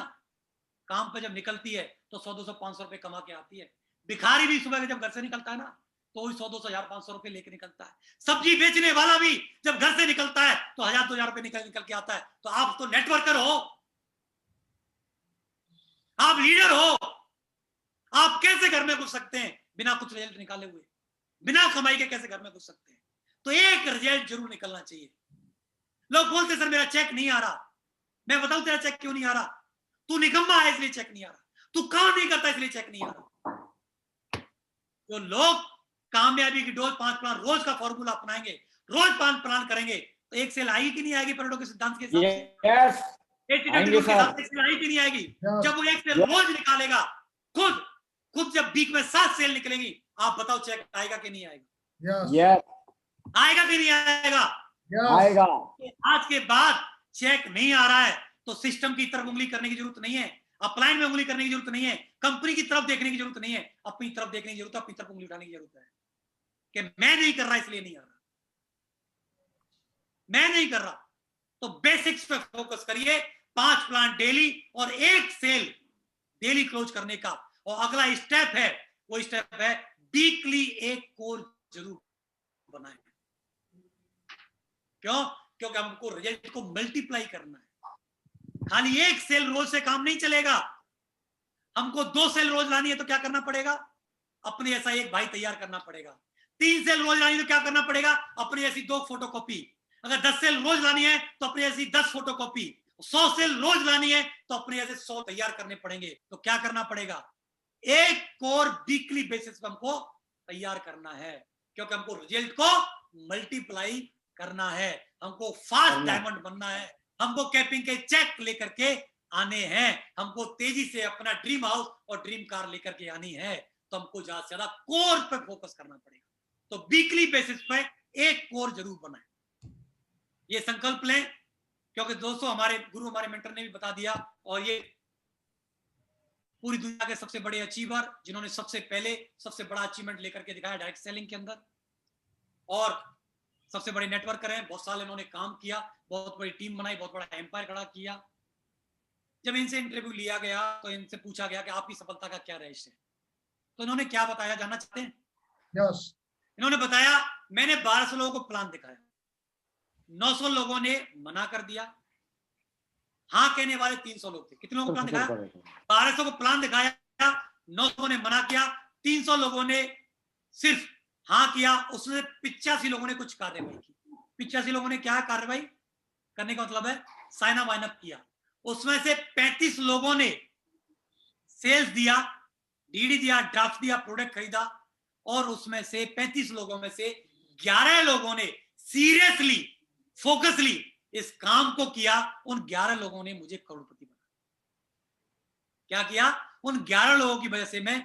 काम पे जब निकलती है तो 100-200 500 रुपए कमा के आती है। भिखारी भी सुबह जब घर से निकलता है ना, तो वही 100-200 1,000-500 रुपए लेके निकलता है। सब्जी बेचने वाला भी जब घर से निकलता है तो 1,000-2,000 रुपए निकल के आता है। तो आप तो नेटवर्कर हो, आप लीडर हो। आप कैसे घर में घुस सकते हैं बिना कुछ रिजल्ट निकाले हुए? बिना कमाई के कैसे घर में घुस सकते हैं? तो एक रिजल्ट जरूर निकलना चाहिए। लोग बोलते सर मेरा चेक नहीं आ रहा। मैं बताऊं तेरा चेक क्यों नहीं आ रहा? तू निकम्मा है इसलिए चेक नहीं आ रहा, तू काम नहीं करता इसलिए चेक नहीं आ रहा। तो लोग कामयाबी की डोज 5 प्लान रोज का फॉर्मूला अपनाएंगे, रोज 5 प्लान करेंगे, तो एक सेल आएगी कि नहीं आएगी? परेटो के सिद्धांत के हिसाब से Yes. 80-20 के हिसाब से सेल आएगी कि नहीं आएगी? जब वो एक सेल रोज निकालेगा, खुद जब वीक में 7 सेल निकलेगी, आप बताओ चेक आएगा कि नहीं आएगा? Yes. Yes. आएगा कि नहीं आएगा? Yes. आएगा। आज के बाद चेक नहीं आ रहा है तो सिस्टम की तरफ उंगली करने की जरूरत नहीं है, अपलाइन में उंगली करने की जरूरत नहीं है, कंपनी की तरफ देखने की जरूरत नहीं है, अपनी तरफ देखने की जरूरत है, अपनी तरफ उंगली उठाने की जरूरत है कि मैं नहीं कर रहा इसलिए नहीं आ रहा, मैं नहीं कर रहा। तो बेसिक्स पे फोकस करिए, 5 प्लान डेली और एक सेल डेली क्लोज करने का। और अगला स्टेप है, वो स्टेप है वीकली एक कोर जरूर बनाए। क्यों? क्योंकि हमको रिजल्ट को मल्टीप्लाई करना है। खाली एक सेल रोज से काम नहीं चलेगा, हमको 2 सेल रोज लानी है तो क्या करना पड़ेगा? अपने ऐसा एक भाई तैयार करना पड़ेगा। 3 सेल रोज लानी है तो क्या करना पड़ेगा? अपनी ऐसी 2 फोटोकॉपी। अगर 10 सेल रोज लानी है तो अपनी ऐसी 10 फोटोकॉपी। 100 सेल रोज लानी है तो अपने ऐसे 100 तैयार करने पड़ेंगे। तो क्या करना पड़ेगा, एक कोर वीकली बेसिस पर हमको तैयार करना है, क्योंकि हमको रिजल्ट को मल्टीप्लाई करना है, हमको फास्ट डायमंड बनना है, हमको कैपिंग के चेक लेकर के आने हैं, हमको तेजी से अपना ड्रीम हाउस और ड्रीम कार लेकर के आनी है। तो हमको ज्यादा से ज्यादा कोर पे फोकस करना पड़ेगा। तो वीकली बेसिस पे एक कोर जरूर बनाए, ये संकल्प लें, क्योंकि दोस्तों हमारे गुरु हमारे मेंटर ने भी बता दिया, और ये पूरी दुनिया के सबसे बड़े अचीवर जिन्होंने सबसे पहले सबसे बड़ा अचीवमेंट लेकर के दिखाया डायरेक्ट सेलिंग के अंदर, और सबसे बड़े नेटवर्कर हैं, बहुत साल इन्होंने काम किया, बहुत बड़ी टीम बनाई, बहुत बड़ा एम्पायर खड़ा किया। जब इनसे इंटरव्यू लिया गया तो इनसे पूछा गया कि आपकी सफलता का क्या रहस्य है, तो इन्होंने क्या बताया, जानना चाहते हैं? Yes. इन्होंने बताया, मैंने 1200 लोगों को प्लान दिखाया, 900 लोगों ने मना कर दिया, हाँ कहने वाले 300 लोग थे। कितने लोगों को प्लान दिखाया? 1200 को प्लान दिखाया, 900 ने मना किया, 300 लोगों ने सिर्फ हाँ किया। उसमें 85 लोगों ने कुछ कार्रवाई की। 85 लोगों ने क्या कार्रवाई करने का मतलब है, साइन अप वाइन अप किया। उसमें से 35 लोगों ने सेल्स दिया, डीडी दिया, ड्राफ्ट दिया, प्रोडक्ट खरीदा, और उसमें से 35 लोगों में से 11 लोगों ने सीरियसली फोकसली इस काम को किया। उन 11 लोगों ने मुझे करोड़पति बना। क्या किया? उन 11 लोगों की वजह से मैं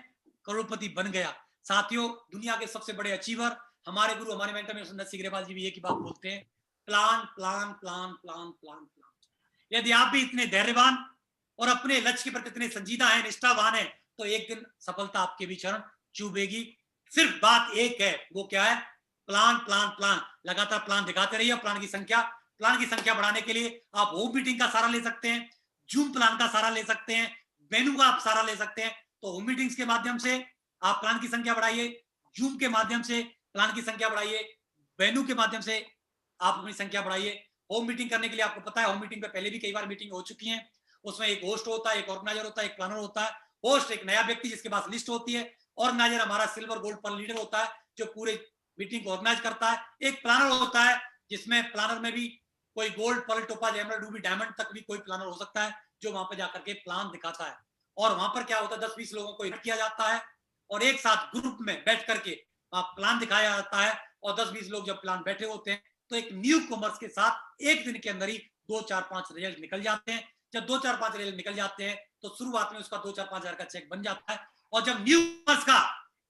करोड़पति बन गया। साथियों, दुनिया के सबसे बड़े अचीवर हमारे गुरु हमारे मेंटर में सुंदर सिग्रेवाल जी भी एक ही बात बोलते हैं, plan plan plan plan plan plan. यदि आप भी इतने धैर्यवान और अपने लक्ष्य के प्रति इतने संजीदा हैं, निष्ठावान हैं, तो एक दिन सफलता आपके भी चरण चूमेगी। सिर्फ बात एक है, वो क्या है? Plan plan plan. लगातार प्लान दिखाते रहिए। प्लान की संख्या बढ़ाने के लिए आप होम मीटिंग का सहारा ले सकते हैं, जूम प्लान का सहारा ले सकते हैं, वेन्यू का आप सहारा ले सकते हैं। तो होम मीटिंग्स के माध्यम से आप प्लान की संख्या बढ़ाइए, जूम के माध्यम से प्लान की संख्या बढ़ाइए, वेन्यू के माध्यम से आप अपनी संख्या बढ़ाइए। होम मीटिंग करने के लिए आपको पता है, होम मीटिंग पे पहले भी कई बार मीटिंग हो चुकी है। उसमें एक होस्ट होता है, एक ऑर्गेनाइजर होता है, एक प्लानर होता है। होस्ट एक नया व्यक्ति जिसके पास लिस्ट होती है, ऑर्गेनाइजर हमारा सिल्वर गोल्ड पर लीडर होता है जो पूरे मीटिंग को ऑर्गेनाइज करता है। एक प्लानर होता है जिसमें प्लानर में भी कोई gold pearl topaz emerald ruby diamond तक भी कोई प्लानर हो सकता है, जो वहां पर जाकर के प्लान दिखाता है। और वहां पर क्या होता है, 10-20 लोगों को इन्वाइट किया जाता है और एक साथ ग्रुप में बैठ करके प्लान दिखाया जाता है। और 10-20 लोग जब प्लान बैठे होते हैं तो एक न्यू कॉमर्स के साथ एक दिन के अंदर ही 2-4-5 रिजल्ट निकल जाते हैं। जब 2-4-5 रिजल्ट निकल जाते हैं तो शुरुआत में उसका 2-4-5 हजार का चेक बन जाता है। और जब न्यू कॉमर्स का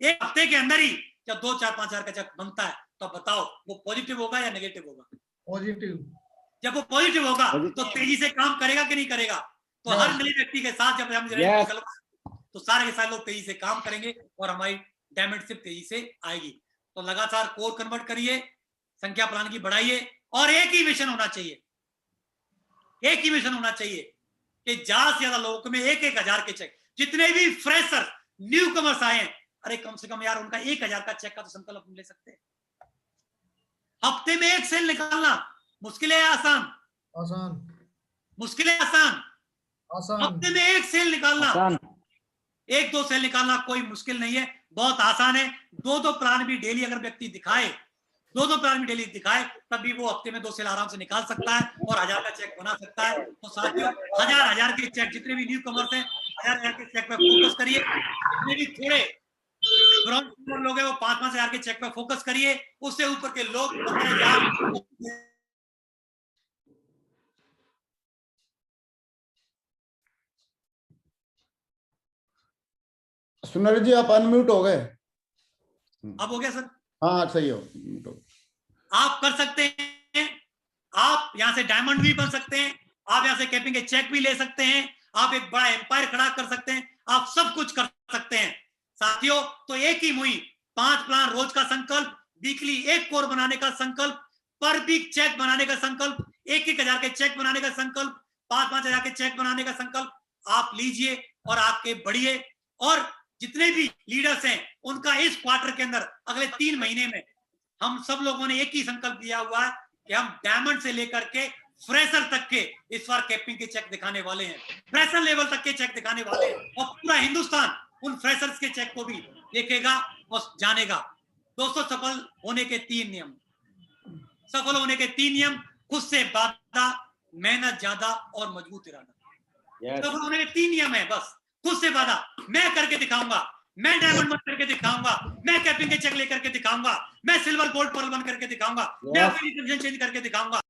एक हफ्ते के अंदर ही जब 2-4-5 हजार का चेक बनता है, तो बताओ वो पॉजिटिव होगा या नेगेटिव होगा? पॉजिटिव। जब वो पॉजिटिव होगा तो तेजी से काम करेगा कि नहीं करेगा? तो हर नए व्यक्ति के साथ जब हम तो सारे के सारे लोग तेजी से काम करेंगे और हमारी डायमेंडशिप तेजी से आएगी। तो लगातार कोर कन्वर्ट करिए, संख्या प्लान की बढ़ाइए, और एक ही मिशन होना चाहिए, एक ही मिशन होना चाहिए कि ज्यादा से ज्यादा लोगों में 1-1 हजार के चेक। जितने भी फ्रेशर न्यू कमर्स आए हैं, अरे कम से कम यार उनका 1 हजार का चेक का तो संकल्प ले सकते हैं। हफ्ते में 1 सेल निकालना मुश्किल है आसान? आसान। मुश्किल है आसान? आसान। हफ्ते में 1 सेल निकालना, 1-2 सेल निकालना कोई मुश्किल नहीं है, बहुत आसान है। 2-2 प्लान भी डेली अगर व्यक्ति दिखाए, 2-2 प्लान भी डेली दिखाए, तब भी वो हफ्ते में 2 सेल आराम से निकाल सकता है और 1000 का चेक बना सकता है। तो साथियों, 1000 के चेक, जितने भी न्यू कमर्स हैं, 1000 के चेक पे फोकस करिए। जितने भी थोड़े ब्रॉन्ज लोग हैं वो 5-5 हजार के चेक पे फोकस करिए। उससे ऊपर के लोग 15,000। सुनर जी आप अनम्यूट हो गए। अब हो गया सर? हाँ सही हो। आप कर सकते हैं, आप यहां से डायमंड भी बन सकते हैं, आप यहां से कैपिंग के चेक भी ले सकते हैं, आप एक बड़ा एम्पायर खड़ा कर सकते हैं, आप सब कुछ कर सकते हैं साथियों। तो एक ही मुहिम, 5 प्लान रोज का संकल्प, वीकली 1 कोर बनाने का संकल्प, पर वीक चेक बनाने का संकल्प, 1-1 हजार के चेक बनाने का संकल्प, 5-5 हजार के चेक बनाने का संकल्प आप लीजिए और आगे बढ़िए। और जितने भी लीडर्स हैं उनका इस क्वार्टर के अंदर अगले 3 महीने में हम सब लोगों ने एक ही संकल्प लिया हुआ है कि हम डायमंड से लेकर के फ्रेशर तक के इस बार कैपिंग के चेक दिखाने वाले हैं, फ्रेशर लेवल तक के चेक दिखाने वाले हैं, और पूरा हिंदुस्तान उन फ्रेशर्स के चेक को भी देखेगा और जानेगा। दोस्तों, सफल होने के 3 नियम, सफल होने के 3 नियम: खुद से वादा मेहनत ज्यादा और मजबूत इरादा। Yes. तो उन्होंने 3 नियम है बस, खुद से वादा, मैं करके दिखाऊंगा, मैं डायमंड बन करके दिखाऊंगा, मैं कैपिंग के चेक लेकर के दिखाऊंगा, मैं सिल्वर गोल्ड पर्ल बन करके दिखाऊंगा, मैं Yes. अपनी डिसीजन चेंज करके दिखाऊंगा।